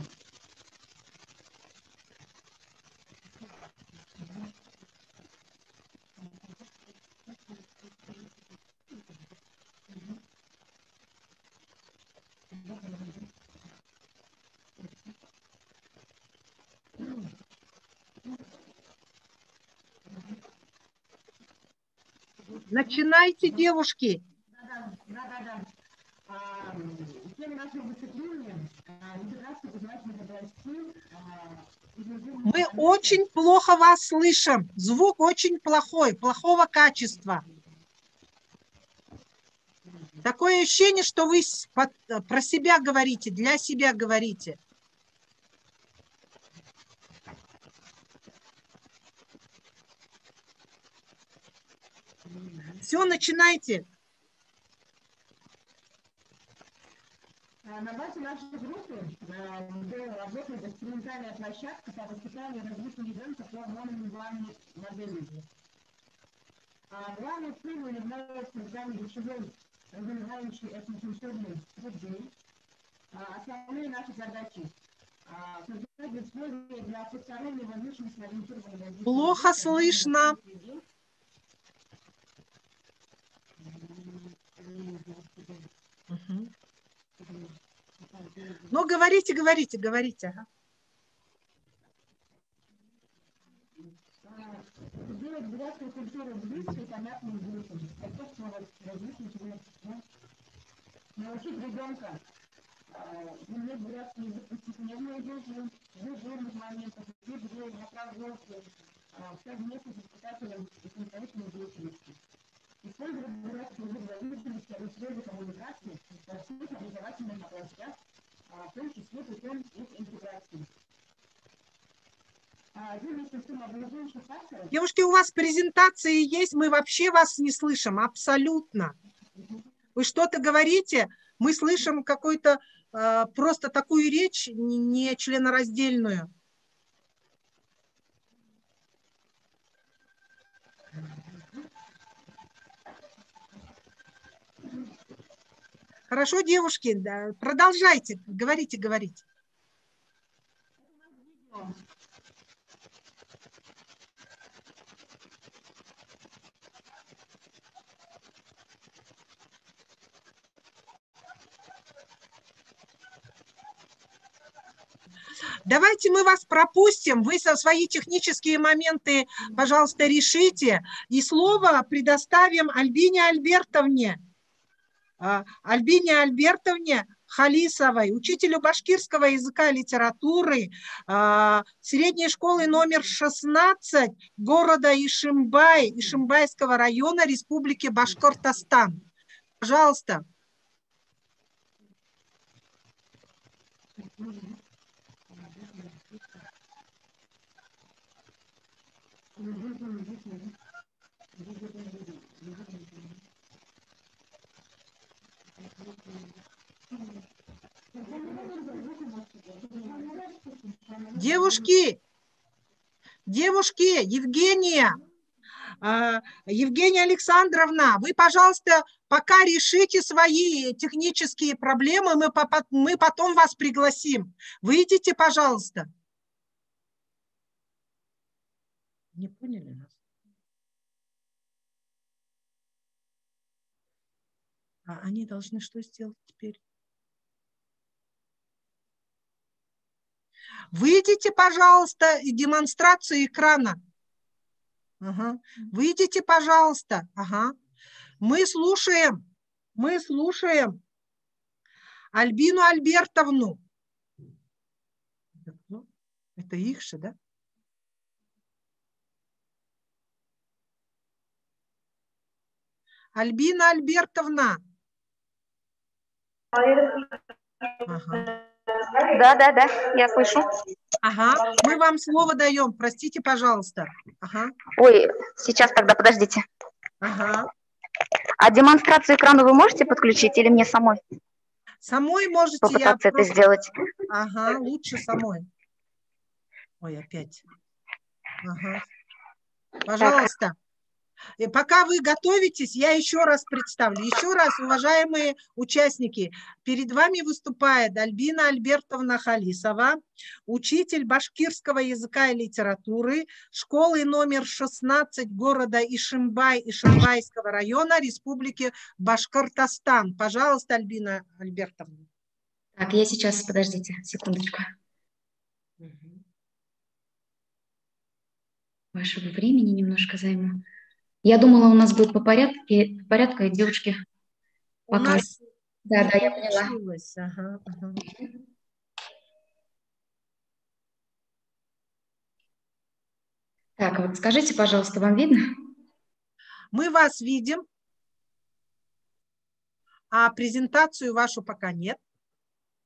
Начинайте, девушки. Да. Тема нашего выступления интеграция познавательных областей. Мы очень плохо вас слышим. Звук очень плохой, плохого качества. Такое ощущение, что вы про себя говорите, для себя говорите. Все, начинайте. На базе нашей группы работает экспериментальная площадка по воспитанию и развитию ребенка по монолингвальной модели. Главной целью является создание речевой, развивающей этнокультурной среды. Основные наши задачи – создать условия для социального личностно ориентированного развития. Плохо слышно. Ну, говорите. Сделать бурятскую культуру близкой и понятной детям, способствовать развитию человечества, научить ребенка иметь бурятский язык повседневной жизни, в дежурных моментах, в игре, на прогулке, совместно с воспитателем и самостоятельной деятельности. Использовать бурятский язык для деятельности и связи коммуникации во всех образовательных областях, в том числе путем их интеграции. Девушки, у вас презентации есть, мы вообще вас не слышим, абсолютно. Вы что-то говорите, мы слышим какую-то просто такую речь, не членораздельную. Хорошо, девушки, да, продолжайте, говорите. Давайте мы вас пропустим, вы свои технические моменты, пожалуйста, решите, и слово предоставим Альбине Альбертовне Халисовой, учителю башкирского языка и литературы средней школы номер 16 города Ишимбай, Ишимбайского района Республики Башкортостан. Пожалуйста. Девушки, Евгения Александровна, вы, пожалуйста, пока решите свои технические проблемы, мы потом вас пригласим. Выйдите, пожалуйста. Не поняли нас? Они должны что сделать теперь? Выйдите, пожалуйста, и демонстрацию экрана. Ага. Выйдите, пожалуйста. Ага. Мы слушаем Альбину Альбертовну. Это их же, да? Альбина Альбертовна. Ага. Да, я слышу. Ага, мы вам слово даем, простите, пожалуйста. Ага. Ой, сейчас тогда, подождите. Ага. А демонстрацию экрана вы можете подключить или мне самой? Самой можете. Попытаться это сделать. Ага, лучше самой. Ой, опять. Ага. Пожалуйста. И пока вы готовитесь, я еще раз представлю. Еще раз, уважаемые участники, перед вами выступает Альбина Альбертовна Халисова, учитель башкирского языка и литературы школы номер 16 города Ишимбай Ишимбайского района Республики Башкортостан. Пожалуйста, Альбина Альбертовна. Так, я сейчас, подождите, секундочку. Вашего времени немножко займу. Я думала, у нас будет по порядку, и девушки пока. Да, я поняла. Ага, ага. Так, вот скажите, пожалуйста, вам видно? Мы вас видим, а презентацию вашу пока нет.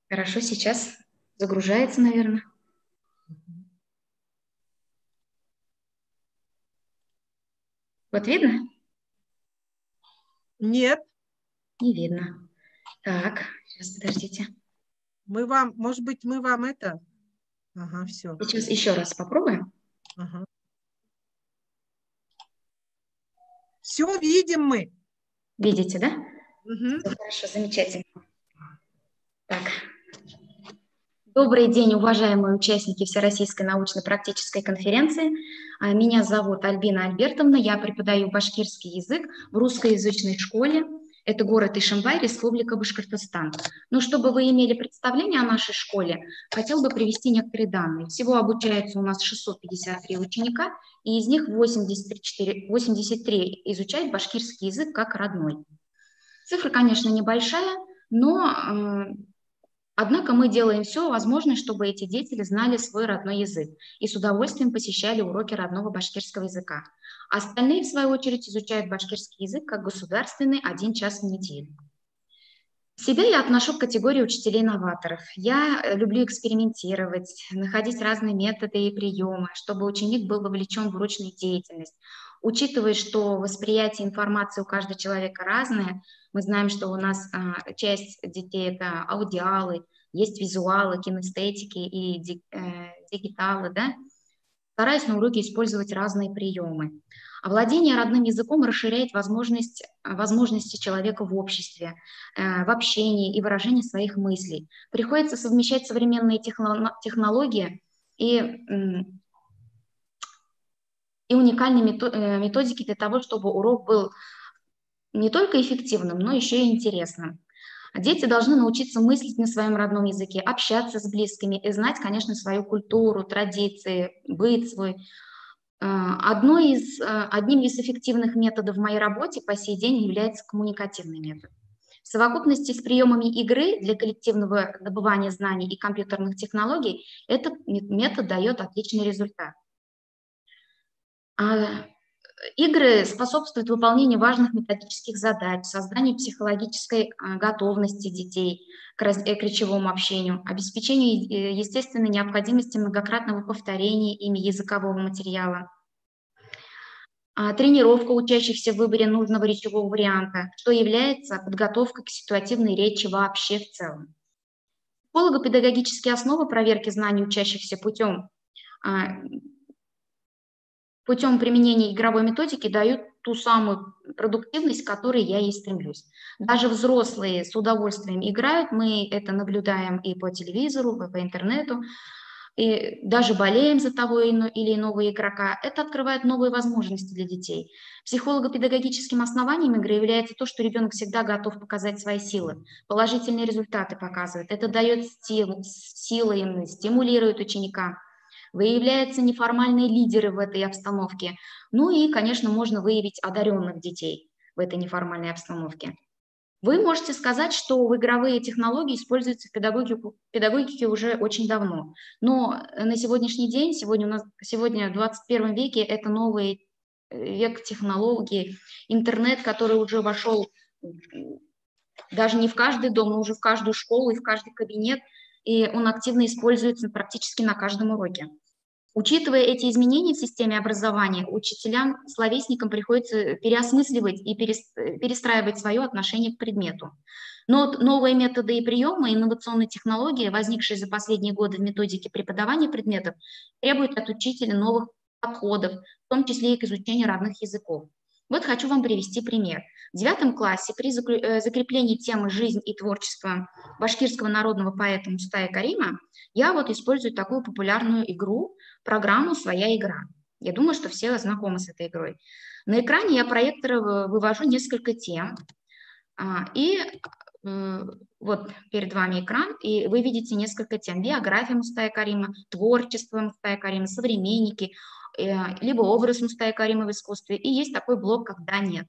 Хорошо, сейчас загружается, наверное. Вот видно? Нет. Не видно. Так, сейчас, подождите. Мы вам, может быть, мы вам это... Ага, все. Сейчас еще раз попробуем. Ага. Все видим мы. Видите, да? Угу. Все хорошо, замечательно. Так. Добрый день, уважаемые участники Всероссийской научно-практической конференции. Меня зовут Альбина Альбертовна, я преподаю башкирский язык в русскоязычной школе. Это город Ишимбай, Республика Башкортостан. Но чтобы вы имели представление о нашей школе, хотел бы привести некоторые данные. Всего обучается у нас 653 ученика, и из них 83 изучают башкирский язык как родной. Цифра, конечно, небольшая, но... Однако мы делаем все возможное, чтобы эти дети знали свой родной язык и с удовольствием посещали уроки родного башкирского языка. Остальные, в свою очередь, изучают башкирский язык как государственный 1 час в неделю. Себя я отношу к категории учителей-новаторов. Я люблю экспериментировать, находить разные методы и приемы, чтобы ученик был вовлечен в урочную деятельность. Учитывая, что восприятие информации у каждого человека разное, мы знаем, что у нас часть детей – это аудиалы, есть визуалы, кинестетики и дигиталы, да? Стараюсь на уроке использовать разные приемы. Овладение родным языком расширяет возможности человека в обществе, в общении и выражении своих мыслей. Приходится совмещать современные технологии и уникальные методики для того, чтобы урок был не только эффективным, но еще и интересным. Дети должны научиться мыслить на своем родном языке, общаться с близкими и знать, конечно, свою культуру, традиции, быт свой. Одним из эффективных методов в моей работе по сей день является коммуникативный метод. В совокупности с приемами игры для коллективного добывания знаний и компьютерных технологий этот метод дает отличный результат. Игры способствуют выполнению важных методических задач, созданию психологической готовности детей к речевому общению, обеспечению естественной необходимости многократного повторения ими языкового материала, тренировка учащихся в выборе нужного речевого варианта, что является подготовкой к ситуативной речи вообще в целом. Психолого-педагогические основы проверки знаний учащихся путем применения игровой методики дают ту самую продуктивность, к которой я и стремлюсь. Даже взрослые с удовольствием играют, мы это наблюдаем и по телевизору, и по интернету. и даже болеем за того или иного игрока, это открывает новые возможности для детей. Психолого-педагогическим основанием игры является то, что ребенок всегда готов показать свои силы, положительные результаты показывает. Это дает силы им, стимулирует ученика. Выявляются неформальные лидеры в этой обстановке. Ну и, конечно, можно выявить одаренных детей в этой неформальной обстановке. Вы можете сказать, что игровые технологии используются в педагогике уже очень давно, но на сегодняшний день, сегодня в 21 веке, это новый век технологий, интернет, который уже вошел даже не в каждый дом, но уже в каждую школу и в каждый кабинет, и он активно используется практически на каждом уроке. Учитывая эти изменения в системе образования, учителям, словесникам приходится переосмысливать и перестраивать свое отношение к предмету. Но новые методы и приемы, инновационные технологии, возникшие за последние годы в методике преподавания предметов, требуют от учителя новых подходов, в том числе и к изучению родных языков. Вот хочу вам привести пример. В 9 классе при закреплении темы «Жизнь и творчество» башкирского народного поэта Мустая Карима я вот использую такую популярную игру, программу «Своя игра». Я думаю, что все знакомы с этой игрой. На экране я проектором вывожу несколько тем. Вот перед вами экран, и вы видите несколько тем. Биография Мустая Карима, творчество Мустая Карима, современники, либо образ Мустая Карима в искусстве. И есть такой блок, как «Да, нет».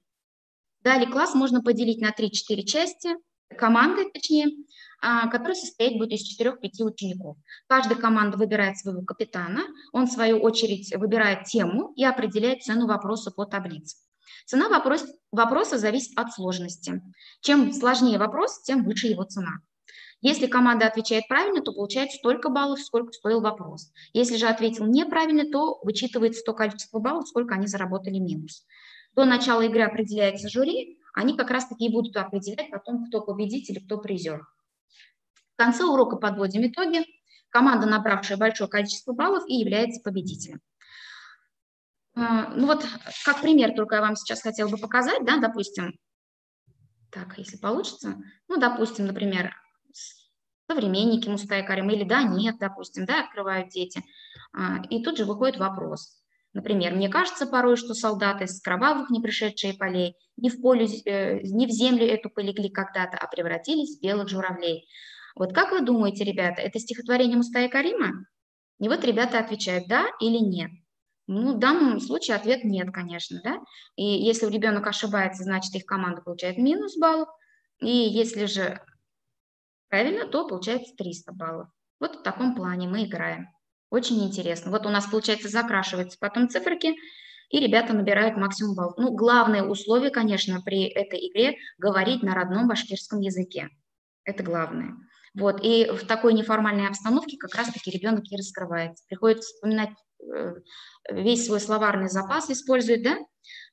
Далее класс можно поделить на 3-4 части, команды точнее, который состоять будет из 4-5 учеников. Каждая команда выбирает своего капитана, он в свою очередь выбирает тему и определяет цену вопроса по таблице. Цена вопроса зависит от сложности. Чем сложнее вопрос, тем выше его цена. Если команда отвечает правильно, то получает столько баллов, сколько стоил вопрос. Если же ответил неправильно, то вычитывается то количество баллов, сколько они заработали минус. До начала игры определяется жюри, они как раз-таки и будут определять потом, кто победитель и кто призер. В конце урока подводим итоги. Команда, набравшая большое количество баллов, и является победителем. Ну вот, как пример только я вам сейчас хотела бы показать, да, допустим, так, если получится, ну, допустим, например, современники Мустая Карима или «Да, нет», допустим, да, открывают дети, и тут же выходит вопрос. Например, мне кажется порой, что солдаты с кровавых не пришедшие полей не в землю эту полегли когда-то, а превратились в белых журавлей. Вот как вы думаете, ребята, это стихотворение Мустая Карима? И вот ребята отвечают «да» или «нет». Ну, в данном случае ответ «нет», конечно, да. И если ребенок ошибается, значит, их команда получает минус баллов. И если же правильно, то получается 300 баллов. Вот в таком плане мы играем. Очень интересно. Вот у нас, получается, закрашиваются потом циферки, и ребята набирают максимум баллов. Ну, главное условие, конечно, при этой игре – говорить на родном башкирском языке. Это главное. Вот. И в такой неформальной обстановке как раз-таки ребенок и раскрывается. Приходится вспоминать весь свой словарный запас, использует, да?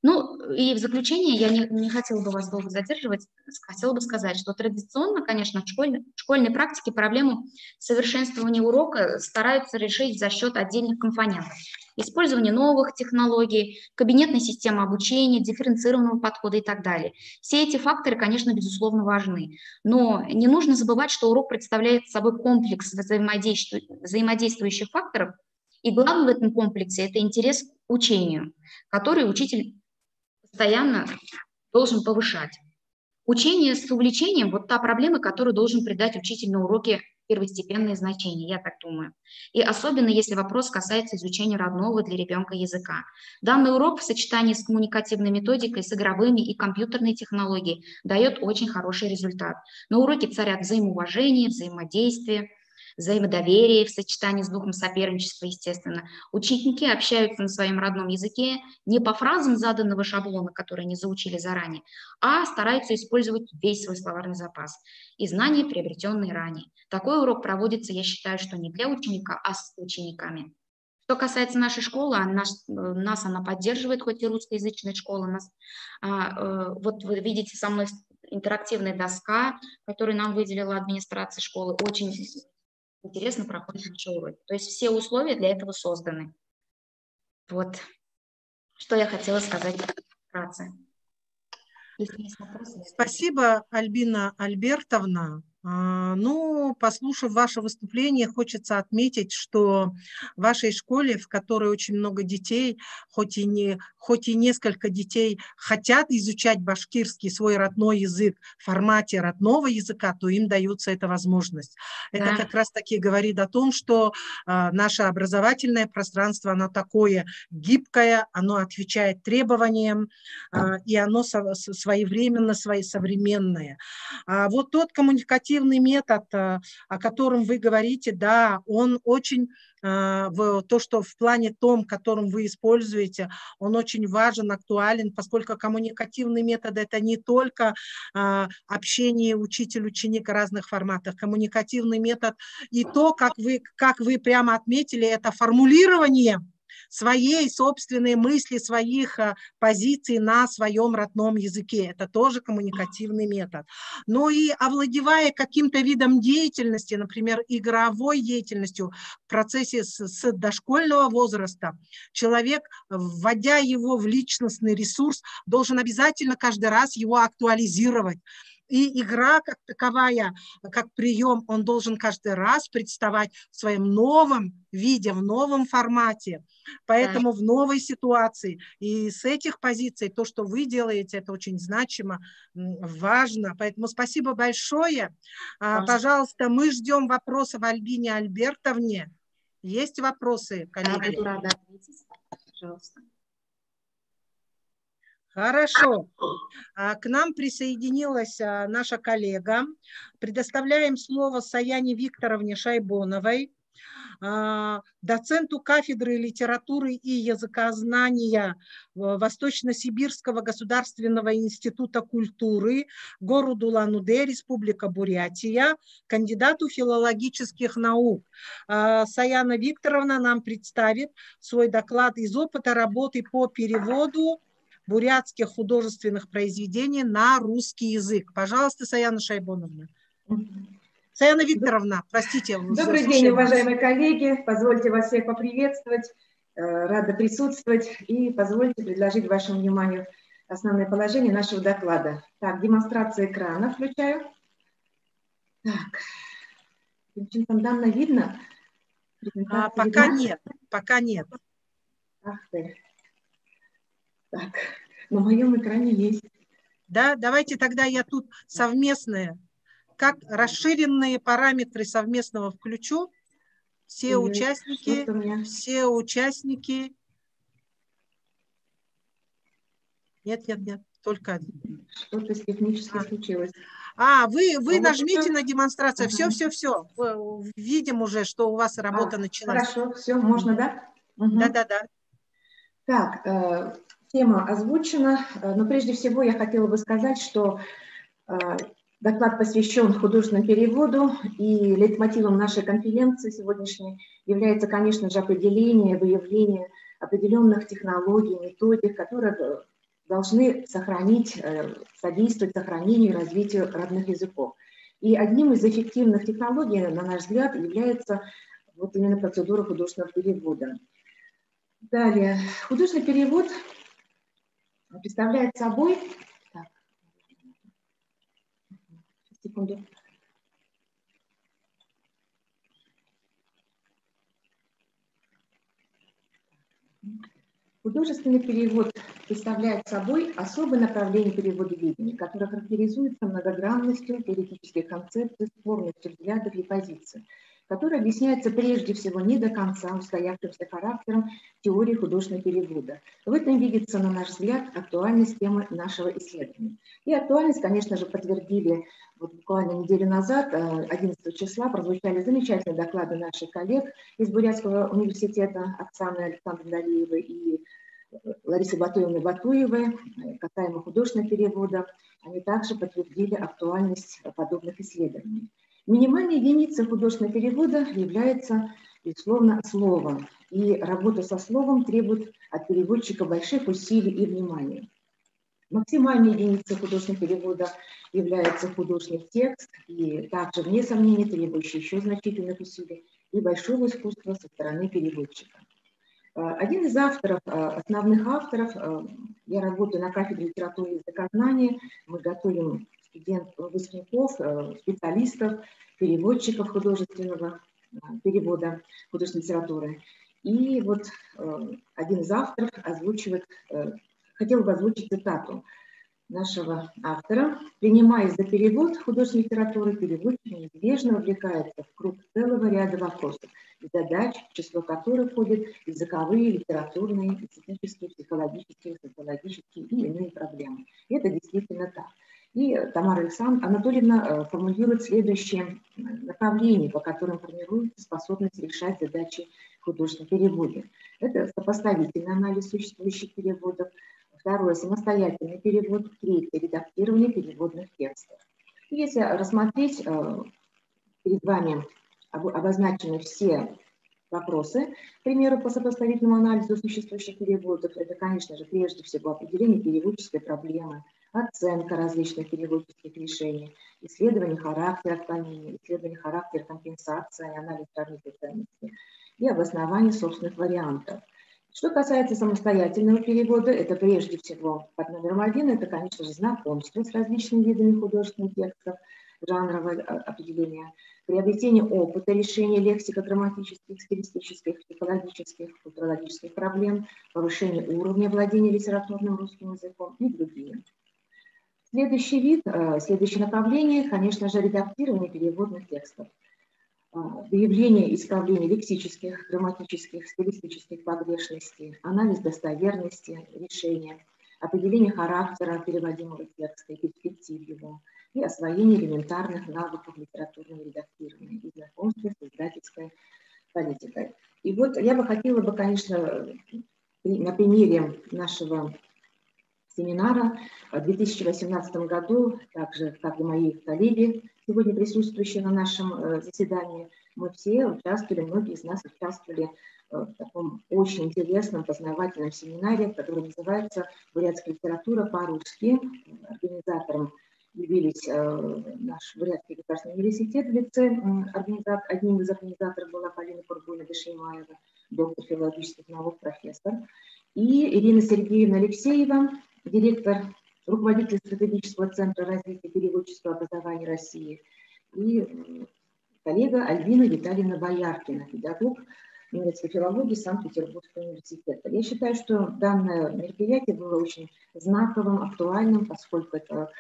Ну, и в заключение я не хотела бы вас долго задерживать, хотела бы сказать, что традиционно, конечно, в школьной практике проблему совершенствования урока стараются решить за счет отдельных компонентов. Использование новых технологий, кабинетной системы обучения, дифференцированного подхода и так далее. Все эти факторы, конечно, безусловно важны, но не нужно забывать, что урок представляет собой комплекс взаимодействующих факторов, и главное в этом комплексе – это интерес к учению, который учитель постоянно должен повышать. Учение с увлечением – вот та проблема, которую должен придать учитель на уроке первостепенное значение, я так думаю. И особенно, если вопрос касается изучения родного для ребенка языка. Данный урок в сочетании с коммуникативной методикой, с игровыми и компьютерной технологией дает очень хороший результат. На уроке царят взаимоуважение, взаимодействие, взаимодоверие в сочетании с духом соперничества, естественно. Ученики общаются на своем родном языке не по фразам заданного шаблона, который они заучили заранее, а стараются использовать весь свой словарный запас и знания, приобретенные ранее. Такой урок проводится, я считаю, что не для ученика, а с учениками. Что касается нашей школы, нас она поддерживает, хоть и русскоязычная школа. Вот вы видите со мной интерактивная доска, которую нам выделила администрация школы. Очень интересно проходит наши уроки. То есть все условия для этого созданы. Вот, что я хотела сказать вкратце. Спасибо, Альбина Альбертовна. Ну, послушав ваше выступление, хочется отметить, что в вашей школе, в которой очень много детей, хоть и несколько детей хотят изучать башкирский, свой родной язык в формате родного языка, то им дается эта возможность. Это как раз-таки говорит о том, что наше образовательное пространство, оно такое гибкое, оно отвечает требованиям, и оно своевременно, современное. Вот тот коммуникативный метод, о котором вы говорите, да, он очень, то, что в плане том, которым вы используете, он очень важен, актуален, поскольку коммуникативный метод – это не только общение учитель-ученик в разных форматах. Коммуникативный метод и то, как вы прямо отметили, это формулирование своей собственной мысли, своих позиций на своем родном языке. Это тоже коммуникативный метод. Но и овладевая каким-то видом деятельности, например, игровой деятельностью в процессе с дошкольного возраста, человек, вводя его в личностный ресурс, должен обязательно каждый раз его актуализировать. И игра как таковая, как прием, он должен каждый раз представать в своем новом виде, в новом формате, поэтому в новой ситуации. И с этих позиций то, что вы делаете, это очень значимо, важно. Поэтому спасибо большое. Пожалуйста, мы ждем вопросов Альбине Альбертовне. Есть вопросы, коллеги? Да, буду рада ответить. Пожалуйста. Хорошо. К нам присоединилась наша коллега. Предоставляем слово Саяне Викторовне Шайбоновой, доценту кафедры литературы и языкознания Восточно-Сибирского государственного института культуры, города Улан-Удэ, Республика Бурятия, кандидату филологических наук. Саяна Викторовна нам представит свой доклад из опыта работы по переводу бурятских художественных произведений на русский язык. Пожалуйста, Саяна Шайбоновна. Саяна Викторовна, простите. Добрый день, уважаемые коллеги. Позвольте вас всех поприветствовать. Рада присутствовать. И позвольте предложить вашему вниманию основные положения нашего доклада. Так, демонстрация экрана включаю. Так, девчонкам данно видно? Пока нет, пока нет. Ах ты. Так, на моем экране есть. Да, давайте тогда я тут совместные, как расширенные параметры совместного включу. Все участники. Нет, только один. Что-то технически случилось. Вы нажмите на демонстрацию. Все. Видим уже, что у вас работа началась. Хорошо, все, можно, да? Да. Так, тема озвучена, но прежде всего я хотела бы сказать, что доклад посвящен художественному переводу, и лейтмотивом нашей конференции сегодняшней является, конечно же, определение, выявление определенных технологий, методик, которые должны содействовать сохранению и развитию родных языков. И одним из эффективных технологий, на наш взгляд, является вот именно процедура художественного перевода. Далее, художественный перевод представляет собой... Так, секунду. Художественный перевод представляет собой особое направление переводоведения, которое характеризуется многогранностью теоретических концепций, спорностью взглядов и позиций, которое объясняется прежде всего не до конца устоявшимся характером теории художественного перевода. В этом видится, на наш взгляд, актуальность темы нашего исследования. И актуальность, конечно же, подтвердили вот буквально неделю назад, 11 числа, прозвучали замечательные доклады наших коллег из Бурятского университета Оксаны Александровны Далиевой и Ларисы Батуевны Батуевой касаемо художественного перевода. Они также подтвердили актуальность подобных исследований. Минимальной единицей художественного перевода является, безусловно, слово. И работа со словом требует от переводчика больших усилий и внимания. Максимальной единицей художественного перевода является художественный текст, и также, вне сомнения, требующий еще значительных усилий и большого искусства со стороны переводчика. Один из авторов, основных авторов, я работаю на кафедре литературы и языкознания, мы готовим выпускников, специалистов, переводчиков художественного перевода художественной литературы. И вот один из авторов хотел бы озвучить цитату нашего автора. «Принимаясь за перевод художественной литературы, переводчик неизбежно вовлекается в круг целого ряда вопросов и задач, в число которых входят языковые, литературные, эстетические, психологические, социологические и иные проблемы». И это действительно так. И Тамара Анатольевна формулирует следующее направление, по которым формируется способность решать задачи в художественном переводе. Это сопоставительный анализ существующих переводов. Второе – самостоятельный перевод. Третье – редактирование переводных текстов. И если рассмотреть, перед вами обозначены все вопросы, к примеру, по сопоставительному анализу существующих переводов. Это, конечно же, прежде всего определение переводческой проблемы, оценка различных переводческих решений, исследование характера отклонения, исследование характера компенсации, анализ сравнительной ценности и обоснование собственных вариантов. Что касается самостоятельного перевода, это прежде всего под номером 1, это, конечно же, знакомство с различными видами художественных текстов, жанровое определение, приобретение опыта решения лексико-грамматических, стилистических, психологических, культурологических проблем, повышение уровня владения литературным русским языком и другие. Следующий вид, следующее направление, конечно же, редактирование переводных текстов. Выявление и исправление лексических, грамматических, стилистических погрешностей, анализ достоверности решения, определение характера переводимого текста и перспектив его, и освоение элементарных навыков литературного редактирования и знакомства с издательской политикой. И вот я бы хотела, конечно, на примере нашего семинара в 2018 году, так же, как и мои коллеги, сегодня присутствующие на нашем заседании, мы все участвовали, многие из нас участвовали в таком очень интересном познавательном семинаре, который называется «Бурятская литература по-русски». Организатором явились наш Бурятский государственный университет в лице, одним из организаторов была Полина Курбуна-Дышимаева, доктор филологических наук, профессор, и Ирина Сергеевна Алексеева, директор, руководитель стратегического центра развития переводческого образования России, и коллега Альбина Витальевна Бояркина, педагог немецкой филологии Санкт-Петербургского университета. Я считаю, что данное мероприятие было очень знаковым, актуальным, поскольку это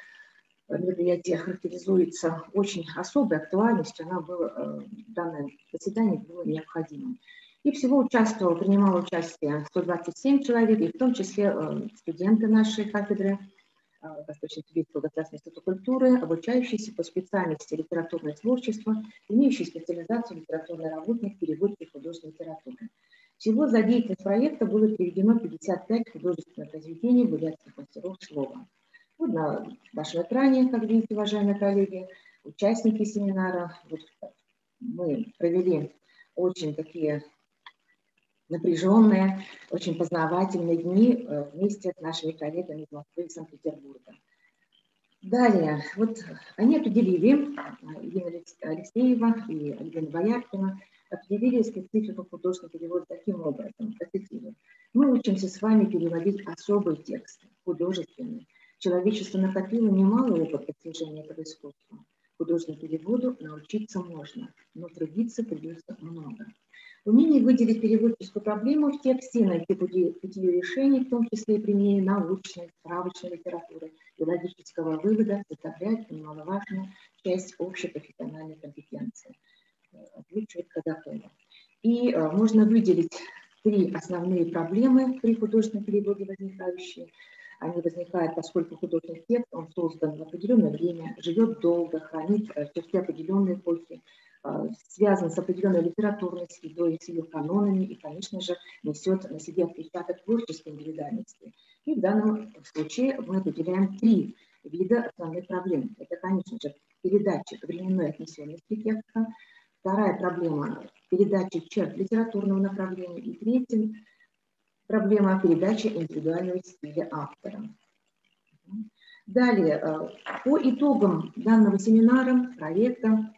мероприятие характеризуется очень особой актуальностью, данное заседание было необходимым. И всего принимало участие 127 человек, и в том числе студенты нашей кафедры Восточно-Тибетского государственного института культуры, обучающиеся по специальности литературное творчество, имеющие специализацию литературный работник, переводчик художественной литературы. Всего за деятельность проекта было переведено 55 художественных произведений бурятских мастеров слова. Вот на вашем экране, как видите, уважаемые коллеги, участники семинара, вот мы провели очень такие напряженные, очень познавательные дни вместе с нашими коллегами из Москвы и Санкт-Петербурга. Далее, вот они определили, Ирина Алексеева и Альбина Бояркина, определили специфику художественного перевода таким образом. Мы учимся с вами переводить особый текст, художественный. Человечество накопило немало опыта достижения этого искусства. Художественному переводу научиться можно, но трудиться придется много. Умение выделить переводческую проблему в тексте и найти пути ее решения, в том числе и применение научной, справочной литературы и логического вывода, составляет немаловажную часть общей профессиональной компетенции. Озвучивает Кадакова. И можно выделить 3 основные проблемы при художественном переводе возникающие. Они возникают, поскольку художественный текст, он создан в определенное время, живет долго, хранит черты определенной эпохи, связан с определенной литературной средой, с ее канонами и, конечно же, несет на себе отпечаток творческой индивидуальности. И в данном случае мы выделяем 3 вида основных проблем. Это, конечно же, передача временной отнесенности текста, вторая проблема – передача черт литературного направления, и третья проблема передачи индивидуального стиля автора. Далее, по итогам данного семинара, проекта,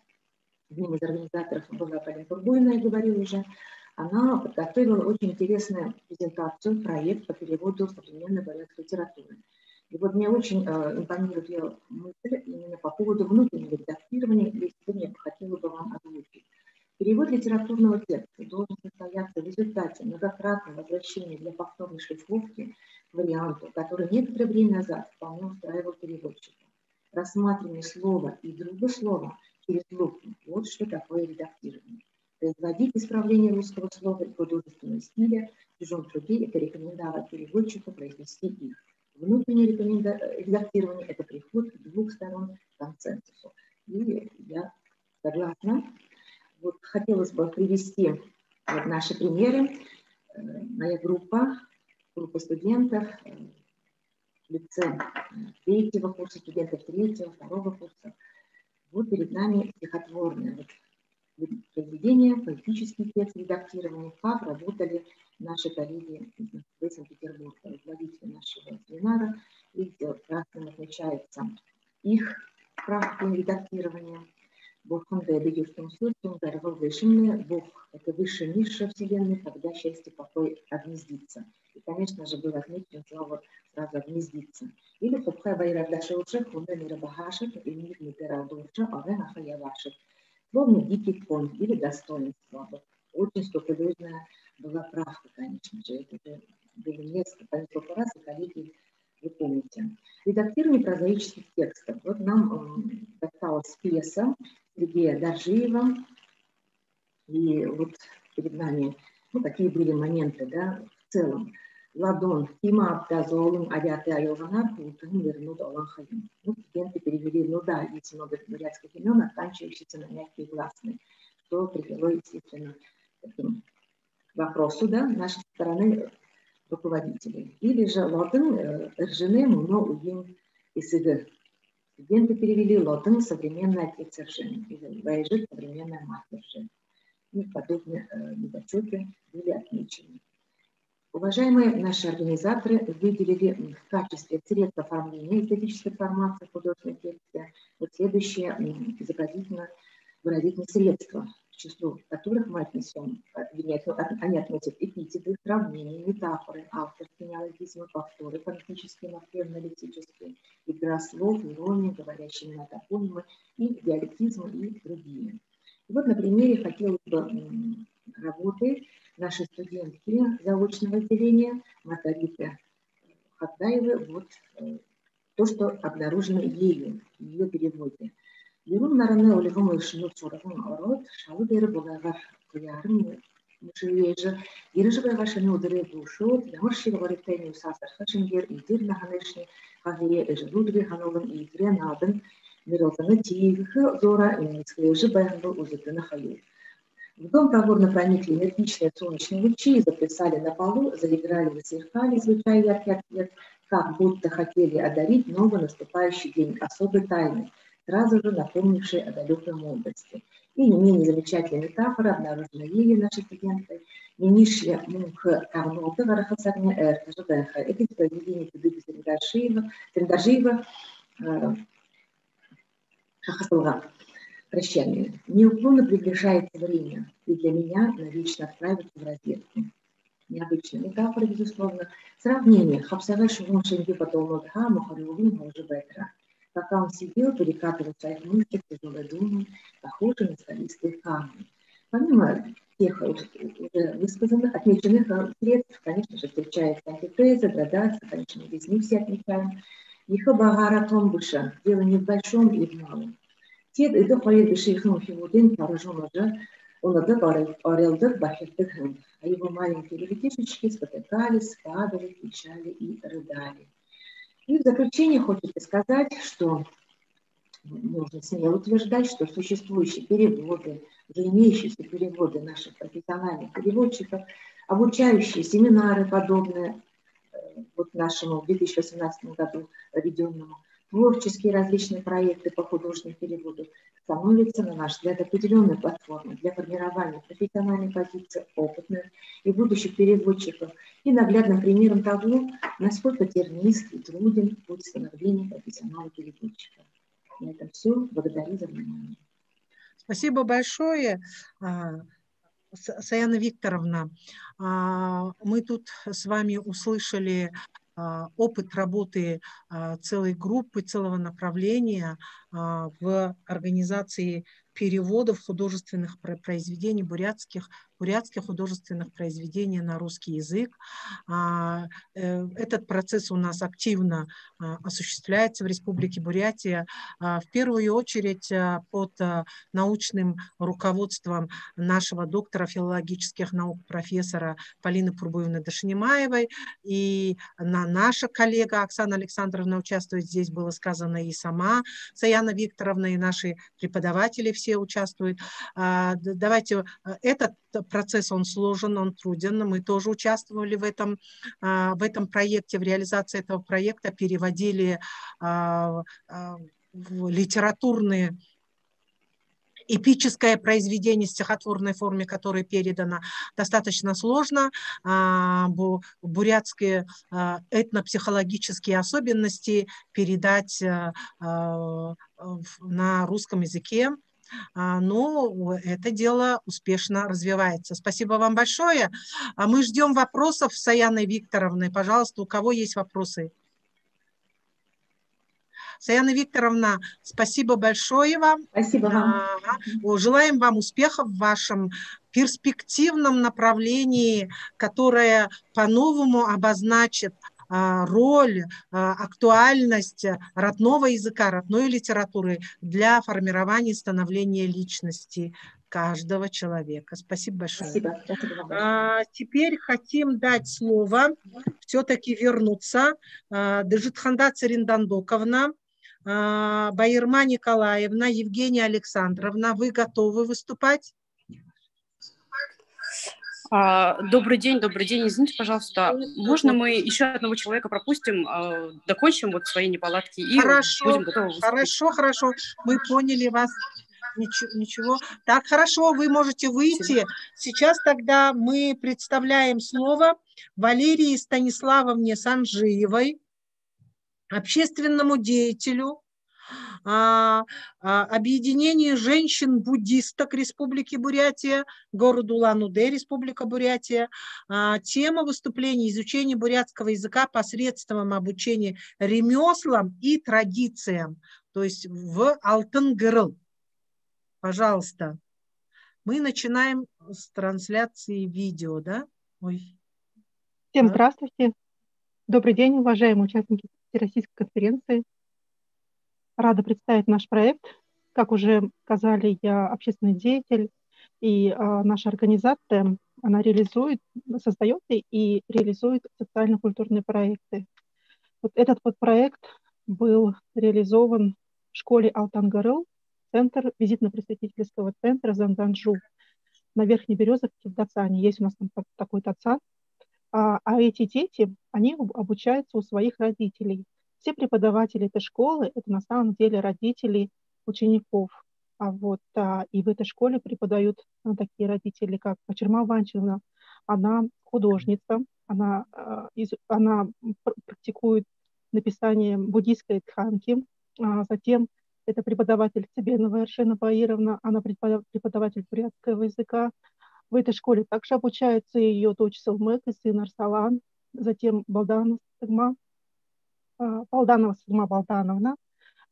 одним из организаторов была Полина Курбуна, я говорила уже, она подготовила очень интересную презентацию, проект по переводу современной бурятской литературы. И вот мне очень импонирует ее мысль именно по поводу внутреннего редактирования, если я хотела бы вам озвучить. Перевод литературного текста должен состояться в результате многократного возвращения для повторной шлифовки к варианту, который некоторое время назад вполне устраивал переводчика. Рассматривание слова и друга слова через лупу – вот что такое редактирование. Производить исправление русского слова и художественного стиля в чужом труде – это рекомендовать переводчику произвести их. Внутреннее редактирование – это приход двух сторон к консенсусу. И я согласна. Вот хотелось бы привести вот наши примеры. Моя группа студентов в лице третьего курса, студентов третьего, второго курса. Вот перед нами стихотворное произведение, поэтический текст редактирования, как работали наши коллеги из Санкт-Петербурга, руководители нашего семинара. Видите, красным отмечается их практика редактирования. Бог – это высшая ниша Вселенной, когда счастье, покой огнездится. И, конечно же, было отмечено слово сразу «огнездиться». Или «Хубхай байрак дашевча, хунда мира бахашек, и мир митералдурча, авенаха явашек». Словно дикий конь или достоинство. Очень скрупулезная была правка, конечно же. Это было несколько раз, и коллеги, вы помните. Редактирование прозаических текстов. Вот нам досталась пьеса Сергея Доржиева. И вот перед нами, ну, какие были моменты, да, в целом. Ладон, Тима Абдазолум, Авиаты Айована, Пултан, Вернут Аллахаим. Ну, студенты перевели, ну да, есть много бурятских имен, оканчивающихся на мягкие гласные, что привело, естественно, к вопросу, да, нашей стороны руководителей. Или же Лотен, Ржене, Муно, Уин и Сыгы. Студенты перевели Лотен, современный отец Ржен, или Вайжит, современная мать Ржен. И подобные недочеты были отмечены. Уважаемые наши организаторы выделили в качестве средств оформления эстетической информации в художественном тексте вот следующие изобразительно-выразительные средства, к числу которых мы отнесем, они относят эпитеты, сравнения, метафоры, авторские неологизмы, повторы, фонетические, морфемно-лексические, игра слов, ирония, говорящие имена, топонимы и диалектизмы и другие. И вот на примере хотелось бы работы нашей студентки заочного отделения Маргариты Хатаевой, вот то, что обнаружено ею, в ее переводе. Ерун наране олегом ишнут чорагун ород, шалудеры булагар куярым мушиежа, ирыжбай вашаны удары душот, ямаршир варитайны усасар хашингер, идир наханешни, хагие эждудри ханолын идре надын, мирозаны тиевихы зора, и мицкеежи байханбы узытыны хаю. В дом проворно проникли энергичные солнечные лучи и заплясали на полу, заиграли, засверкали, звучая яркий ответ, как будто хотели одарить новый наступающий день особой тайны, сразу же напомнившей о далекой молодости. И не менее замечательная метафора, обнаружена ею нашей студенткой, Минишля Мунх Карнота Варахасагня Эртажудеха. Это произведение Тудыби Сриндажиева Хахасалга. Прощание. Неуклонно приближается время, и для меня навечно отправиться в разведку. Необычная метафора, безусловно. Сравнение. Хапсага шумон шенги потолнотха мухарювин хожебетра. Пока он сидел, перекатывал в своих мыслях тяжелые думы, похожие на скалистые камни. Помимо тех уже высказанных, отмеченных средств, конечно же, встречается антитеза, градация, конечно, без них все отмечаем. Иха багара томбуша. Дело не в большом и в малом. Тед иды қойыр бешейхін фигуден поражен уже, он орелдық бахирдық. А его маленькие ребятишечки спотыкались, падали, кричали и рыдали. И в заключение хочется сказать, что можно смело утверждать, что существующие переводы, уже имеющиеся переводы наших профессиональных переводчиков, обучающие семинары подобные вот нашему в 2018 году проведенному, творческие различные проекты по художественному переводу становятся, на наш взгляд, определенной платформой для формирования профессиональной позиции опытных и будущих переводчиков и наглядным примером того, насколько тернист и труден путь становления профессионала-переводчика. На этом все. Благодарю за внимание. Спасибо большое, Саяна Викторовна. Мы тут с вами услышали опыт работы целой группы, целого направления в организации переводов художественных произведений бурятских художественных произведений на русский язык. Этот процесс у нас активно осуществляется в Республике Бурятия, в первую очередь под научным руководством нашего доктора филологических наук, профессора Полины Пурбуевны-Дашнимаевой, и наша коллега Оксана Александровна участвует здесь, было сказано, и сама Саяна Викторовна, и наши преподаватели все участвуют. Давайте, этот процесс, он сложен, он труден, мы тоже участвовали в этом проекте, в реализации этого проекта, переводили литературные эпическое произведение в стихотворной форме, которое передано, достаточно сложно. Бурятские этнопсихологические особенности передать на русском языке. Но это дело успешно развивается. Спасибо вам большое. Мы ждем вопросов с Саяной Викторовной. Пожалуйста, у кого есть вопросы? Саяна Викторовна, спасибо большое вам. Спасибо вам. Желаем вам успехов в вашем перспективном направлении, которое по-новому обозначит роль, актуальность родного языка, родной литературы для формирования и становления личности каждого человека. Спасибо большое. Спасибо. Теперь хотим дать слово, все-таки вернуться, Дежитханда Цариндандоковна, Байырма Николаевна, Евгения Александровна, вы готовы выступать? Добрый день. Извините, пожалуйста, можно мы еще одного человека пропустим, докончим вот свои неполадки и будем готовы выступить? Хорошо, мы поняли вас. Ничего. Так, хорошо, вы можете выйти. Сейчас тогда мы представляем слово Валерии Станиславовне Санжиевой, общественному деятелю, объединению женщин-буддисток Республики Бурятия, городу Улан-Удэ, Республика Бурятия. Тема выступления — изучение бурятского языка посредством обучения ремеслам и традициям, то есть в Алтын-Гырыл. Пожалуйста. Мы начинаем с трансляции видео, да? Всем здравствуйте. Добрый день, уважаемые участники Всероссийской конференции. Рада представить наш проект. Как уже сказали, я общественный деятель, и наша организация, она создает и реализует социально-культурные проекты. Вот этот вот проект был реализован в школе Алтын-Гырыл, центр визитно-просветительского центра Занданжу на Верхней Березовке в Дацане. Есть у нас там такой Дацан. А эти дети, они обучаются у своих родителей. Все преподаватели этой школы — это на самом деле родители учеников. И в этой школе преподают такие родители, как Почерма Ванчевна. Она художница, она практикует написание буддийской дханки. Затем это преподаватель Цыбенова Эршена Баировна, она преподаватель бурятского языка. В этой школе также обучается ее дочь Сылмык и сын Арсалан. Затем Балданова Сыгма Балдановна,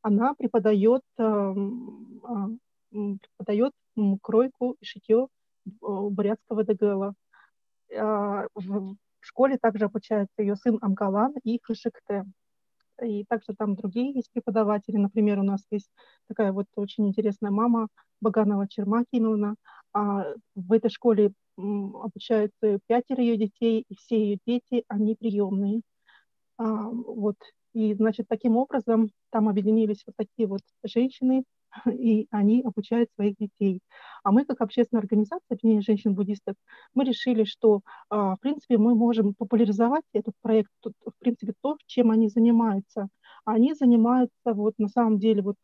она преподает кройку и шитье бурятского дегела. В школе также обучается ее сын Амгалан и Хышыкте. И также там другие есть преподаватели. Например, у нас есть такая вот очень интересная мама Баганова Черма Кимовна. В этой школе обучаются 5 ее детей, и все ее дети, они приемные. И, значит, таким образом там объединились вот такие вот женщины, и они обучают своих детей. А мы, как общественная организация объединения женщин-буддисток, мы решили, что, в принципе, мы можем популяризовать этот проект, в принципе, то, чем они занимаются. Они занимаются, вот, на самом деле, вот,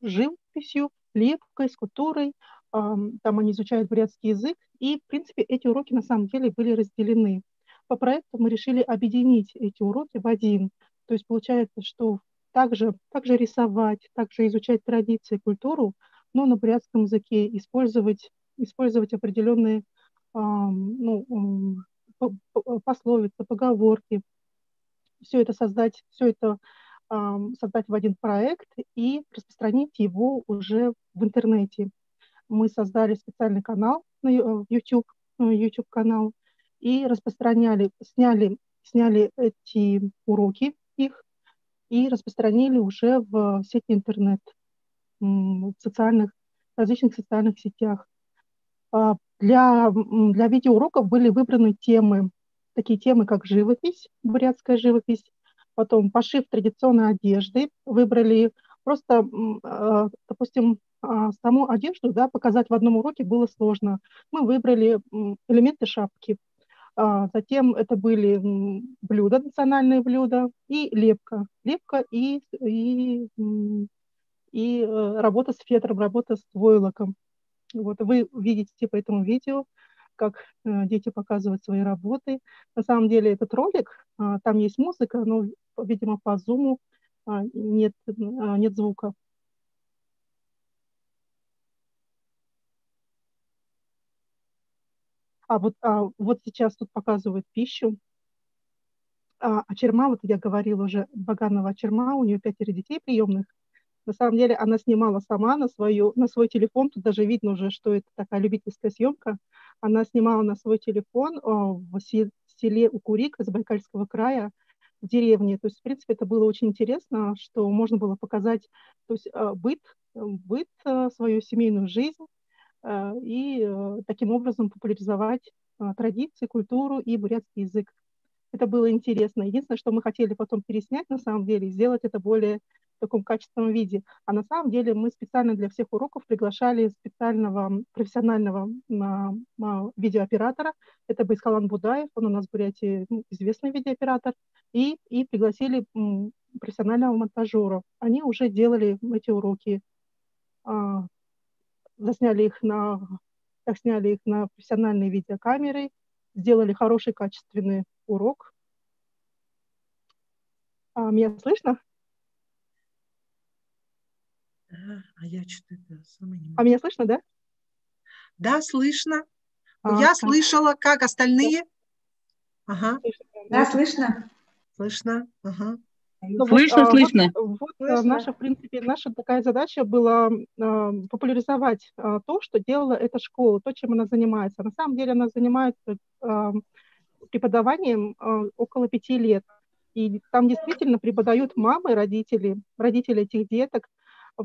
живописью, лепкой, скульптурой, там они изучают бурятский язык, и, в принципе, эти уроки, на самом деле, были разделены. По проекту мы решили объединить эти уроки в один. То есть получается, что также рисовать, также изучать традиции, культуру, но на бурятском языке использовать определенные пословицы, поговорки, все это создать в один проект и распространить его уже в интернете. Мы создали специальный канал на YouTube канал и сняли эти уроки их и распространили уже в сети интернет, в различных социальных сетях. Для видеоуроков были выбраны такие темы, как живопись, бурятская живопись, потом пошив традиционной одежды. Выбрали просто, допустим, саму одежду, да, показать в одном уроке было сложно. Мы выбрали элементы шапки. Затем это были блюда, национальные блюда, и лепка. Лепка и работа с фетром, работа с войлоком. Вот вы видите по этому видео, как дети показывают свои работы. На самом деле этот ролик, там есть музыка, но, видимо, по зуму нет звука. Вот сейчас тут показывают пищу. Черма, вот я говорила уже, Баганова Черма, у нее 5 детей приемных. На самом деле она снимала сама на свой телефон, тут даже видно уже, что это такая любительская съемка. Она снимала на свой телефон в селе Укурик Забайкальского края, в деревне. То есть, в принципе, это было очень интересно, что можно было показать, то есть, быт, свою семейную жизнь, и таким образом популяризовать традиции, культуру и бурятский язык. Это было интересно. Единственное, что мы хотели потом переснять, на самом деле, сделать это более в таком качественном виде. А на самом деле мы специально для всех уроков приглашали специального профессионального видеооператора. Это Байскалан Будаев, он у нас в Бурятии известный видеооператор. И пригласили профессионального монтажера. Они уже делали эти уроки, сняли их на профессиональные видеокамеры, сделали хороший качественный урок. Меня слышно? Я что-то сама не могу. Меня слышно, да? Да, слышно. Я слышала, как остальные? Ага. Да, слышно. Слышно. Ага. Слышно. Наша, в принципе, наша такая задача была популяризовать то, что делала эта школа, то, чем она занимается. На самом деле она занимается преподаванием около 5 лет. И там действительно преподают мамы, родители этих деток.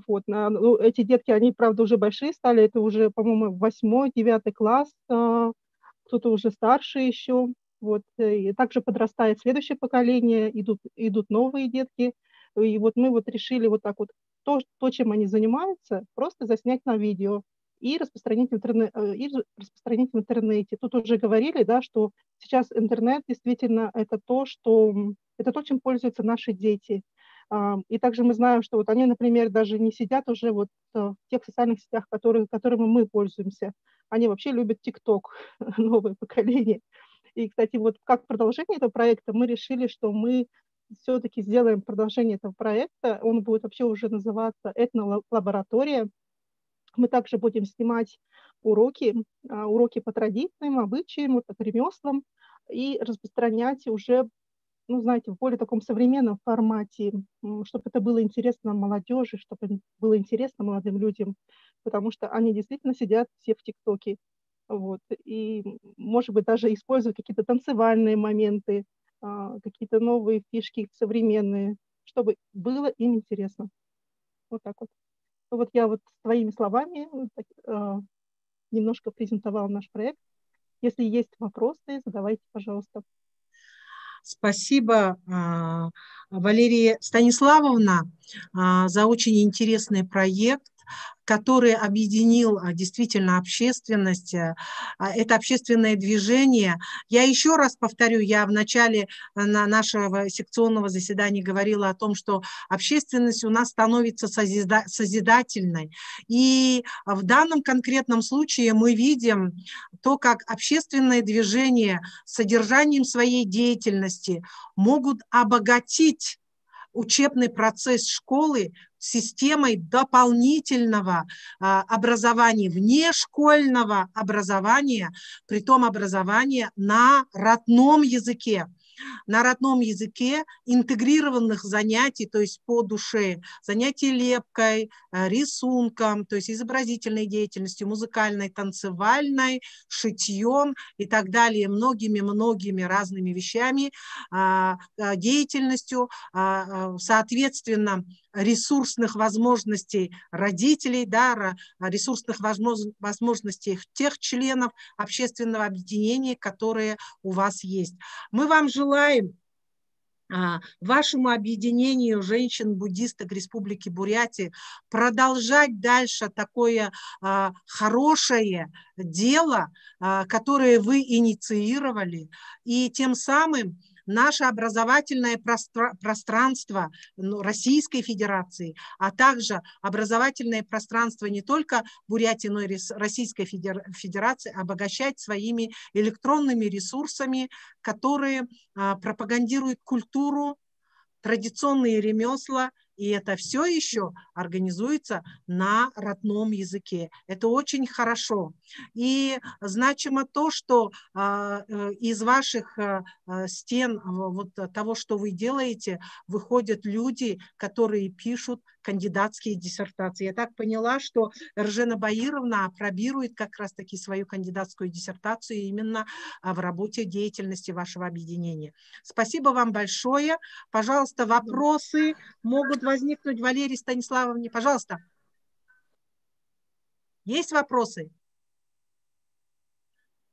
Вот. Эти детки, они, правда, уже большие стали, это уже, по-моему, 8-9 класс, кто-то уже старше еще. Вот. И также подрастает следующее поколение, идут новые детки. И вот мы вот решили вот так вот то, чем они занимаются, просто заснять на видео и распространить в интернете. Тут уже говорили, да, что сейчас интернет действительно это то, чем пользуются наши дети. И также мы знаем, что вот они, например, даже не сидят уже вот в тех социальных сетях, которыми мы пользуемся. Они вообще любят TikTok, новое поколение. И, кстати, вот как продолжение этого проекта мы решили, что мы все-таки сделаем продолжение этого проекта. Он будет вообще уже называться «Этнолаборатория». Мы также будем снимать уроки по традициям, обычаям, по ремеслам и распространять уже, в более таком современном формате, чтобы это было интересно молодежи, чтобы было интересно молодым людям, потому что они действительно сидят все в ТикТоке. Вот. И, может быть, даже использовать какие-то танцевальные моменты, какие-то новые фишки современные, чтобы было им интересно. Вот так вот. Вот я вот своими словами немножко презентовала наш проект. Если есть вопросы, задавайте, пожалуйста. Спасибо, Валерия Станиславовна, за очень интересный проект, который объединил действительно общественность, это общественное движение. Я еще раз повторю, я в начале нашего секционного заседания говорила о том, что общественность у нас становится созидательной. И в данном конкретном случае мы видим то, как общественное движение с содержанием своей деятельности могут обогатить учебный процесс школы системой дополнительного образования, внешкольного образования, притом образования на родном языке. на родном языке интегрированных занятий, то есть по душе, занятий лепкой, рисунком, то есть изобразительной деятельностью, музыкальной, танцевальной, шитьем и так далее, многими-многими разными вещами, деятельностью, соответственно, ресурсных возможностей родителей, да, ресурсных возможностей тех членов общественного объединения, которые у вас есть. Мы вам желаем, вашему объединению женщин-буддисток Республики Бурятия, продолжать дальше такое хорошее дело, которое вы инициировали, и тем самым наше образовательное пространство Российской Федерации, а также образовательное пространство не только Бурятии, но и Российской Федерации обогащать своими электронными ресурсами, которые пропагандируют культуру, традиционные ремесла, и это все еще организуется на родном языке. Это очень хорошо. И значимо то, что из ваших стен, вот того, что вы делаете, выходят люди, которые пишут кандидатские диссертации. Я так поняла, что Эржена Баировна апробирует как раз-таки свою кандидатскую диссертацию именно в работе деятельности вашего объединения. Спасибо вам большое. Пожалуйста, вопросы могут возникнуть Валерии Станиславовне. Пожалуйста. Есть вопросы?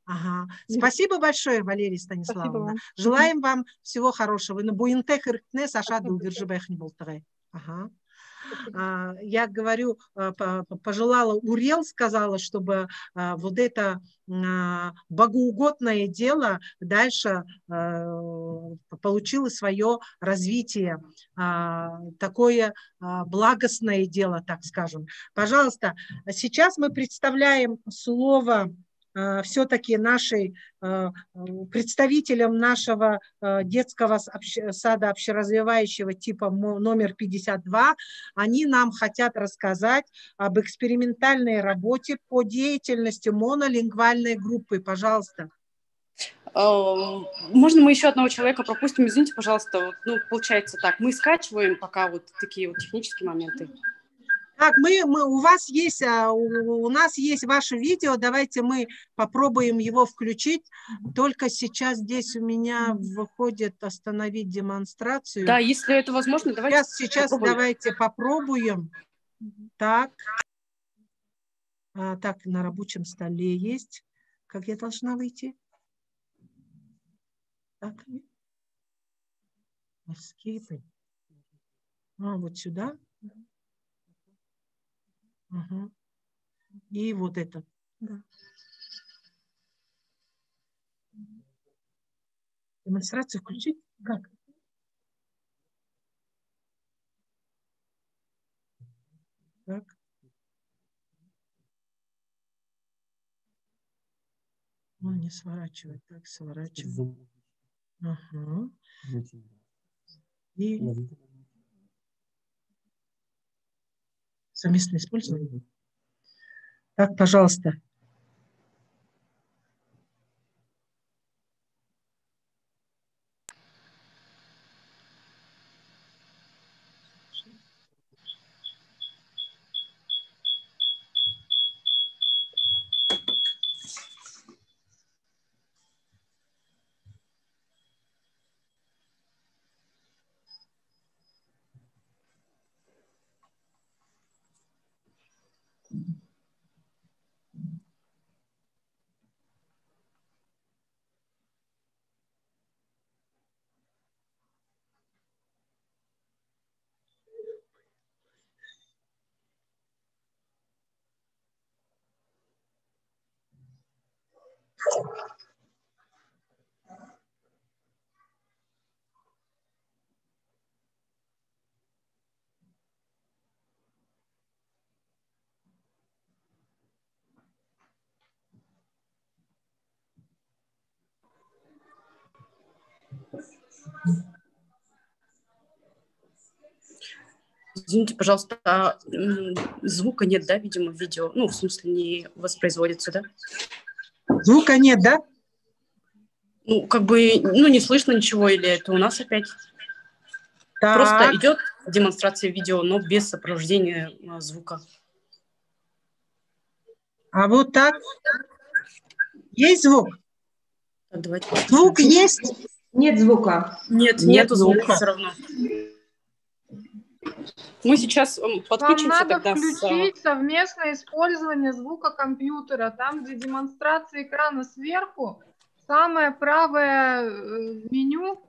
Ага. Спасибо большое, Валерия Станиславовна. Желаем вам всего хорошего. Ага. Я говорю, пожелала, Урел сказала, чтобы вот это богоугодное дело дальше получило свое развитие, такое благостное дело, так скажем. Пожалуйста, сейчас мы представляем слово все-таки нашей представителям нашего детского сада общеразвивающего типа номер 52. Они нам хотят рассказать об экспериментальной работе по деятельности монолингвальной группы. Пожалуйста. Можно мы еще одного человека пропустим? Извините, пожалуйста. Ну, получается так. Мы скачиваем пока вот такие вот технические моменты. Так, у нас есть ваше видео, давайте мы попробуем его включить. Только сейчас здесь у меня выходит остановить демонстрацию. Да, если это возможно, давайте Сейчас давайте попробуем. Так, так, на рабочем столе есть. Как я должна выйти? Так. Escape. Вот сюда. Угу. И вот это. Да. Демонстрацию включить? Как? Так. Он не сворачивает. Так, сворачивает. Ага. И совместное использование. Так, пожалуйста. Извините, пожалуйста, звука нет, да, видимо, в видео? Ну, в смысле, не воспроизводится, да? Звука нет, да? Ну, как бы, не слышно ничего, или это у нас опять? Так. Просто идет демонстрация видео, но без сопровождения звука. А вот так? Есть звук? Так, давайте. Звук есть? Нет звука. Нету звука все равно. Мы сейчас Вам подключимся надо тогда включить совместное использование звука компьютера. Там, где демонстрация экрана сверху, самое правое меню,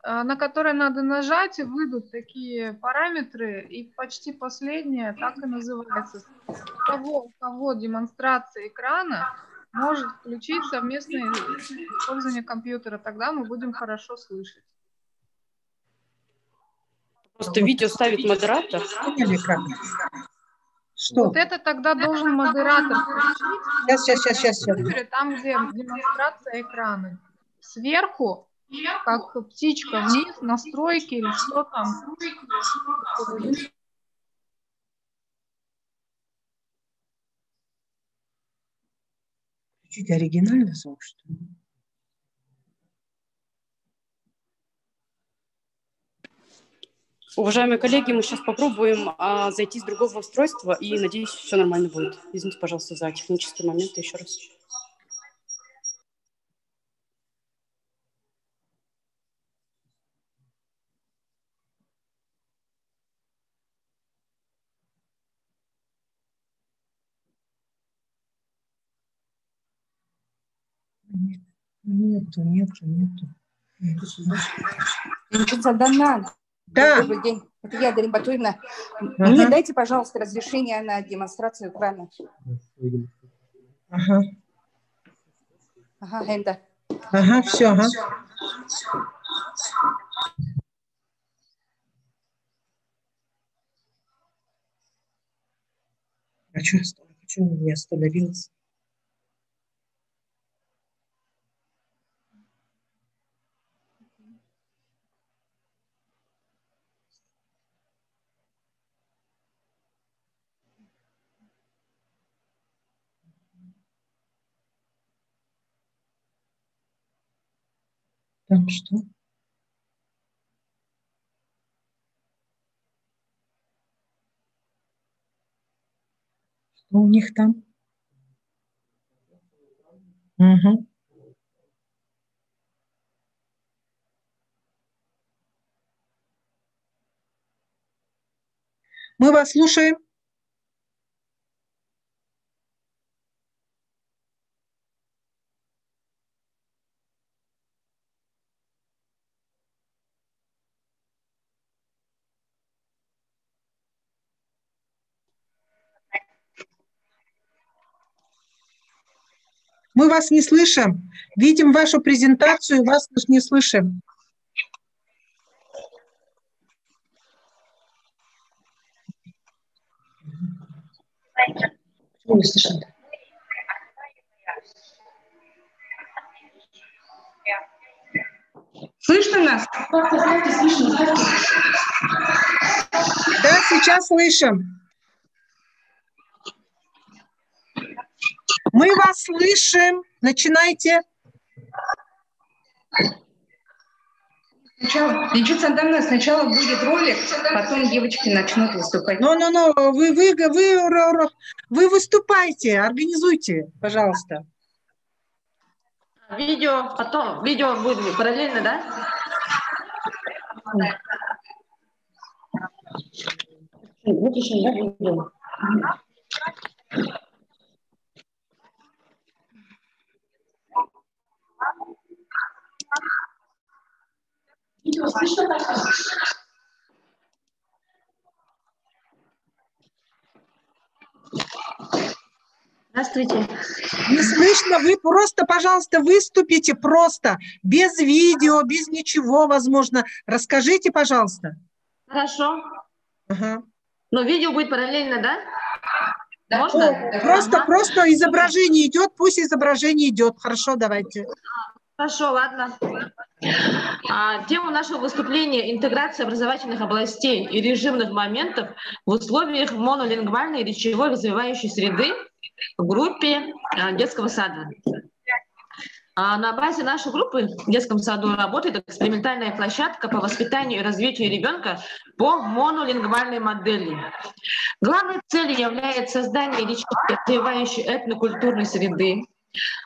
на которое надо нажать, и выйдут такие параметры, и почти последнее так и называется. У кого демонстрация экрана, может включить совместное использование компьютера. Тогда мы будем хорошо слышать. Просто видео ставит модератор. Что? Вот это тогда должен модератор включить. Сейчас. Там, где демонстрация экрана. Сверху, как птичка, вниз, настройки или что там. Включить оригинальный звук, что ли? Уважаемые коллеги, мы сейчас попробуем зайти с другого устройства, и, надеюсь, все нормально будет. Извините, пожалуйста, за технические моменты еще раз. Нету. Да. Добрый день. Это я, Дарина Батурина. Мне дайте, пожалуйста, разрешение на демонстрацию экрана. Ага, это. Ага, все, ага. А почему не остановился? Там что? Что у них там? Угу. Мы вас слушаем. Мы вас не слышим. Видим вашу презентацию, вас не слышим. Не слышим. Слышно нас? Да, сейчас слышим. Мы вас слышим. Начинайте. Сначала будет ролик, потом девочки начнут выступать. Вы выступайте, организуйте, пожалуйста. Видео потом, видео будет параллельно, да? Выключим, да, видео? Здравствуйте. Не слышно, вы просто, пожалуйста, выступите просто, без видео, без ничего, возможно. Расскажите, пожалуйста. Хорошо. Ага. Но видео будет параллельно, да? Можно? Просто изображение идет, пусть изображение идет. Хорошо, давайте. Хорошо, ладно. Тема нашего выступления – интеграция образовательных областей и режимных моментов в условиях монолингвальной речевой развивающей среды в группе детского сада. На базе нашей группы в детском саду работает экспериментальная площадка по воспитанию и развитию ребенка по монолингвальной модели. Главной целью является создание личности, развивающей этнокультурной среды.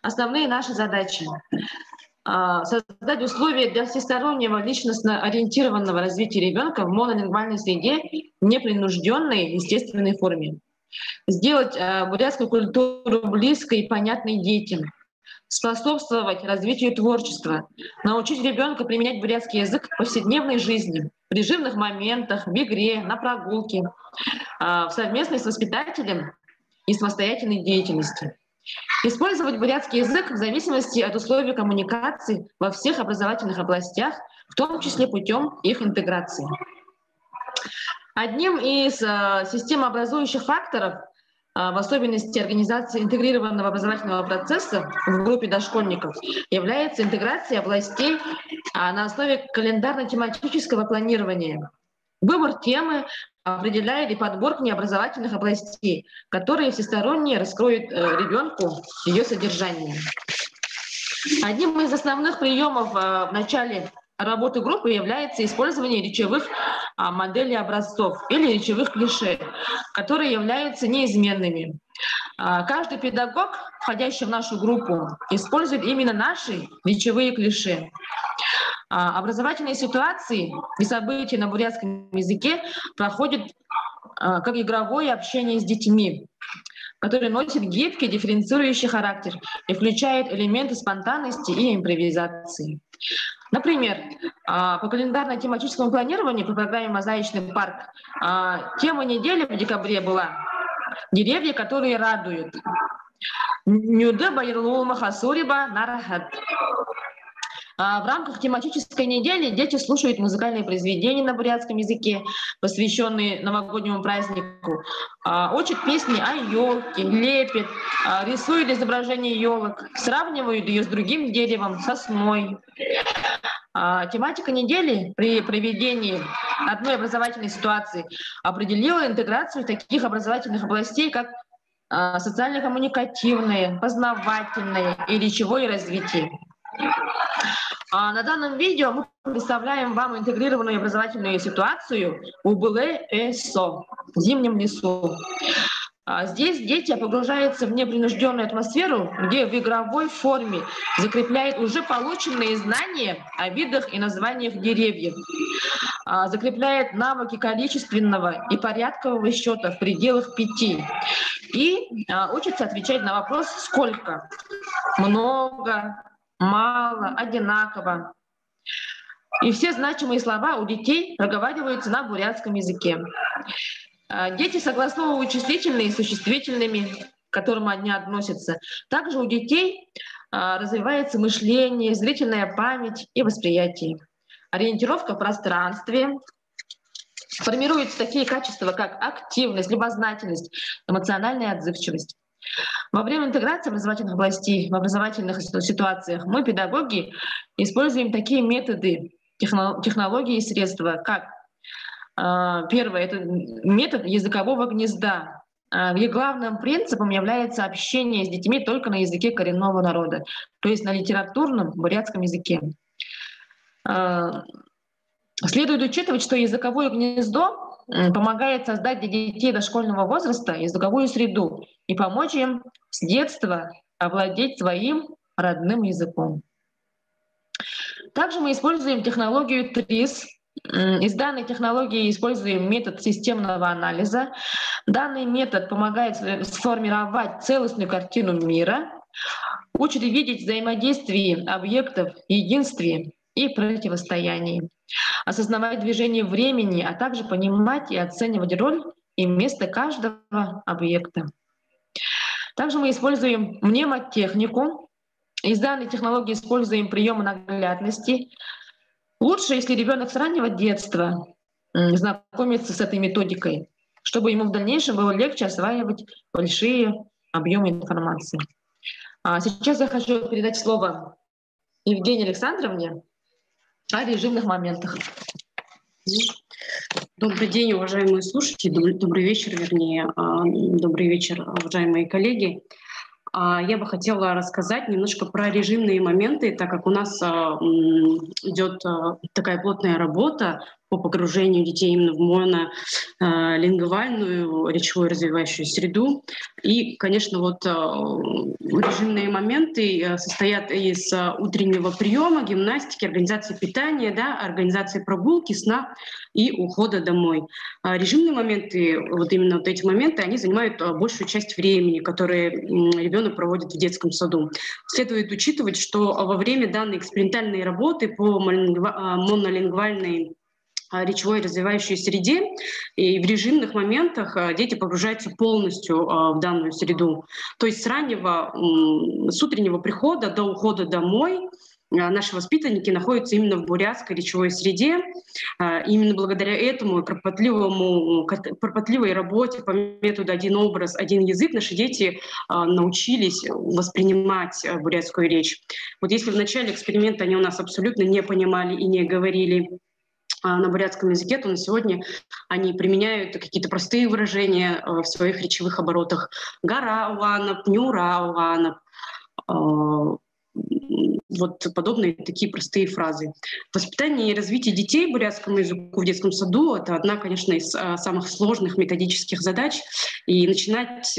Основные наши задачи — создать условия для всестороннего личностно-ориентированного развития ребенка в монолингвальной среде в непринужденной, естественной форме. Сделать бурятскую культуру близкой и понятной детям. Способствовать развитию творчества, научить ребенка применять бурятский язык в повседневной жизни, в режимных моментах, в игре, на прогулке, в совместной с воспитателем и самостоятельной деятельности. Использовать бурятский язык в зависимости от условий коммуникации во всех образовательных областях, в том числе путем их интеграции. Одним из системообразующих факторов, в особенности организации интегрированного образовательного процесса в группе дошкольников, является интеграция областей на основе календарно-тематического планирования. Выбор темы определяет и подбор к ней образовательных областей, которые всесторонне раскроют ребенку ее содержание. Одним из основных приемов в начале работы группы является использование речевых моделей образцов или речевых клише, которые являются неизменными. Каждый педагог, входящий в нашу группу, использует именно наши речевые клише. Образовательные ситуации и события на бурятском языке проходят как игровое общение с детьми, который носит гибкий дифференцирующий характер и включает элементы спонтанности и импровизации. Например, по календарно-тематическому планированию по программе «Мозаичный парк» тема недели в декабре была «Деревья, которые радуют». «Нюде байрлума хасуриба нарахат». В рамках тематической недели дети слушают музыкальные произведения на бурятском языке, посвященные новогоднему празднику, учат песни о елке, лепят, рисуют изображение елок, сравнивают ее с другим деревом, сосной. Тематика недели при проведении одной образовательной ситуации определила интеграцию таких образовательных областей, как социально-коммуникативное, познавательное и речевое развитие. На данном видео мы представляем вам интегрированную образовательную ситуацию в Убыле-Эсо, в зимнем лесу. Здесь дети погружаются в непринужденную атмосферу, где в игровой форме закрепляют уже полученные знания о видах и названиях деревьев, закрепляют навыки количественного и порядкового счета в пределах 5 и учатся отвечать на вопрос «сколько?», «много?», «мало», «одинаково». И все значимые слова у детей проговариваются на бурятском языке. Дети согласовывают числительные с существительными, к которым они относятся. Также у детей развивается мышление, зрительная память и восприятие. Ориентировка в пространстве. Формируются такие качества, как активность, любознательность, эмоциональная отзывчивость. Во время интеграции образовательных областей в образовательных ситуациях мы, педагоги, используем такие методы, технологии и средства, как первое — это метод языкового гнезда, где главным принципом является общение с детьми только на языке коренного народа, то есть на литературном бурятском языке. Следует учитывать, что языковое гнездо помогает создать для детей дошкольного возраста языковую среду и помочь им с детства овладеть своим родным языком. Также мы используем технологию ТРИС. Из данной технологии используем метод системного анализа. Данный метод помогает сформировать целостную картину мира, учит видеть взаимодействие объектов в единстве и противостоянии, осознавать движение времени, а также понимать и оценивать роль и место каждого объекта. Также мы используем мнемотехнику. Из данной технологии используем приемы наглядности. Лучше, если ребенок с раннего детства знакомится с этой методикой, чтобы ему в дальнейшем было легче осваивать большие объемы информации. Сейчас я хочу передать слово Евгении Александровне о режимных моментах. Добрый день, уважаемые слушатели, добрый вечер, вернее, добрый вечер, уважаемые коллеги. я бы хотела рассказать немножко про режимные моменты, так как у нас идет такая плотная работа по погружению детей именно в монолингвальную речевую развивающую среду. И, конечно, вот режимные моменты состоят из утреннего приема, гимнастики, организации питания, да, организации прогулки, сна и ухода домой. Режимные моменты, вот именно вот эти моменты, они занимают большую часть времени, которые ребенок проводит в детском саду. Следует учитывать, что во время данной экспериментальной работы по монолингвальной речевой развивающей среде и в режимных моментах дети погружаются полностью в данную среду. То есть с утреннего прихода до ухода домой наши воспитанники находятся именно в бурятской речевой среде. Именно благодаря этому кропотливой работе по методу «один образ, один язык» наши дети научились воспринимать бурятскую речь. Вот если в начале эксперимента они у нас абсолютно не понимали и не говорили на бурятском языке, то на сегодня они применяют какие-то простые выражения в своих речевых оборотах. Гора уанап, нюра уанап. Вот подобные такие простые фразы. Воспитание и развитие детей бурятскому языку в детском саду — это одна, конечно, из самых сложных методических задач. И начинать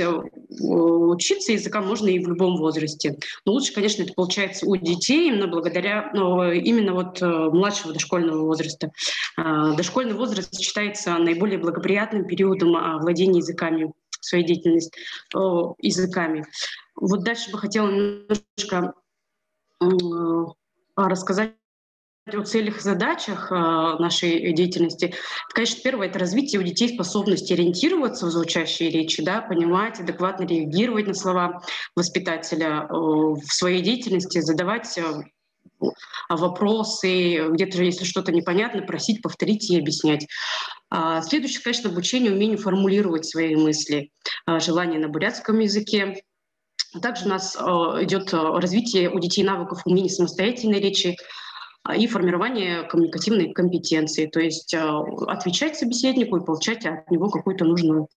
учиться языкам можно и в любом возрасте. Но лучше, конечно, это получается у детей именно благодаря именно вот младшего дошкольного возраста. Дошкольный возраст считается наиболее благоприятным периодом владения языками, своей деятельностью языками. Вот дальше бы хотела немножко рассказать о целях и задачах нашей деятельности. Конечно, первое — это развитие у детей способности ориентироваться в звучащей речи, да, понимать, адекватно реагировать на слова воспитателя в своей деятельности, задавать вопросы, где-то, если что-то непонятно, просить, повторить и объяснять. Следующее, конечно, обучение умению формулировать свои мысли, желания на бурятском языке. Также у нас идет развитие у детей навыков умений самостоятельной речи и формирование коммуникативной компетенции, то есть отвечать собеседнику и получать от него какую-то нужную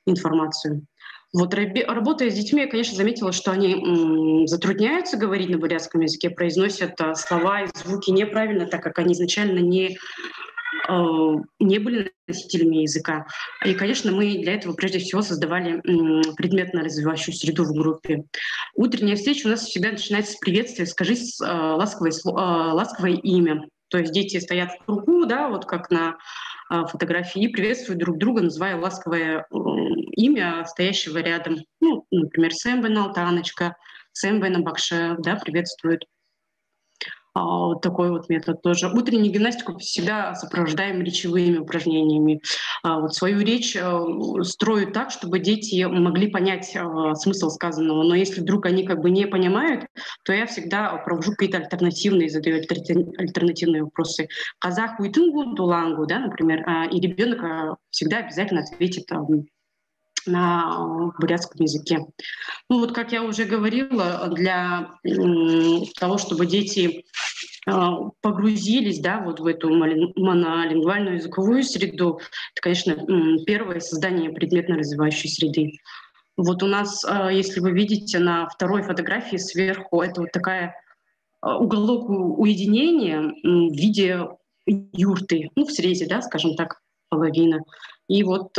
информацию. Вот работая с детьми, я, конечно, заметила, что они затрудняются говорить на бурятском языке, произносят слова и звуки неправильно, так как они изначально не были носителями языка. И, конечно, мы для этого прежде всего создавали предметно-развивающую среду в группе. Утренняя встреча у нас всегда начинается с приветствия «скажи ласковое имя». То есть дети стоят в кругу, да, вот как на фотографии, и приветствуют друг друга, называя ласковое имя стоящего рядом. Ну, например, «Сэмбэн Алтаночка», «Сэмбэн Абакшев», да, приветствуют. Вот такой вот метод тоже. Утреннюю гимнастику всегда сопровождаем речевыми упражнениями. Вот свою речь строю так, чтобы дети могли понять смысл сказанного. Но если вдруг они как бы не понимают, то я всегда провожу какие-то альтернативные, задаю альтернативные вопросы. Казах уйтынгу дулангу, да, например, и ребенок всегда обязательно ответит на бурятском языке. Ну вот, как я уже говорила, для того, чтобы дети погрузились, да, вот в эту монолингвальную языковую среду, это, конечно, первое — создание предметно-развивающей среды. Вот у нас, если вы видите на второй фотографии сверху, это вот такая уголок уединения в виде юрты, ну, в срезе, да, скажем так, половина. И вот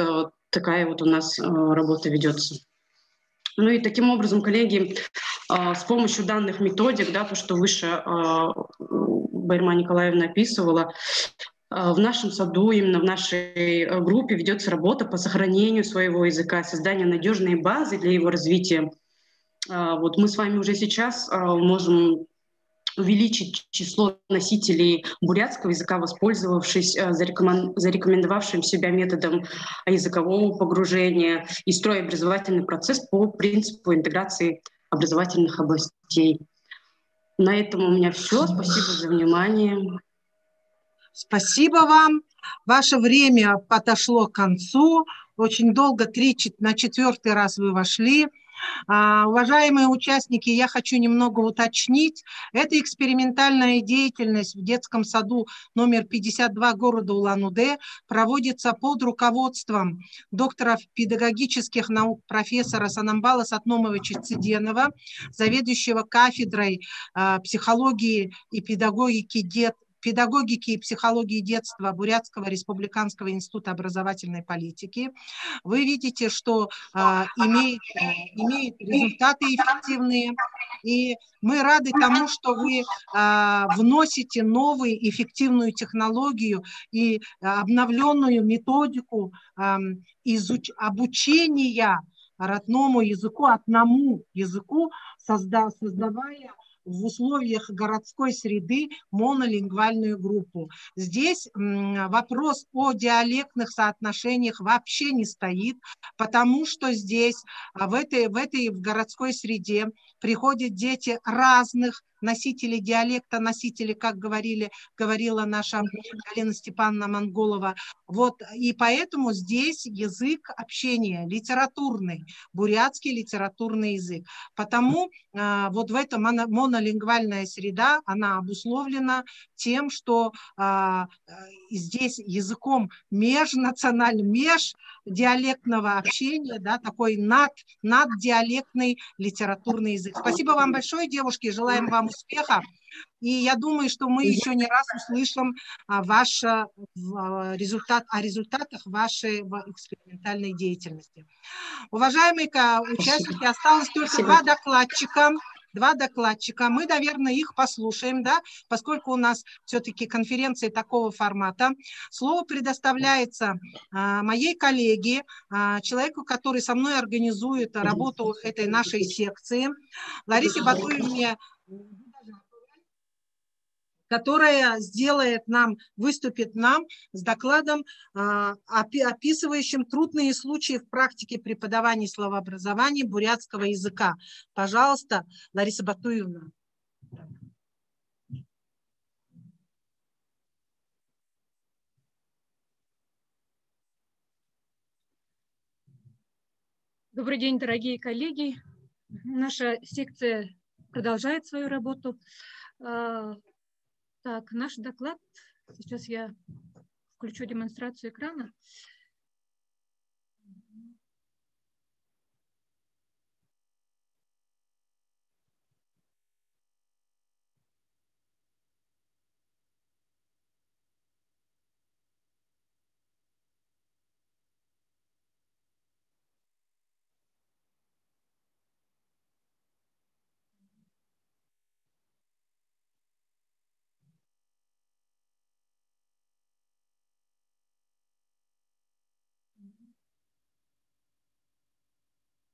такая вот у нас работа ведется. Ну и таким образом, коллеги, с помощью данных методик, да, то, что выше Байрма Николаевна описывала, в нашем саду, именно в нашей группе ведется работа по сохранению своего языка, созданию надежной базы для его развития. Вот мы с вами уже сейчас можем увеличить число носителей бурятского языка, воспользовавшись зарекомендовавшим себя методом языкового погружения, и строя образовательный процесс по принципу интеграции образовательных областей. На этом у меня все. Спасибо за внимание. Спасибо вам. Ваше время подошло к концу. Очень долго, на 4-й раз вы вошли. Уважаемые участники, я хочу немного уточнить. Это экспериментальная деятельность в детском саду номер 52 города Улан-Удэ проводится под руководством доктора педагогических наук профессора Санамбала Сатномовича Циденова, заведующего кафедрой психологии и педагогики и психологии детства Бурятского республиканского института образовательной политики. Вы видите, что имеет результаты эффективные, и мы рады тому, что вы вносите новую эффективную технологию и обновленную методику обучения родному языку, одному языку, создавая в условиях городской среды монолингвальную группу. Здесь вопрос о диалектных соотношениях вообще не стоит, потому что здесь, в городской среде приходят дети разных носителей диалекта, носители, как говорила наша Галина Степановна Монголова. Вот, и поэтому здесь язык общения литературный, бурятский литературный язык. Потому вот в этом монолингвальная среда, она обусловлена тем, что здесь языком межнациональным, междиалектного общения, да, такой наддиалектный литературный язык. Спасибо вам большое, девушки, желаем вам успеха. И я думаю, что мы еще не раз услышим о результатах вашей экспериментальной деятельности. Уважаемые участники, осталось только два докладчика. Мы, наверное, их послушаем, да, поскольку у нас все-таки конференция такого формата. Слово предоставляется моей коллеге, человеку, который со мной организует работу этой нашей секции, Ларисе Батуевне, которая выступит нам с докладом, описывающим трудные случаи в практике преподавания словообразования бурятского языка. Пожалуйста, Лариса Батуевна. Добрый день, дорогие коллеги. Наша секция продолжает свою работу. Так, наш доклад, сейчас я включу демонстрацию экрана.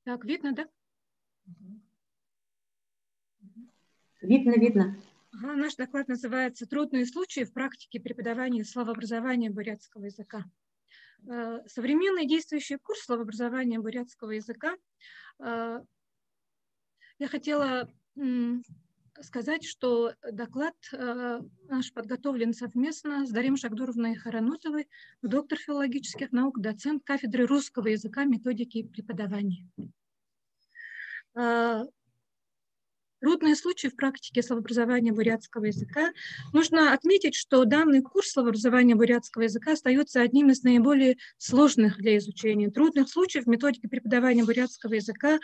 Так, видно, да? Видно. Наш доклад называется «Трудные случаи в практике преподавания словообразования бурятского языка». Современный действующий курс словообразования бурятского языка. Я хотела сказать, что доклад наш подготовлен совместно с Дарим Шагдуровной Харанутовой, доктор филологических наук, доцент кафедры русского языка, методики и преподавания. Трудные случаи в практике словообразования бурятского языка. Нужно отметить, что данный курс словообразования бурятского языка остается одним из наиболее сложных для изучения. Трудных случаев в методике преподавания бурятского языка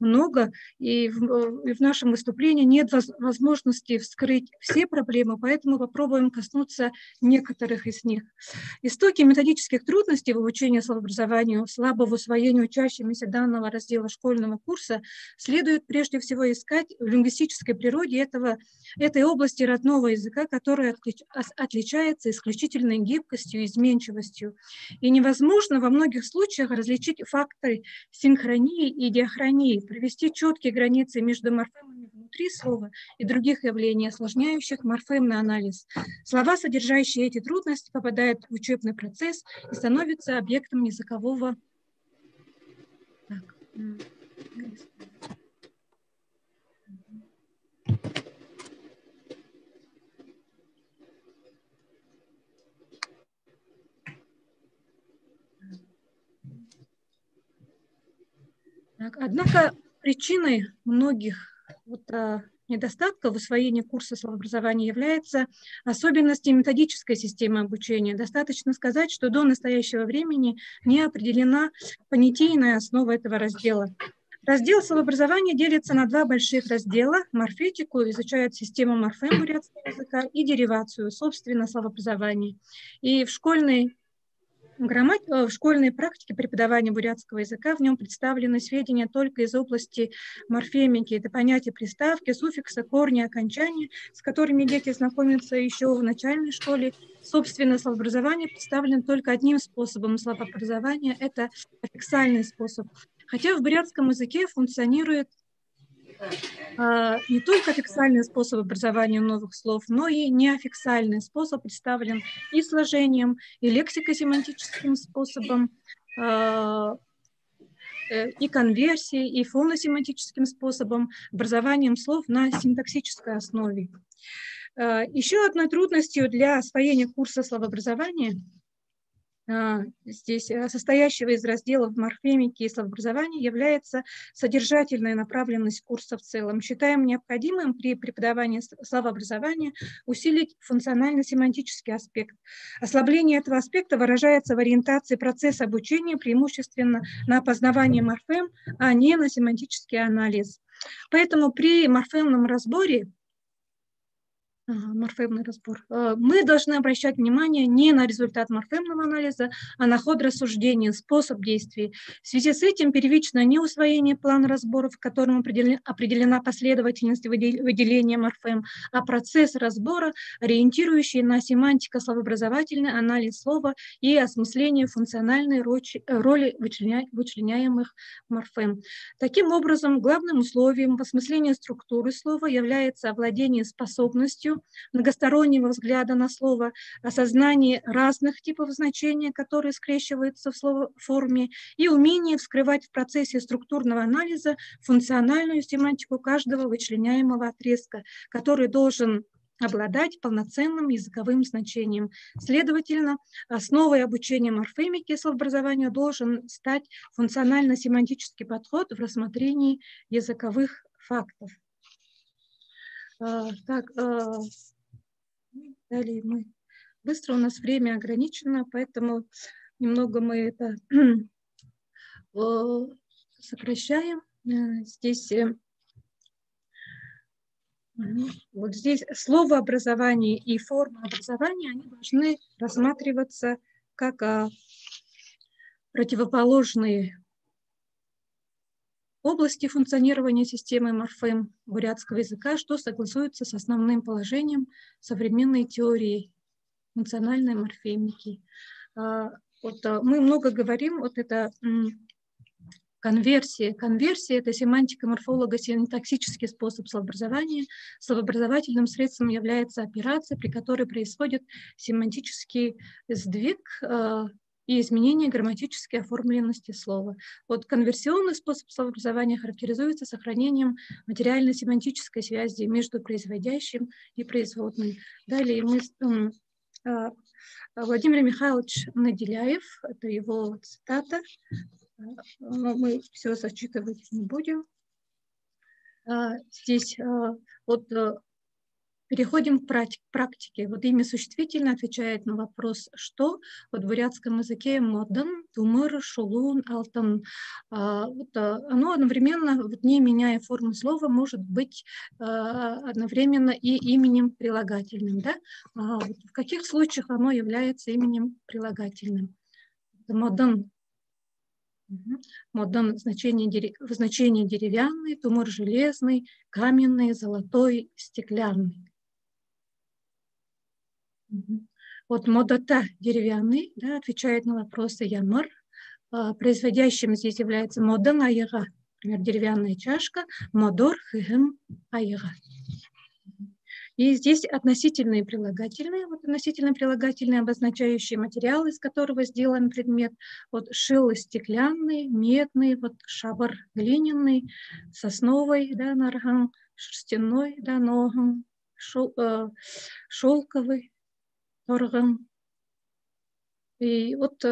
много, и в нашем выступлении нет возможности вскрыть все проблемы, поэтому попробуем коснуться некоторых из них. Истоки методических трудностей в обучении словообразованию, слабого усвоения учащимися данного раздела школьного курса следует прежде всего искать в лингвистической природе этой области родного языка, которая отличается исключительной гибкостью и изменчивостью. И невозможно во многих случаях различить факторы синхронии и диахронии, провести четкие границы между морфемами внутри слова и других явлений, осложняющих морфемный анализ. Слова, содержащие эти трудности, попадают в учебный процесс и становятся объектом языкового... Однако Причиной многих недостатков в усвоении курса словообразования является особенности методической системы обучения. Достаточно сказать, что до настоящего времени не определена понятийная основа этого раздела. Раздел словообразования делится на два больших раздела. Морфетику изучает систему морфем бурятского языка и деривацию, собственно, словообразования. И в школьной практике преподавания бурятского языка в нем представлены сведения только из области морфемики. Это понятия приставки, суффикса, корня, окончания, с которыми дети знакомятся еще в начальной школе. Собственно, словообразование представлено только одним способом словообразования – это аффиксальный способ. Хотя в бурятском языке функционирует не только аффиксальный способ образования новых слов, но и неаффиксальный способ представлен и сложением, и лексико-семантическим способом, и конверсией, и фоносемантическим способом, образованием слов на синтаксической основе. Еще одной трудностью для освоения курса словообразования здесь, состоящего из разделов морфемики и словообразования, является содержательная направленность курса в целом. Считаем необходимым при преподавании словообразования усилить функционально-семантический аспект. Ослабление этого аспекта выражается в ориентации процесса обучения преимущественно на опознавание морфем, а не на семантический анализ. Поэтому при морфемном разборе мы должны обращать внимание не на результат морфемного анализа, а на ход рассуждения, способ действий. В связи с этим первично не усвоение плана разборов, в котором определена последовательность выделения морфем, а процесс разбора, ориентирующий на семантико-словообразовательный анализ слова и осмысление функциональной роли вычленяемых морфем. Таким образом, главным условием в осмыслении структуры слова является овладение способностью многостороннего взгляда на слово, осознание разных типов значения, которые скрещиваются в словоформе, и умение вскрывать в процессе структурного анализа функциональную семантику каждого вычленяемого отрезка, который должен обладать полноценным языковым значением. Следовательно, основой обучения морфемики и словообразованию должен стать функционально-семантический подход в рассмотрении языковых фактов. Далее мы быстро, у нас время ограничено, поэтому немного мы это сокращаем. Вот здесь словообразование и форма образования, они должны рассматриваться как противоположные области функционирования системы морфем бурятского языка, что согласуется с основным положением современной теории функциональной морфемики. Мы много говорим, вот это конверсия. Конверсия – это семантико-морфолого-синтаксический способ словообразования. Словообразовательным средством является операция, при которой происходит семантический сдвиг и изменение грамматической оформленности слова. Вот конверсионный способ словообразования характеризуется сохранением материально-семантической связи между производящим и производным. Далее Владимир Михайлович Наделяев, это его цитата, но мы все зачитывать не будем. Здесь переходим к практике. Вот имя существительное отвечает на вопрос «что?». Вот в бурятском языке «модан», «тумыр», «шулун», «алтан». Оно одновременно, не меняя форму слова, может быть одновременно и именем прилагательным. Да? В каких случаях оно является именем прилагательным? «Модан». Модан значение деревянный, тумыр железный, каменный, золотой, стеклянный. Вот модата деревянный, да, отвечает на вопросы ямар. Производящим здесь является модан айга, например, деревянная чашка, модор хыгым айга. И здесь относительные прилагательные. Вот относительно прилагательные, обозначающие материал, из которого сделан предмет. Вот шил стеклянный, медный, вот шабар глиняный, сосновый, да, нарган, шерстяной, да, ноган, шелковый, торган. И вот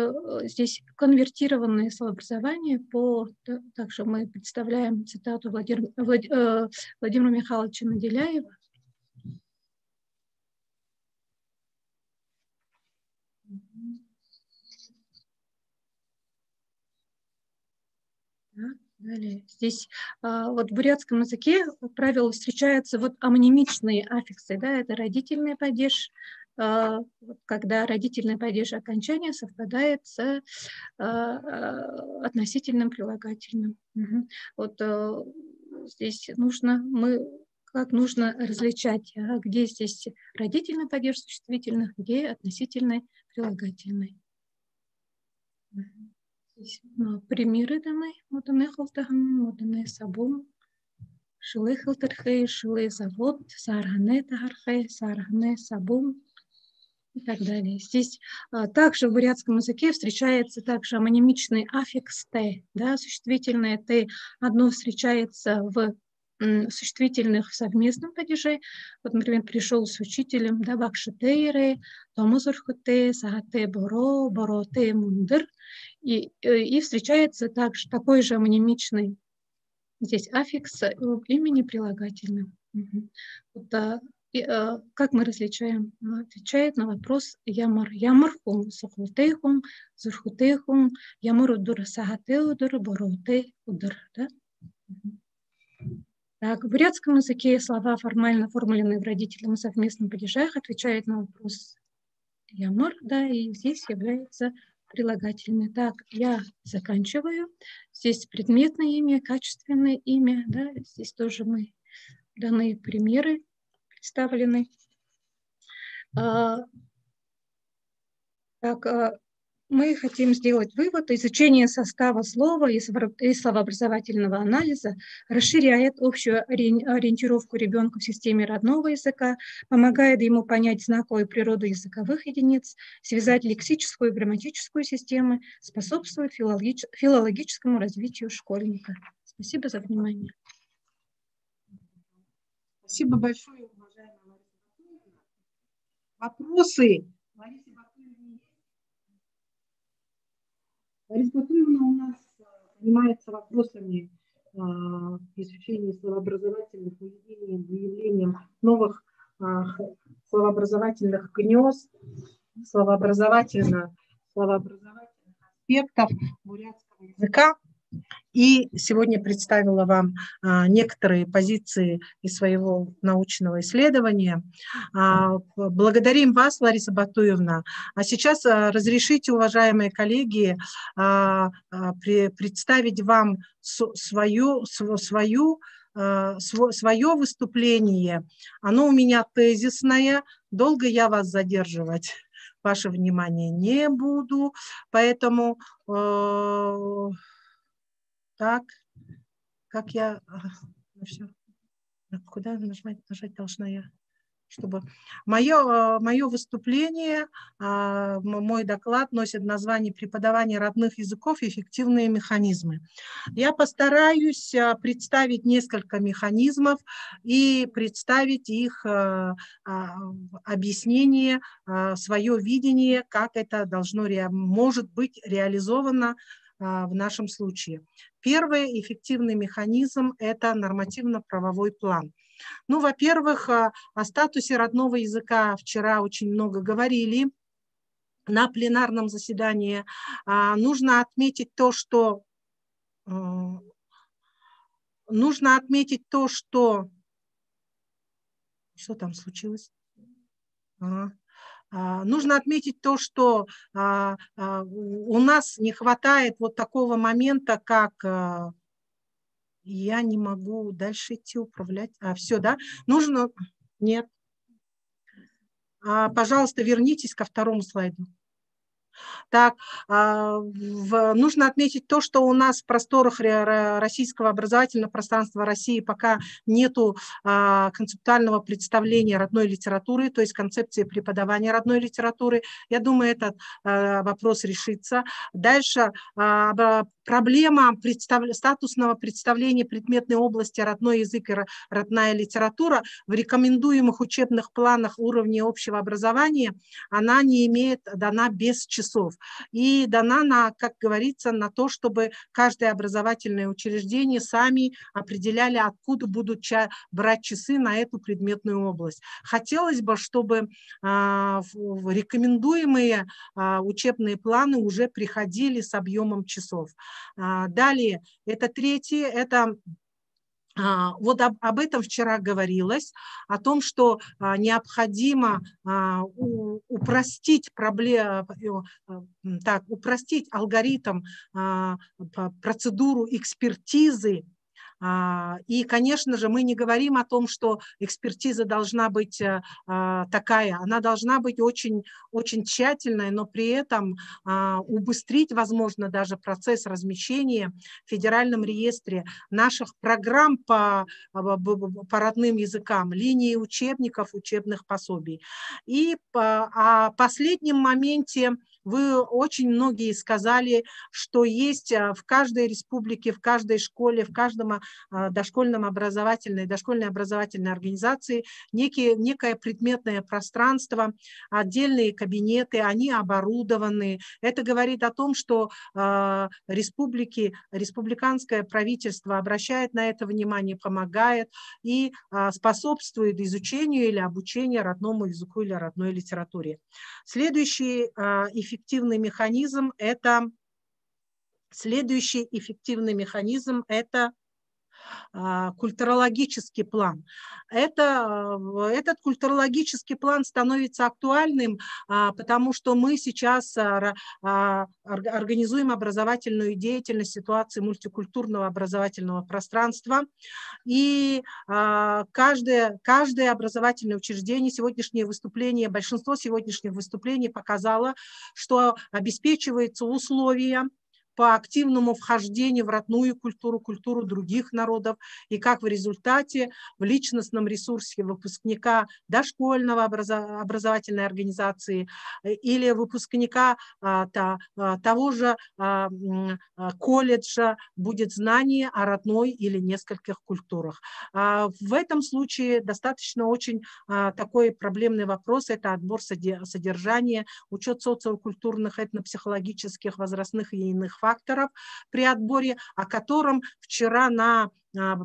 здесь конвертированное словообразование также мы представляем цитату Владимира Михайловича Наделяева. Далее. Здесь вот в бурятском языке, как правило, встречаются вот амонимичные аффиксы, да, это родительный падеж, когда родительный падеж окончания совпадает с относительным прилагательным. Вот здесь нужно различать, где здесь родительный падеж существительных, где относительный прилагательный. Примеры даны, моданы халтахан, моданы сабун, шилы халтархы, шилы завод, саргане тахархы, саргане сабун и так далее. Здесь также в бурятском языке встречается также амонимичный аффикс «т», да, существительное «т». Одно встречается в существительных в совместном падеже. Вот, например, пришел с учителем, да, бакшатейре, томузурхуте, сагате боро, бороте мундыр. И встречается также такой же амонимичный здесь аффикс имени прилагательным. Вот, как мы различаем? Отвечает на вопрос ямар. Ямархум, сухутейхум, зурхутейхум, ямар удур, сагате удур, бороте удур. Да? Так, в бурятском языке слова, формально оформленные в родительном и совместном падежах, отвечают на вопрос ямар, да, и здесь является прилагательный. Так, я заканчиваю. Здесь предметное имя, качественное имя, да, здесь тоже мы даны примеры представлены. Мы хотим сделать вывод: изучение состава слова и словообразовательного анализа расширяет общую ориентировку ребенка в системе родного языка, помогает ему понять знаковую природу языковых единиц, связать лексическую и грамматическую системы, способствует филологическому развитию школьника. Спасибо за внимание. Спасибо большое, уважаемая Лариса Батуевна. Вопросы? Лариса Батуевна у нас занимается вопросами изучения словообразовательных выявлением новых словообразовательных гнезд, словообразовательных аспектов бурятского языка. И сегодня представила вам некоторые позиции из своего научного исследования. Благодарим вас, Лариса Батуевна. А сейчас разрешите, уважаемые коллеги, представить вам свое выступление. Оно у меня тезисное, долго я вас задерживать ваше внимание не буду, поэтому... Так, как я... Куда нажать должна я? Чтобы... Мое выступление, мой доклад носит название «Преподавание родных языков. Эффективные механизмы». Я постараюсь представить несколько механизмов и представить их объяснение, свое видение, как это может быть реализовано в нашем случае. Первый эффективный механизм – это нормативно-правовой план. Ну, во-первых, о статусе родного языка вчера очень много говорили на пленарном заседании. Нужно отметить то, что Что там случилось? Нужно отметить то, что у нас не хватает вот такого момента, как я не могу дальше идти управлять. Все, да? Нужно... Нет. Пожалуйста, вернитесь ко второму слайду. Так, нужно отметить то, что у нас в просторах российского образовательного пространства России пока нету концептуального представления родной литературы, то есть концепции преподавания родной литературы. Я думаю, этот вопрос решится. Дальше Проблема статусного представления предметной области родной язык и родная литература в рекомендуемых учебных планах уровня общего образования, она не имеет, дана без часов. И дана, как говорится, на то, чтобы каждое образовательное учреждение сами определяли, откуда будут брать часы на эту предметную область. Хотелось бы, чтобы рекомендуемые учебные планы уже приходили с объемом часов. Далее, это третье, это вот об этом вчера говорилось, о том, что необходимо упростить упростить алгоритм, процедуру экспертизы. И, конечно же, мы не говорим о том, что экспертиза должна быть такая, она должна быть очень, очень тщательная, но при этом убыстрить, возможно, даже процесс размещения в Федеральном реестре наших программ по родным языкам, линии учебников, учебных пособий. И о последнем моменте вы очень многие сказали, что есть в каждой республике, в каждой школе, в каждом дошкольной образовательной организации некое предметное пространство, отдельные кабинеты, они оборудованы. Это говорит о том, что республиканское правительство обращает на это внимание, помогает и способствует изучению или обучению родному языку или родной литературе. Следующий эффективный механизм – это культурологический план. Этот культурологический план становится актуальным, потому что мы сейчас организуем образовательную деятельность в ситуации мультикультурного образовательного пространства. И каждое образовательное учреждение, большинство сегодняшних выступлений показало, что обеспечиваются условия по активному вхождению в родную культуру, культуру других народов, и как в результате в личностном ресурсе выпускника дошкольного образовательной организации или выпускника того же колледжа будет знание о родной или нескольких культурах. В этом случае достаточно очень такой проблемный вопрос – это отбор содержания, учет социокультурных, этнопсихологических, возрастных и иных факторов при отборе, о котором вчера на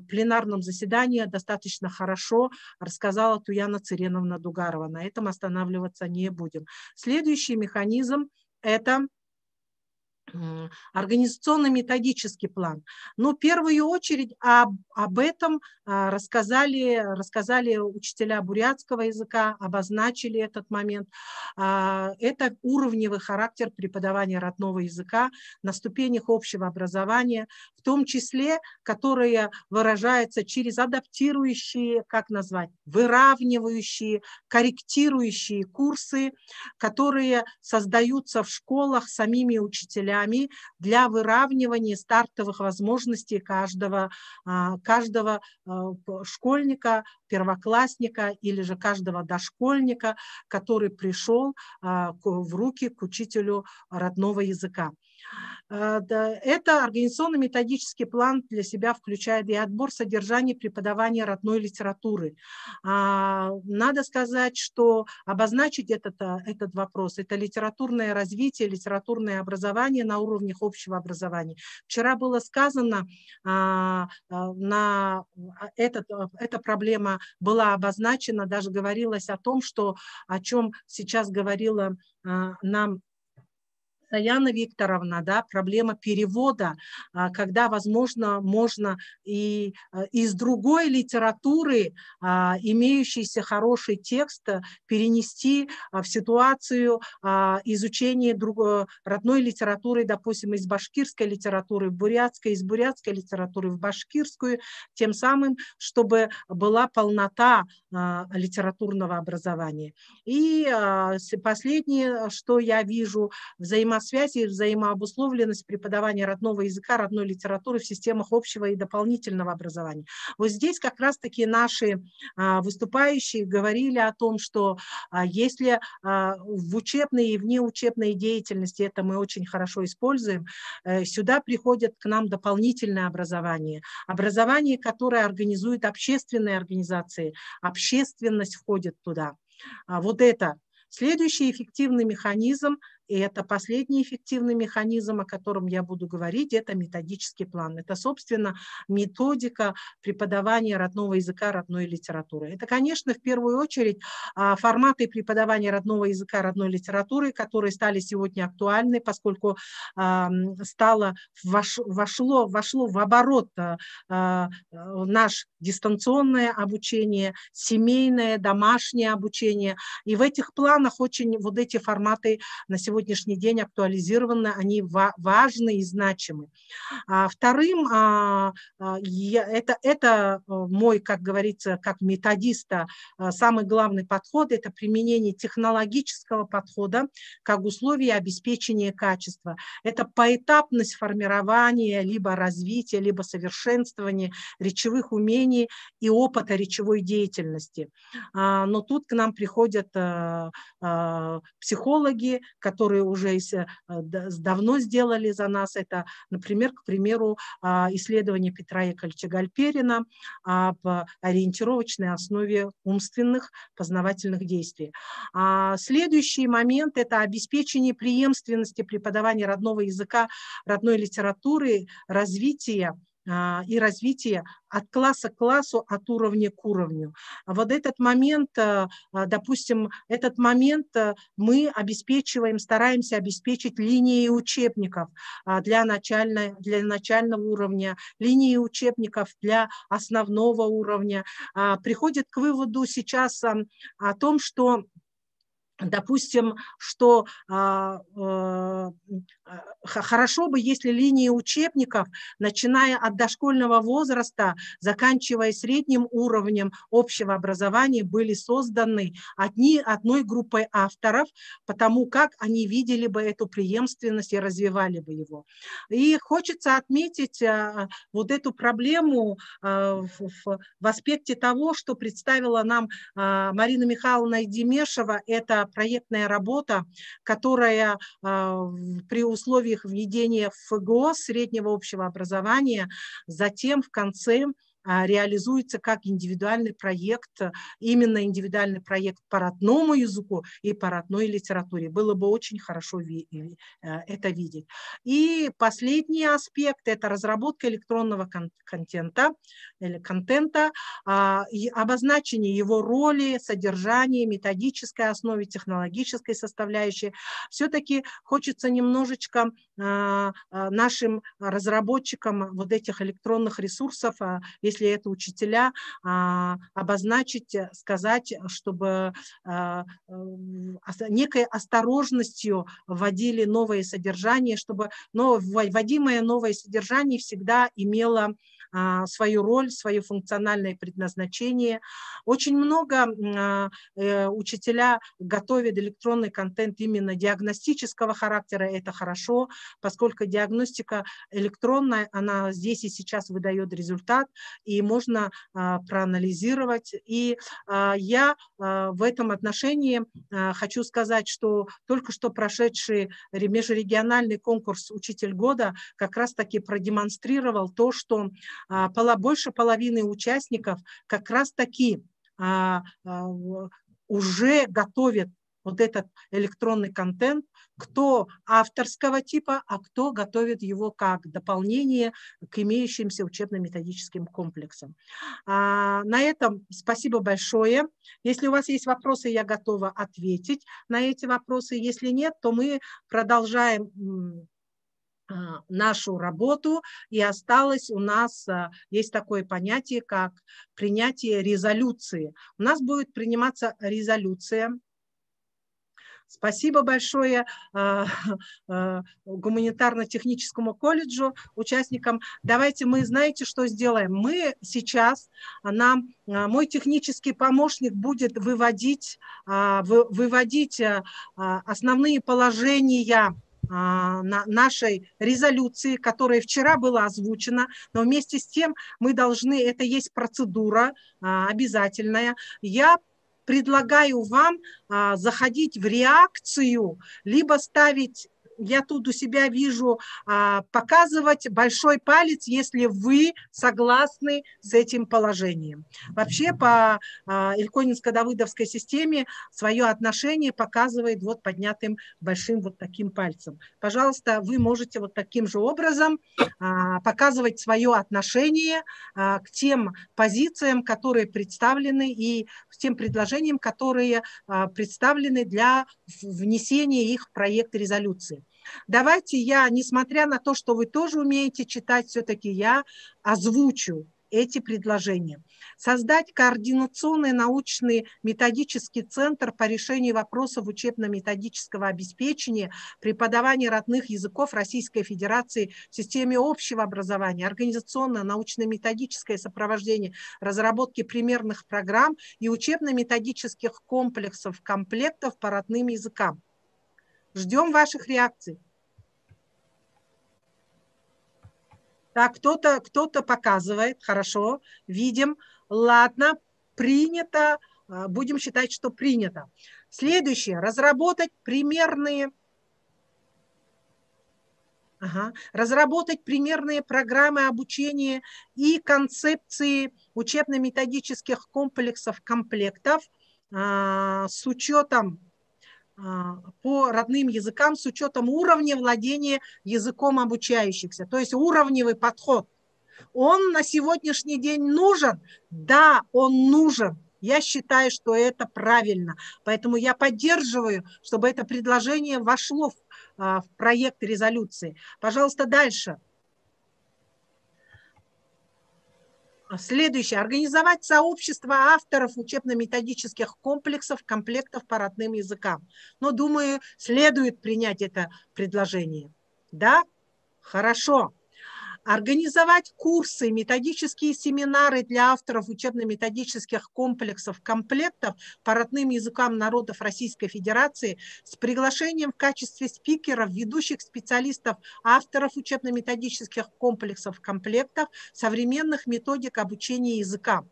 пленарном заседании достаточно хорошо рассказала Туяна Цыреновна Дугарова. На этом останавливаться не будем. Следующий механизм – это организационно-методический план. Но в первую очередь об этом рассказали учителя бурятского языка, обозначили этот момент. Это уровневый характер преподавания родного языка на ступенях общего образования, в том числе, которые выражаются через адаптирующие, выравнивающие, корректирующие курсы, которые создаются в школах самими учителями для выравнивания стартовых возможностей каждого школьника, первоклассника или же каждого дошкольника, который пришел в руки к учителю родного языка. Это организационно-методический план для себя включает и отбор содержания преподавания родной литературы. Надо сказать, что обозначить этот вопрос – это литературное развитие, литературное образование на уровнях общего образования. Вчера было сказано, эта проблема была обозначена, даже говорилось о том, о чем сейчас говорила нам Саяна Викторовна, проблема перевода, когда, возможно, можно и из другой литературы имеющийся хороший текст перенести в ситуацию изучения родной литературы, допустим, из башкирской литературы в бурятской, из бурятской литературы в башкирскую, тем самым, чтобы была полнота литературного образования. И последнее, что я вижу, взаимосвязь взаимосвязь и взаимообусловленность преподавания родного языка, родной литературы в системах общего и дополнительного образования. Вот здесь как раз-таки наши выступающие говорили о том, что если в учебной и внеучебной деятельности, это мы очень хорошо используем, сюда приходит к нам дополнительное образование, которое организует общественные организации, общественность входит туда. Вот это следующий эффективный механизм, и это последний эффективный механизм, о котором я буду говорить, это методический план. Это, собственно, методика преподавания родного языка, родной литературы. Это, конечно, в первую очередь форматы преподавания родного языка, родной литературы, которые стали сегодня актуальны, поскольку вошло в оборот наше дистанционное обучение, семейное, домашнее обучение. И в этих планах очень вот эти форматы на сегодняшний день актуализированы, они важны и значимы. Вторым, это мой, как говорится, как методиста, самый главный подход, это применение технологического подхода как условие обеспечения качества. Это поэтапность формирования, либо развития, либо совершенствования речевых умений и опыта речевой деятельности. Но тут к нам приходят психологи, которые уже давно сделали за нас это, например, к примеру, исследование Петра Яковлевича Гальперина об ориентировочной основе умственных познавательных действий. Следующий момент – это обеспечение преемственности преподавания родного языка, родной литературы, развития от класса к классу, от уровня к уровню. Вот этот момент, допустим, мы стараемся обеспечить линией учебников для начального уровня, линии учебников для основного уровня. Приходит к выводу сейчас о том, что допустим, что хорошо бы, если линии учебников, начиная от дошкольного возраста, заканчивая средним уровнем общего образования, были созданы одной группой авторов, потому как они видели бы эту преемственность и развивали бы его. И хочется отметить вот эту проблему в аспекте того, что представила нам Марина Михайловна Демешева. Это проектная работа, которая при условиях введения в ФГО среднего общего образования затем в конце реализуется как индивидуальный проект, именно индивидуальный проект по родному языку и по родной литературе. Было бы очень хорошо это видеть. И последний аспект – это разработка электронного контента, и обозначение его роли, содержания, методической основы, технологической составляющей. Все-таки хочется немножечко нашим разработчикам вот этих электронных ресурсов, если это учителя, обозначить, сказать, чтобы некой осторожностью вводили новые содержания, чтобы вводимое новое содержание всегда имело свою роль, свое функциональное предназначение. Очень много учителя готовят электронный контент именно диагностического характера. Это хорошо, поскольку диагностика электронная, она здесь и сейчас выдает результат, и можно проанализировать. И я в этом отношении хочу сказать, что только что прошедший межрегиональный конкурс «Учитель года» как раз-таки продемонстрировал то, что больше половины участников как раз-таки уже готовят вот этот электронный контент, кто авторского типа, а кто готовит его как дополнение к имеющимся учебно-методическим комплексам. На этом спасибо большое. Если у вас есть вопросы, я готова ответить на эти вопросы. Если нет, то мы продолжаем нашу работу, и осталось у нас, есть такое понятие, как принятие резолюции. У нас будет приниматься резолюция. Спасибо большое гуманитарно-техническому колледжу, участникам. Давайте мы, знаете, что сделаем? Мы сейчас, мой технический помощник будет выводить основные положения нашей резолюции, которая вчера была озвучена, но вместе с тем мы должны, это есть процедура обязательная. Я предлагаю вам заходить в реакцию, либо ставить, я тут у себя вижу, показывать большой палец, если вы согласны с этим положением. Вообще по Ильконинско-Давыдовской системе свое отношение показывает вот поднятым большим вот таким пальцем. Пожалуйста, вы можете вот таким же образом показывать свое отношение к тем позициям, которые представлены, и к тем предложениям, которые представлены для внесения их в проект резолюции. Давайте я, несмотря на то, что вы тоже умеете читать, все-таки я озвучу эти предложения. Создать координационный научный методический центр по решению вопросов учебно-методического обеспечения преподавания родных языков Российской Федерации в системе общего образования, организационно-научно-методическое сопровождение разработки примерных программ и учебно-методических комплексов, комплектов по родным языкам. Ждем ваших реакций. Так, кто-то показывает. Хорошо, видим. Ладно, принято. Будем считать, что принято. Следующее. Разработать примерные программы обучения и концепции учебно-методических комплексов, комплектов с учетом по родным языкам, с учетом уровня владения языком обучающихся. То есть уровневый подход. Он на сегодняшний день нужен? Да, он нужен. Я считаю, что это правильно. Поэтому я поддерживаю, чтобы это предложение вошло в проект резолюции. Пожалуйста, дальше. Следующее. Организовать сообщество авторов учебно-методических комплексов, комплектов по родным языкам. Но, думаю, следует принять это предложение. Да? Хорошо. Организовать курсы, методические семинары для авторов учебно-методических комплексов, комплектов по родным языкам народов Российской Федерации с приглашением в качестве спикеров ведущих специалистов, авторов учебно-методических комплексов, комплектов, современных методик обучения языкам.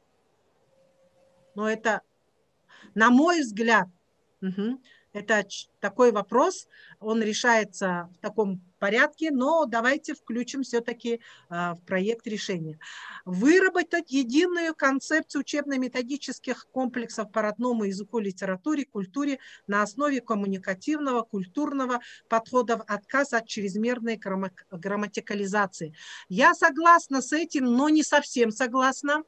Но это, на мой взгляд, это такой вопрос, он решается в таком порядке, но давайте включим все-таки в проект решения. Выработать единую концепцию учебно-методических комплексов по родному языку, литературе, культуре на основе коммуникативного, культурного подхода, отказ от чрезмерной грамматикализации. Я согласна с этим, но не совсем согласна.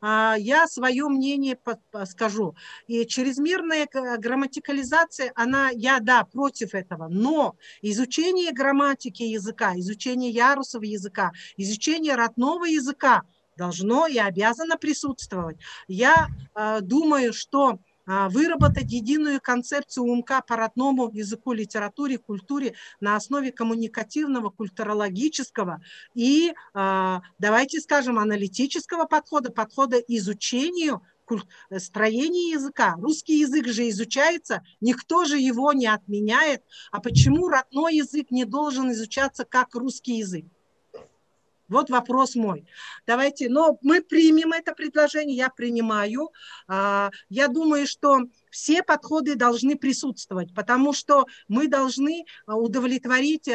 Я свое мнение скажу. И чрезмерная грамматикализация, да, против этого. Но изучение грамматики языка, изучение ярусов языка, изучение родного языка должно и обязано присутствовать. Я думаю, что выработать единую концепцию УМК по родному языку, литературе, культуре на основе коммуникативного, культурологического и, давайте скажем, аналитического подхода, подхода изучению строения языка. Русский язык же изучается, никто же его не отменяет. А почему родной язык не должен изучаться как русский язык? Вот вопрос мой. Давайте, но мы примем это предложение, я принимаю. Я думаю, что все подходы должны присутствовать, потому что мы должны удовлетворить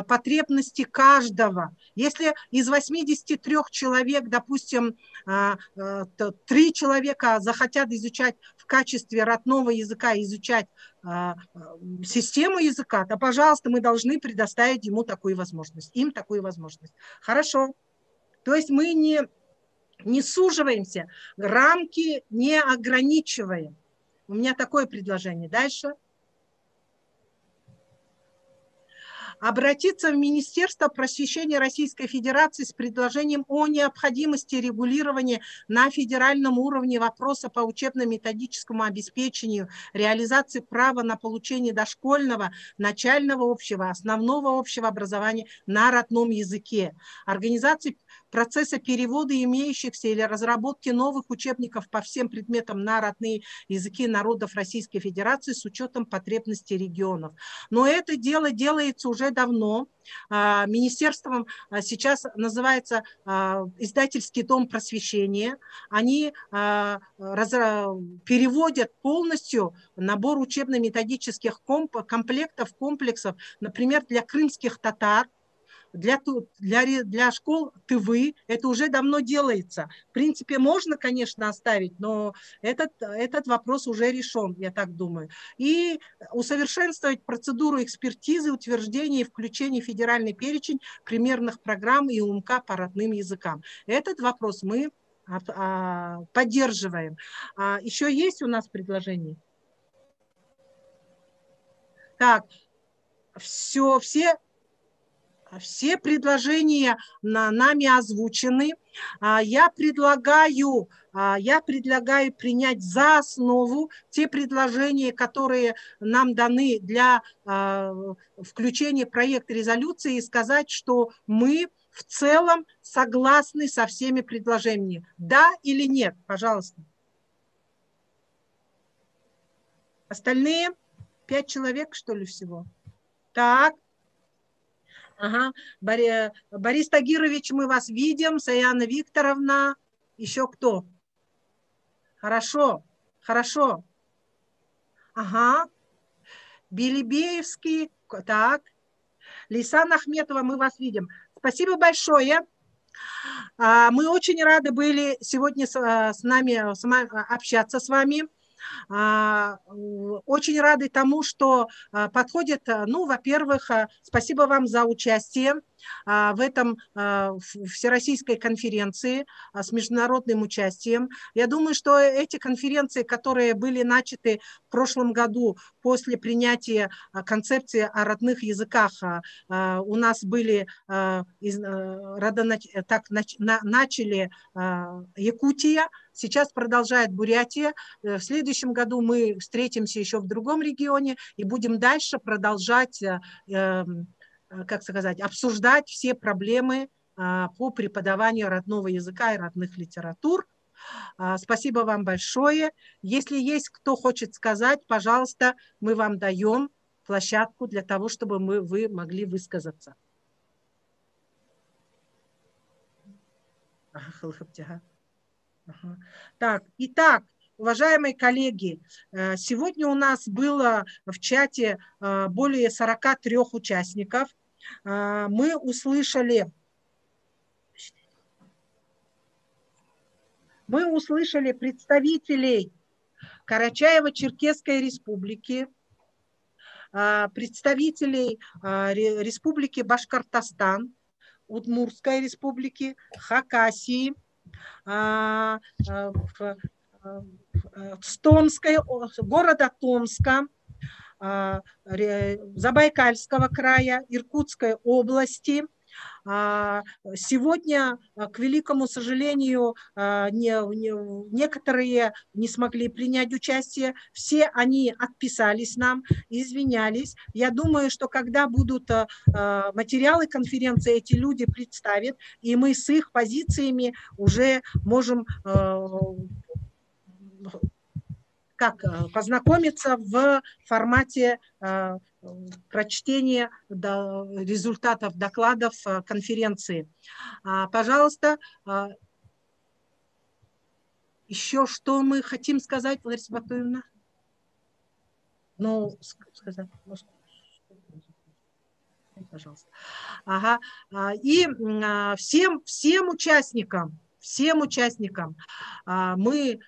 потребности каждого. Если из 83 человек, допустим, 3 человека захотят изучать в качестве родного языка, изучать систему языка, то, пожалуйста, мы должны предоставить ему такую возможность, им такую возможность. Хорошо. То есть мы не суживаемся, рамки не ограничиваем. У меня такое предложение. Дальше. обратиться в Министерство просвещения Российской Федерации с предложением о необходимости регулирования на федеральном уровне вопроса по учебно-методическому обеспечению реализации права на получение дошкольного, начального общего, основного общего образования на родном языке, организации процесса перевода имеющихся или разработки новых учебников по всем предметам на родные языки народов Российской Федерации с учетом потребностей регионов. Но это дело делается уже давно. Министерством сейчас называется издательский дом просвещения. Они переводят полностью набор учебно-методических комплексов, например, для крымских татар, для школ Тывы. Это уже давно делается. В принципе, можно, конечно, оставить, но этот вопрос уже решен, я так думаю. И усовершенствовать процедуру экспертизы, утверждения и включения в федеральный перечень примерных программ и УМК по родным языкам. Этот вопрос мы поддерживаем. Еще есть у нас предложение? Так, все предложения нами озвучены. Я предлагаю принять за основу те предложения, которые нам даны для включения в проект резолюции, и сказать, что мы в целом согласны со всеми предложениями. Да или нет? Пожалуйста. Остальные 5 человек, что ли, всего? Так. Ага. Борис Тагирович, мы вас видим. Саяна Викторовна. Еще кто? Хорошо, хорошо. Ага. Белебеевский. Так. Лейсан Ахметова, мы вас видим. Спасибо большое. Мы очень рады были сегодня с нами общаться с вами. Очень рады тому, что подходит, ну, во-первых, спасибо вам за участие в этом всероссийской конференции с международным участием. Я думаю, что эти конференции, которые были начаты в прошлом году после принятия концепции о родных языках, у нас были, начали Якутия, сейчас продолжает Бурятия. В следующем году мы встретимся еще в другом регионе и будем дальше продолжать, как сказать, обсуждать все проблемы по преподаванию родного языка и родных литератур. Спасибо вам большое. Если есть кто хочет сказать, пожалуйста, мы вам даем площадку для того, чтобы вы могли высказаться. Так, итак, уважаемые коллеги, сегодня у нас было в чате более 43 участников. Мы услышали представителей Карачаево-Черкесской республики, представителей Республики Башкортостан, Удмуртской республики, Хакасии, города Томска, Забайкальского края, Иркутской области. Сегодня, к великому сожалению, некоторые не смогли принять участие. Все они отписались нам, извинялись. Я думаю, что когда будут материалы конференции, эти люди представят, и мы с их позициями уже можем познакомиться в формате прочтения результатов докладов конференции. Пожалуйста, еще что мы хотим сказать, Лариса Батуевна? Ну, сказать, пожалуйста. Ага. И всем участникам мы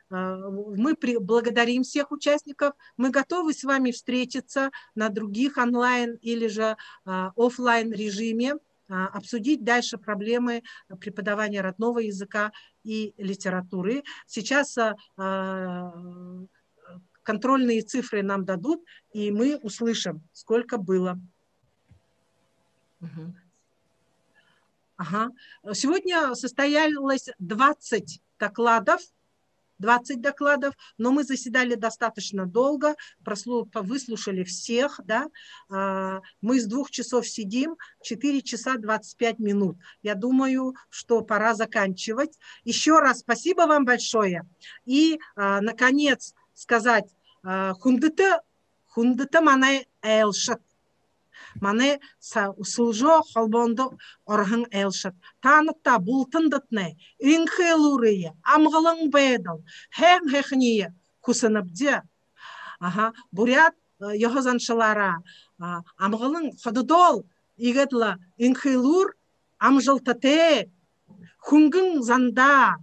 благодарим всех участников. Мы готовы с вами встретиться на других онлайн или же офлайн режиме, обсудить дальше проблемы преподавания родного языка и литературы. Сейчас контрольные цифры нам дадут, и мы услышим, сколько было. Ага. Сегодня состоялось 20 докладов, но мы заседали достаточно долго, выслушали всех, да? Мы с 2 часов сидим, 4 часа 25 минут. Я думаю, что пора заканчивать. Еще раз спасибо вам большое. И, наконец, сказать, хундыты маны элшат. Мане услужо холбондо орхын элшат. Таныкта бултындытны, инхелурые, амғылың бедал, хэм хэхния кусыныбдя. Ага, бурят йохозаншылара, амғылың ходудол, игетла инхелур, амжылтате, хунгын занда,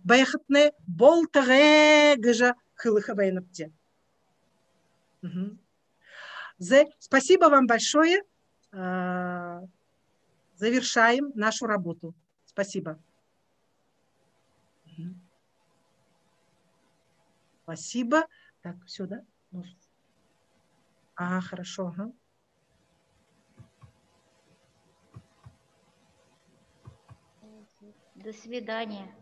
байхытны болтыгэ гыжа хылыха байныбдя. Спасибо вам большое. Завершаем нашу работу. Спасибо. Спасибо. Так, все, да? Хорошо. Ага. До свидания.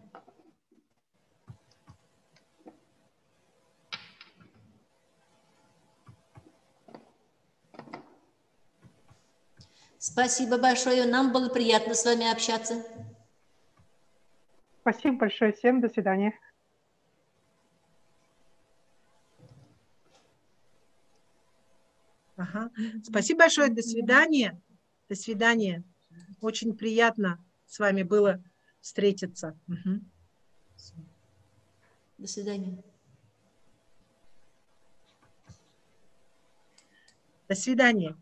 Спасибо большое. Нам было приятно с вами общаться. Спасибо большое всем. До свидания. Ага. Спасибо большое. До свидания. До свидания. Очень приятно с вами было встретиться. До свидания. До свидания.